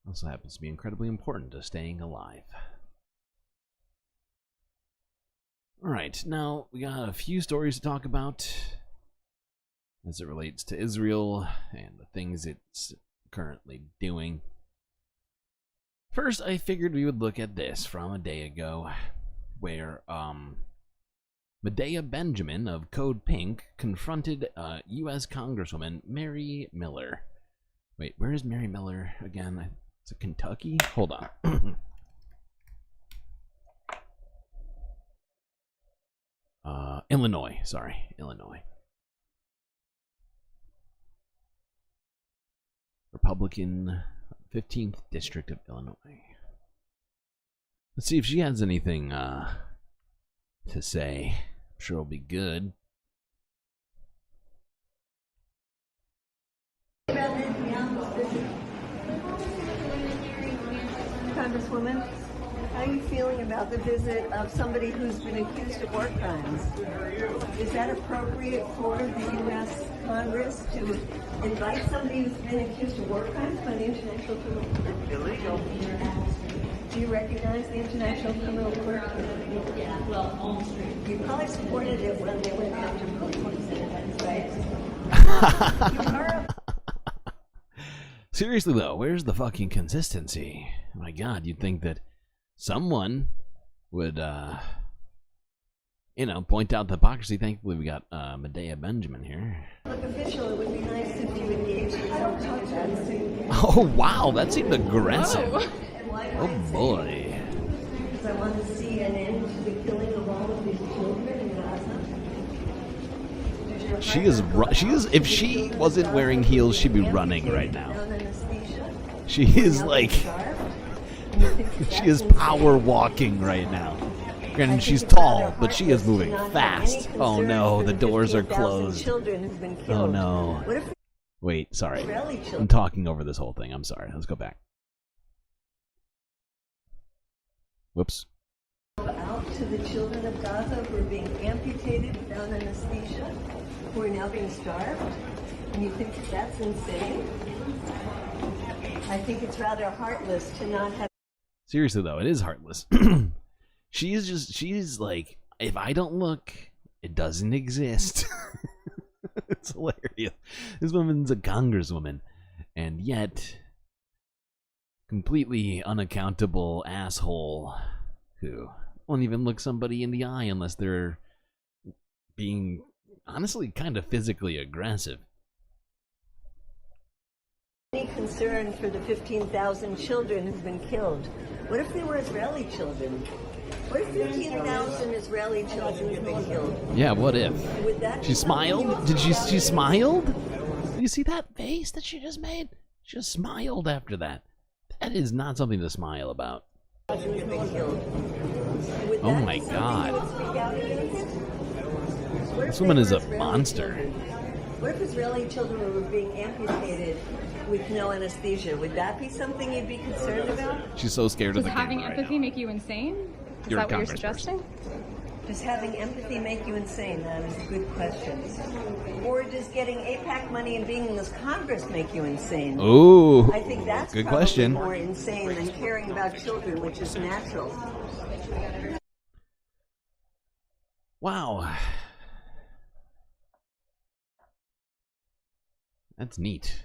Also happens to be incredibly important to staying alive. Alright, now we got a few stories to talk about as it relates to Israel and the things it's currently doing. First, I figured we would look at this from a day ago, where Medea Benjamin of Code Pink confronted U.S. Congresswoman Mary Miller. Wait, where is Mary Miller again? Is it Kentucky? Hold on. Illinois, sorry, Illinois. Republican, 15th District of Illinois. Let's see if she has anything to say. I'm sure it'll be good. Congresswoman, how are you feeling about the visit of somebody who's been accused of war crimes? Is that appropriate for the U.S. Congress to invite somebody who's been accused of war crimes by the International Criminal Court? Illegal. Do you recognize the International Criminal Court? Yeah, well, on the street. You probably supported it when they went after police, right? Seriously though, where's the fucking consistency? My God, you'd think that someone would, point out the hypocrisy. Thankfully, we got Medea Benjamin here. Look, official, it would be nice if you engaged in some touch. Oh wow, that seemed aggressive. Oh boy. Because I want to see an end to the killing of all of these children in Gaza. She is. If she wasn't wearing heels, she'd be running right now. She is like. She is power walking right now. Granted, she's tall, but she is moving fast. Oh no, the doors are closed. Oh no. Wait, sorry. I'm talking over this whole thing. I'm sorry. Let's go back. Whoops. Out to the children of Gaza who are being amputated without anesthesia, who are now being starved, and you think that's insane? I think it's rather heartless to not have... Seriously though, it is heartless. She's like, if I don't look, it doesn't exist. It's hilarious. This woman's a congresswoman, and yet completely unaccountable asshole who won't even look somebody in the eye unless they're being honestly kind of physically aggressive. Any concern for the 15,000 children who've been killed? What if they were Israeli children? What if 15,000 Israeli children have been killed? Yeah, what if? Would that She smiled? Did she smiled? Did you see that face that she just made? She just smiled after that. That is not something to smile about. Oh my god. This woman is a monster. What if Israeli children were being amputated with no anesthesia? Would that be something you'd be concerned about? She's so scared of the Does having camera empathy make you insane? Is You're a that what you're congressperson. suggesting? Does having empathy make you insane? That is a good question. Or does getting AIPAC money and being in this Congress make you insane? Ooh, I think that's good probably question. more insane than caring about children, which is natural. Wow. That's neat.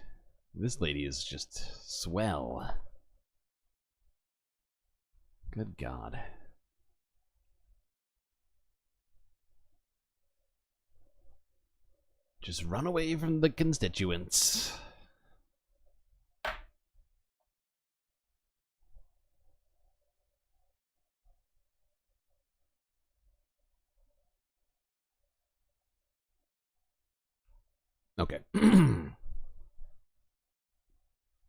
This lady is just swell. Good God. Just run away from the constituents. Okay.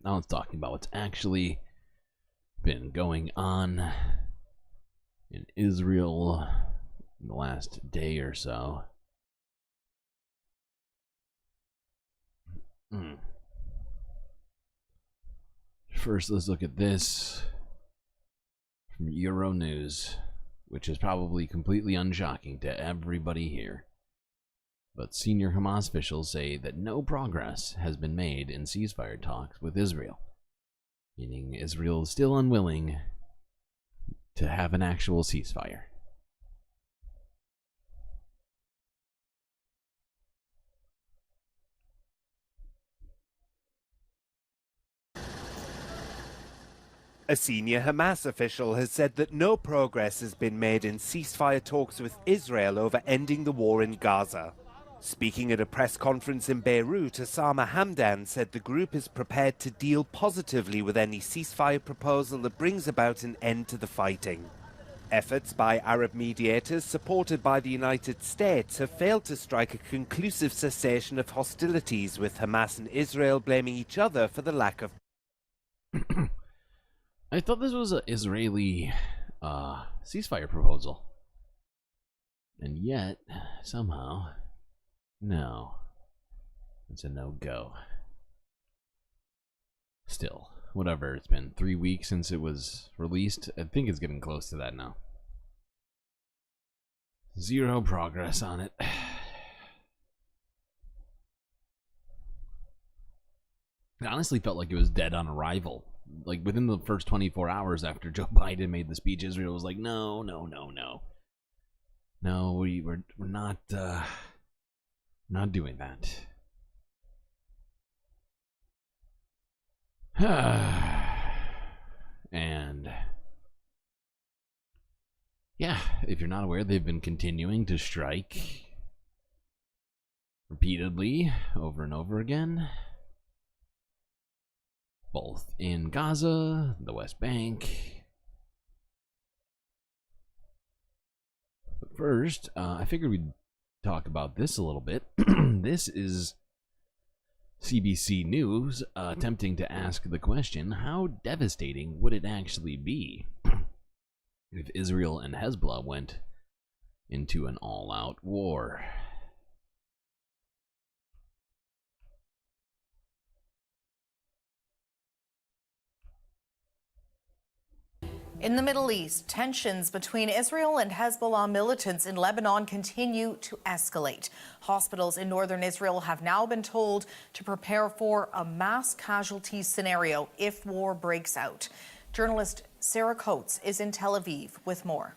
Now let's talk about what's actually been going on in Israel in the last day or so. First, let's look at this from Euronews, which is probably completely unshocking to everybody here. But senior Hamas officials say that no progress has been made in ceasefire talks with Israel, meaning Israel is still unwilling to have an actual ceasefire. A senior Hamas official has said that no progress has been made in ceasefire talks with Israel over ending the war in Gaza. Speaking at a press conference in Beirut, Osama Hamdan said the group is prepared to deal positively with any ceasefire proposal that brings about an end to the fighting. Efforts by Arab mediators, supported by the United States, have failed to strike a conclusive cessation of hostilities, with Hamas and Israel blaming each other for the lack of... I thought this was an Israeli ceasefire proposal. And yet, somehow, no. It's a no-go. Still, whatever, it's been 3 weeks since it was released. I think it's getting close to that now. Zero progress on it. It honestly felt like it was dead on arrival. Like within the first 24 hours after Joe Biden made the speech, Israel was like, no, no, no, no. No, we're not doing that. And yeah, if you're not aware, they've been continuing to strike repeatedly over and over again, both in Gaza, the West Bank. But first, I figured we'd talk about this a little bit. This is CBC News attempting to ask the question, how devastating would it actually be if Israel and Hezbollah went into an all-out war. In the Middle East, tensions between Israel and Hezbollah militants in Lebanon continue to escalate. Hospitals in northern Israel have now been told to prepare for a mass casualty scenario if war breaks out. Journalist Sarah Coates is in Tel Aviv with more.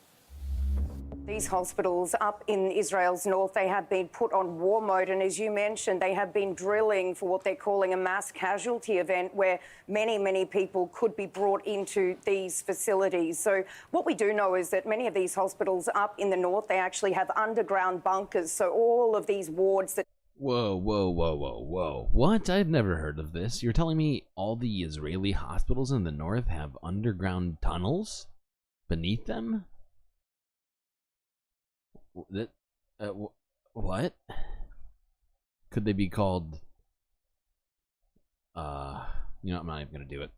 These hospitals up in Israel's north, they have been put on war mode, and as you mentioned, they have been drilling for what they're calling a mass casualty event where many people could be brought into these facilities. So what we do know is that many of these hospitals up in the north, they actually have underground bunkers. So all of these wards that... Whoa. What? I've never heard of this. You're telling me all the Israeli hospitals in the north have underground tunnels beneath them? What? Could they be called? You know, I'm not even gonna do it.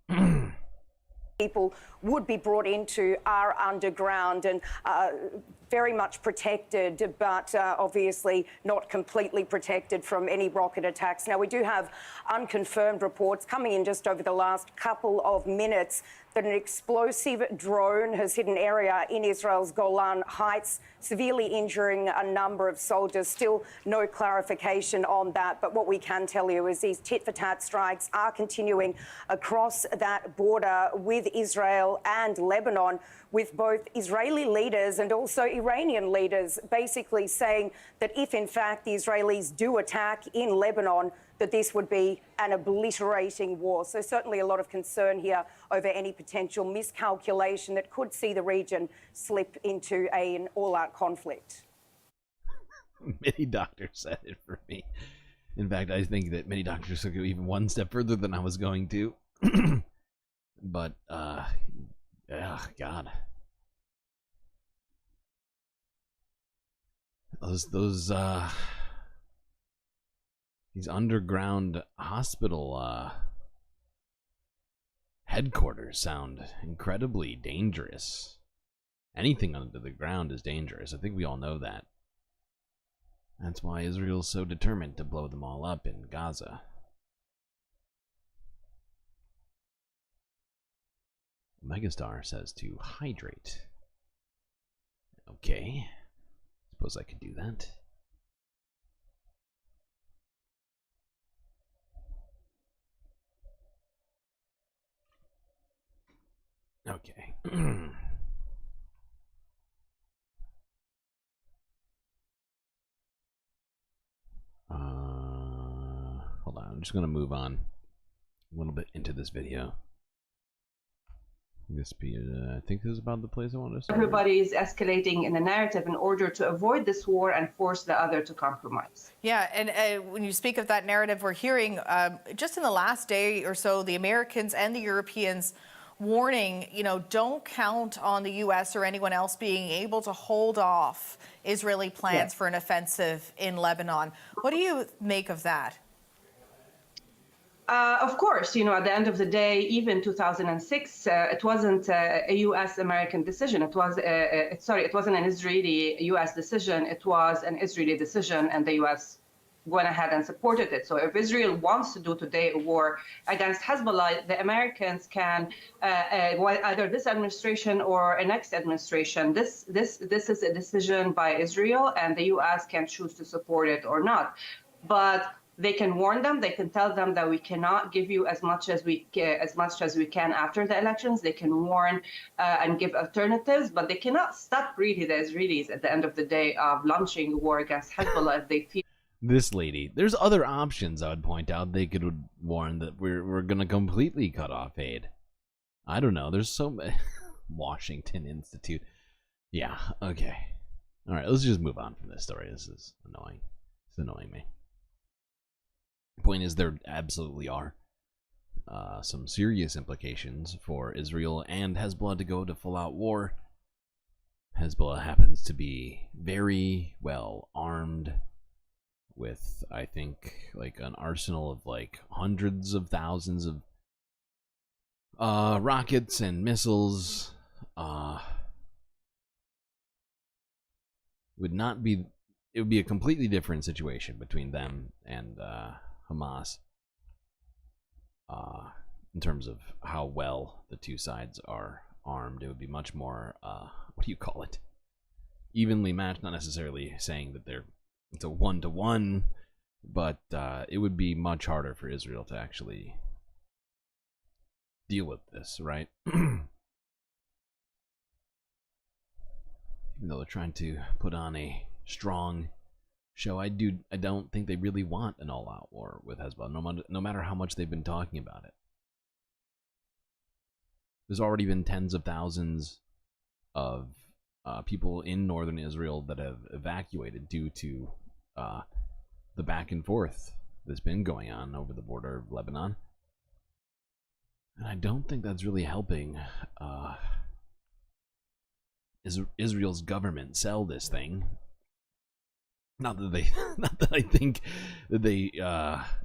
People would be brought into are underground and very much protected, but obviously not completely protected from any rocket attacks. Now, we do have unconfirmed reports coming in just over the last couple of minutes that an explosive drone has hit an area in Israel's Golan Heights, severely injuring a number of soldiers. Still no clarification on that, but what we can tell you is these tit-for-tat strikes are continuing across that border with Israel and Lebanon, with both Israeli leaders and also Iranian leaders basically saying that if in fact the Israelis do attack in Lebanon, that this would be an obliterating war. So certainly a lot of concern here over any potential miscalculation that could see the region slip into an all-out conflict. Many doctors said it for me. In fact, I think that many doctors took it even one step further than I was going to. But, yeah, God. These underground hospital headquarters sound incredibly dangerous. Anything under the ground is dangerous. I think we all know that. That's why Israel's so determined to blow them all up in Gaza. Megastar says to hydrate. Okay. Suppose I could do that. Okay. Hold on. I'm just going to move on a little bit into this video. I think this is about the place I want to start. Everybody is escalating in the narrative in order to avoid this war and force the other to compromise. Yeah, and when you speak of that narrative, we're hearing just in the last day or so, the Americans and the Europeans warning, you know, don't count on the U.S. or anyone else being able to hold off Israeli plans for an offensive in Lebanon. What do you make of that? Of course, you know, at the end of the day, even 2006, it wasn't a U.S.-American decision. It was, it wasn't an Israeli-U.S. decision. It was an Israeli decision, and the U.S. went ahead and supported it. So if Israel wants to do today a war against Hezbollah, the Americans can, either this administration or a next administration, this is a decision by Israel, and the U.S. can choose to support it or not. But they can warn them. They can tell them that we cannot give you as much as we can after the elections. They can warn and give alternatives, but they cannot stop really the Israelis at the end of the day of launching a war against Hezbollah if they feel. This lady. There's other options, I would point out. They could warn that we're going to completely cut off aid. I don't know. There's so many. Washington Institute. Yeah, okay. All right, let's just move on from this story. This is annoying. It's annoying me. Point is, there absolutely are some serious implications for Israel and Hezbollah to go to full-out war. Hezbollah happens to be very well armed with, I think, like an arsenal of like hundreds of thousands of rockets and missiles. would not be. It would be a completely different situation between them and Hamas in terms of how well the two sides are armed. It would be much more, what do you call it? Evenly matched, not necessarily saying that it's a 1-to-1, but it would be much harder for Israel to actually deal with this, right? Even though they're trying to put on a strong show, I don't think they really want an all-out war with Hezbollah, no matter how much they've been talking about it. There's already been tens of thousands of people in northern Israel that have evacuated due to the back and forth that's been going on over the border of Lebanon. And I don't think that's really helping Israel's government sell this thing. Not that I think that they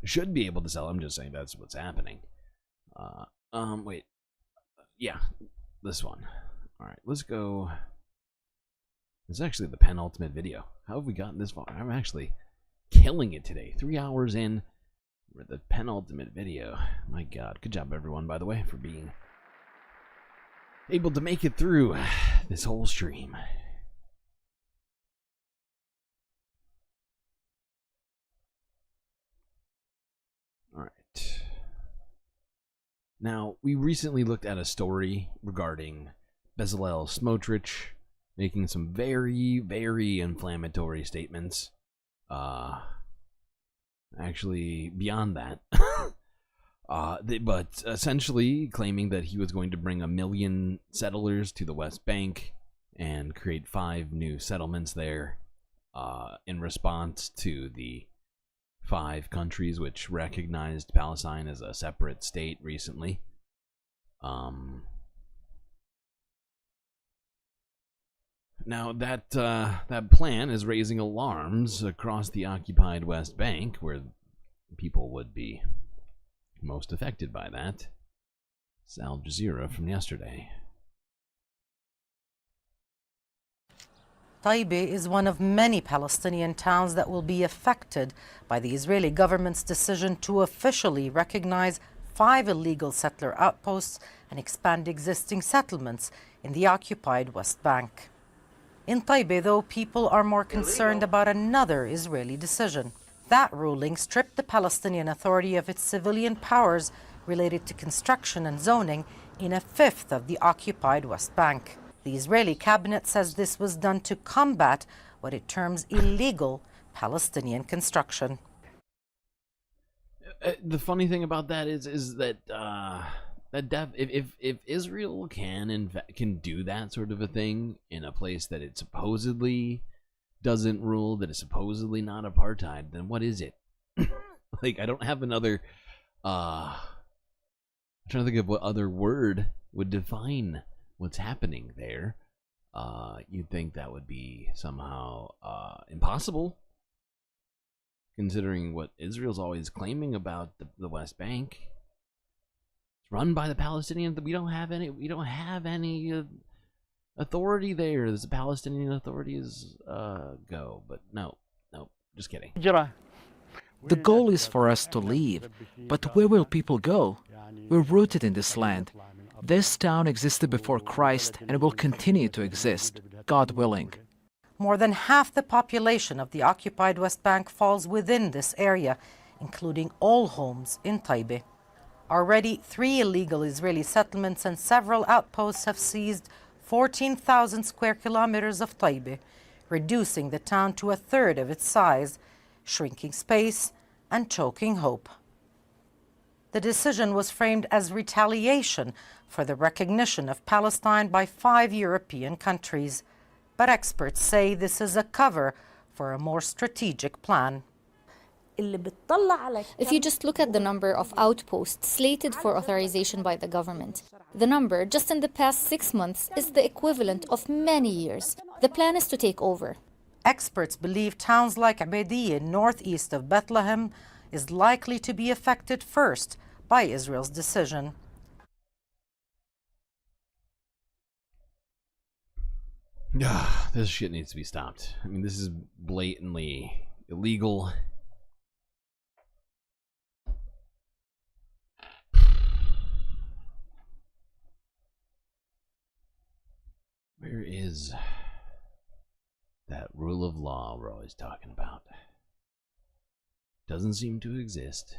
should be able to sell. I'm just saying that's what's happening. Wait. Yeah, this one. All right, let's go. It's actually the penultimate video. How have we gotten this far? I'm actually killing it today. 3 hours in. We're at the penultimate video. My God, good job everyone, by the way, for being able to make it through this whole stream. All right. Now, we recently looked at a story regarding Bezalel Smotrich making some very, very inflammatory statements. Actually, beyond that. But essentially claiming that he was going to bring 1 million settlers to the West Bank and create 5 new settlements there in response to the 5 countries which recognized Palestine as a separate state recently. Now that plan is raising alarms across the occupied West Bank, where people would be most affected by that. It's Al Jazeera from yesterday. Taibe is one of many Palestinian towns that will be affected by the Israeli government's decision to officially recognize 5 illegal settler outposts and expand existing settlements in the occupied West Bank. In Taibe, though, people are more concerned about another Israeli decision. That ruling stripped the Palestinian Authority of its civilian powers related to construction and zoning in 1/5 of the occupied West Bank. The Israeli cabinet says this was done to combat what it terms illegal Palestinian construction. The funny thing about that is that if Israel can do that sort of a thing in a place that it supposedly doesn't rule, that is supposedly not apartheid, then what is it? Like, I don't have another. I'm trying to think of what other word would define what's happening there. You'd think that would be somehow impossible, considering what Israel's always claiming about the West Bank. It's run by the Palestinians. We don't have any authority there. The Palestinian authorities go, but no, just kidding. The goal is for us to leave, but where will people go? We're rooted in this land. This town existed before Christ and will continue to exist, God willing. More than half the population of the occupied West Bank falls within this area, including all homes in Taibe. Already, 3 illegal Israeli settlements and several outposts have seized 14,000 square kilometers of Taibe, reducing the town to 1/3 of its size, shrinking space and choking hope. The decision was framed as retaliation for the recognition of Palestine by 5 European countries. But experts say this is a cover for a more strategic plan. If you just look at the number of outposts slated for authorization by the government, the number just in the past 6 months is the equivalent of many years. The plan is to take over. Experts believe towns like Abediyah, northeast of Bethlehem, is likely to be affected first by Israel's decision. This shit needs to be stopped. I mean, this is blatantly illegal. Where is that rule of law we're always talking about? Doesn't seem to exist.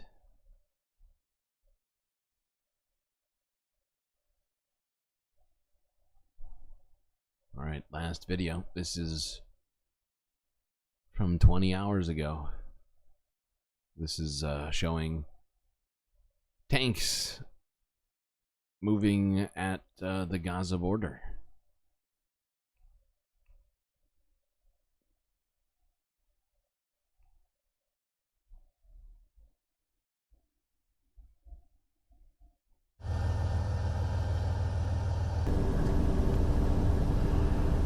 Alright, last video. This is from 20 hours ago. This is showing tanks moving at the Gaza border.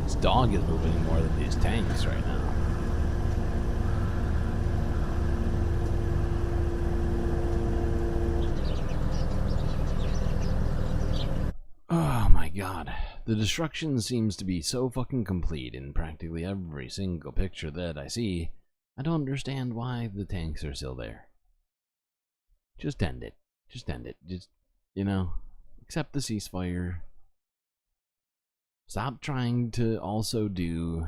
This dog is moving more than these tanks right now. Oh my god. The destruction seems to be so fucking complete in practically every single picture that I see. I don't understand why the tanks are still there. Just end it. Just end it. Just, you know, accept the ceasefire. Stop trying to also do,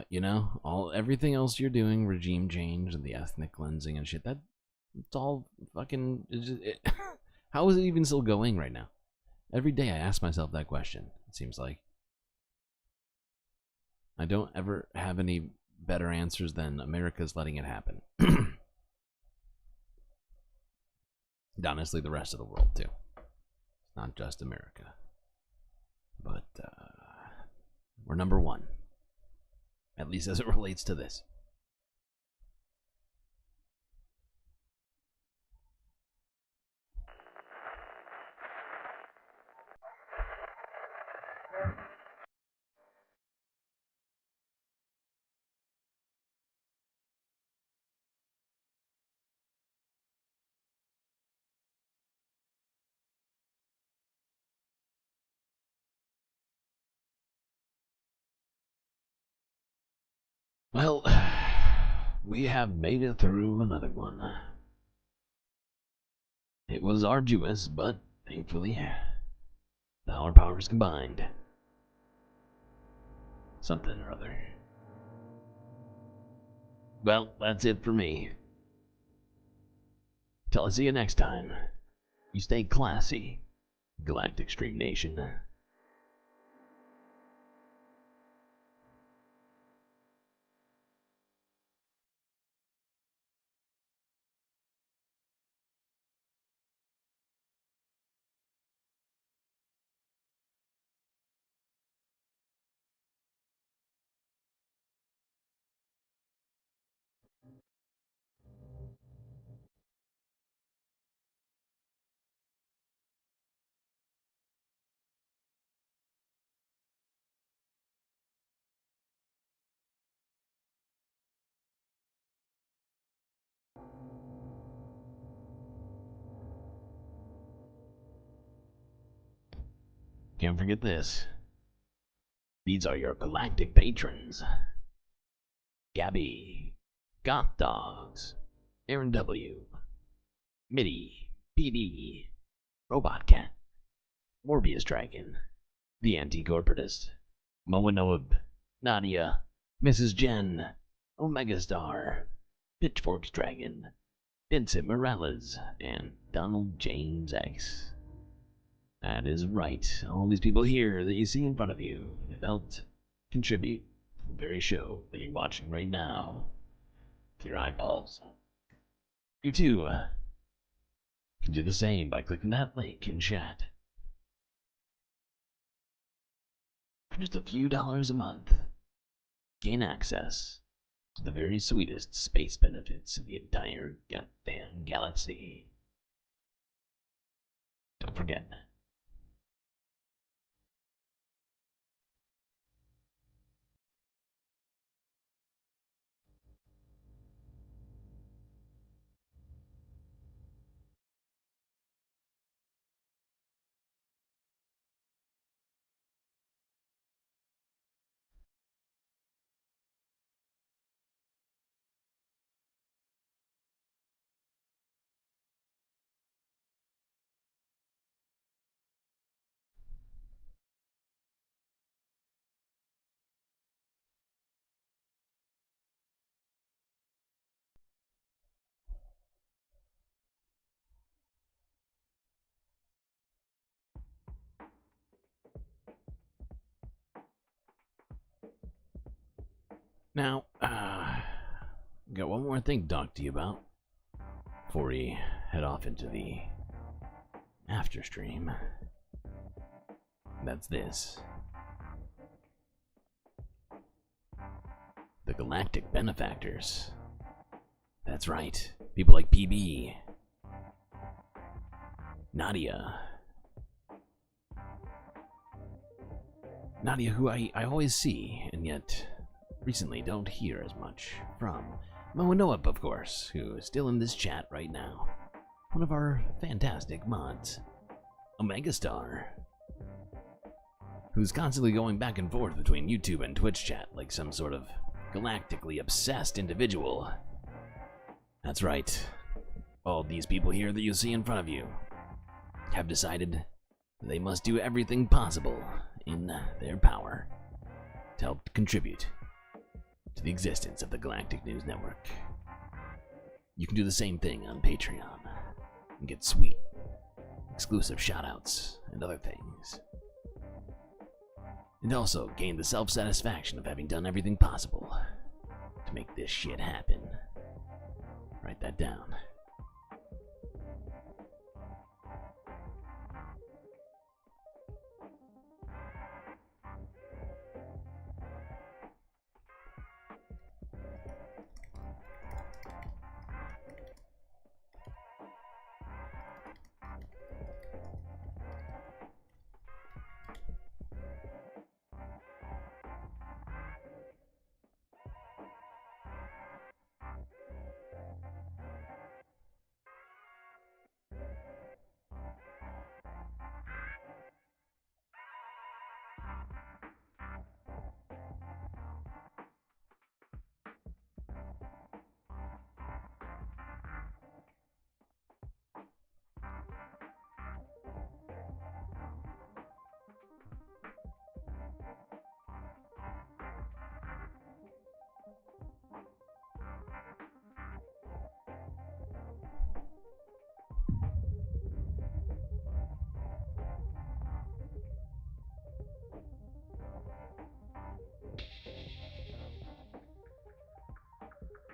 you know, everything else you're doing, regime change and the ethnic cleansing and shit. It's all fucking. How is it even still going right now? Every day I ask myself that question. It seems like I don't ever have any better answers than America's letting it happen. And honestly, the rest of the world too. It's not just America. But we're number one, at least as it relates to this. Well, we have made it through another one. It was arduous, but thankfully, our powers combined. Something or other. Well, that's it for me. Till I see you next time, you stay classy, Galactic Stream Nation. Can't forget this. These are your galactic patrons. Gabby, Goth Dogs, Aaron W, Mitty, PD, Robot Cat, Morbius Dragon, The Anti-Corporatist, Moanoab, Nadia, Mrs. Jen, Omega Star, Pitchforks Dragon, Vincent Morales, and Donald James X. That is right. All these people here that you see in front of you have helped contribute to the very show that you're watching right now with your eyeballs. You too can do the same by clicking that link in chat. For just a few dollars a month, gain access to the very sweetest space benefits of the entire goddamn galaxy. Don't forget, Now, got one more thing to talk to you about before we head off into the after stream. That's this. The Galactic benefactors. That's right. People like PB, Nadia, who I always see, and yet recently don't hear as much from. Moanoap, of course, who is still in this chat right now. One of our fantastic mods. Omegastar, who's constantly going back and forth between YouTube and Twitch chat like some sort of galactically obsessed individual. That's right. All these people here that you see in front of you have decided they must do everything possible in their power to help contribute to the existence of the Galactic News Network. You can do the same thing on Patreon and get sweet, exclusive shoutouts and other things. And also gain the self-satisfaction of having done everything possible to make this shit happen. Write that down.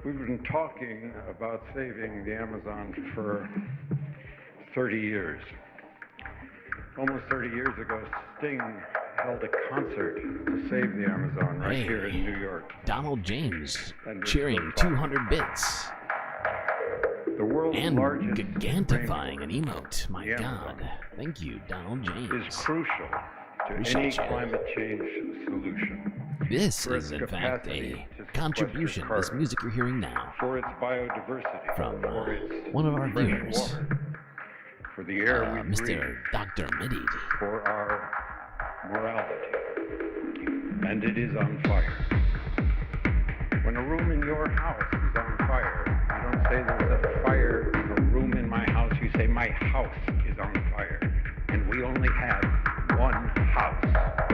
We've been talking about saving the Amazon for 30 years. Almost 30 years ago, Sting held a concert to save the Amazon right here in New York. Donald James cheering 200 bits. The world's and largest gigantifying an emote. My God. Thank you, Donald James. Is crucial to any climate change solution. This is, in fact, a contribution, this music you're hearing now, for its biodiversity, from for its one of our fresh viewers, water, for the air we breathe, Mr. Dr. Middied. for our morality. And it is on fire. When a room in your house is on fire, you don't say there's a fire in a room in my house, you say my house is on fire. And we only have one house.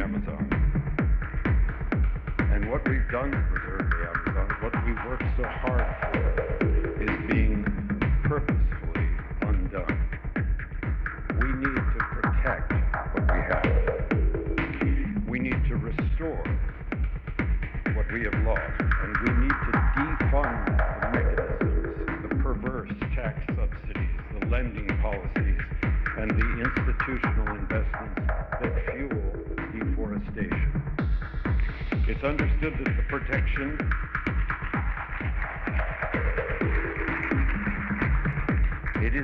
Amazon. And what we've done to preserve the Amazon, what we've worked so hard for, is being purposefully undone. We need to protect what we have. We need to restore what we have lost. And we need to defund the mechanisms, the perverse tax subsidies, the lending policies, and the institutional investments that fuel deforestation. It's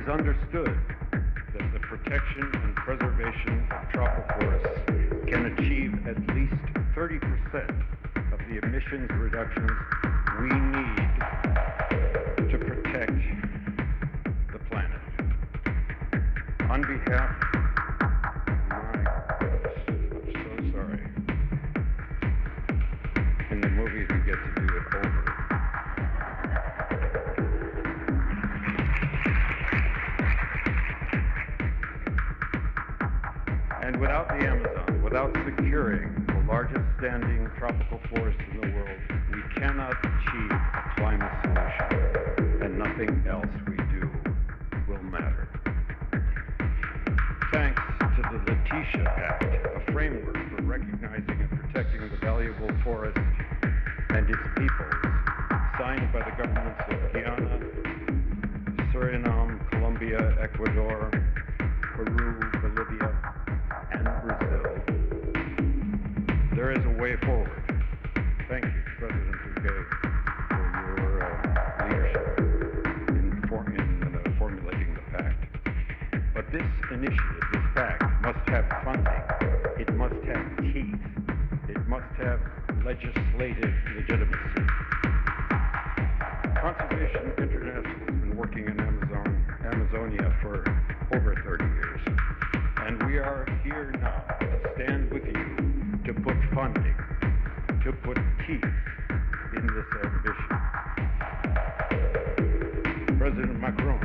understood that the protection and preservation of tropical forests can achieve at least 30% of the emissions reductions we need to protect the planet. On behalf in the movies we get to do it over. And without the Amazon, without securing the the largest standing tropical forest in the world, we cannot achieve a climate solution, and nothing else we do will matter. Thanks to the Letitia Act, a framework for recognizing and protecting the valuable forest and its peoples, signed by the governments of Guyana, Suriname, Colombia, Ecuador, Peru, Bolivia, and Brazil. There is a way forward. Thank you, President Bouguet, for your leadership in formulating the pact. But this initiative, this pact, must have funding. It must have teeth. It must have legislative legitimacy. Conservation International has been working in Amazonia for over 30 years. And we are here now to stand with you to put funding, to put teeth in this ambition. President Macron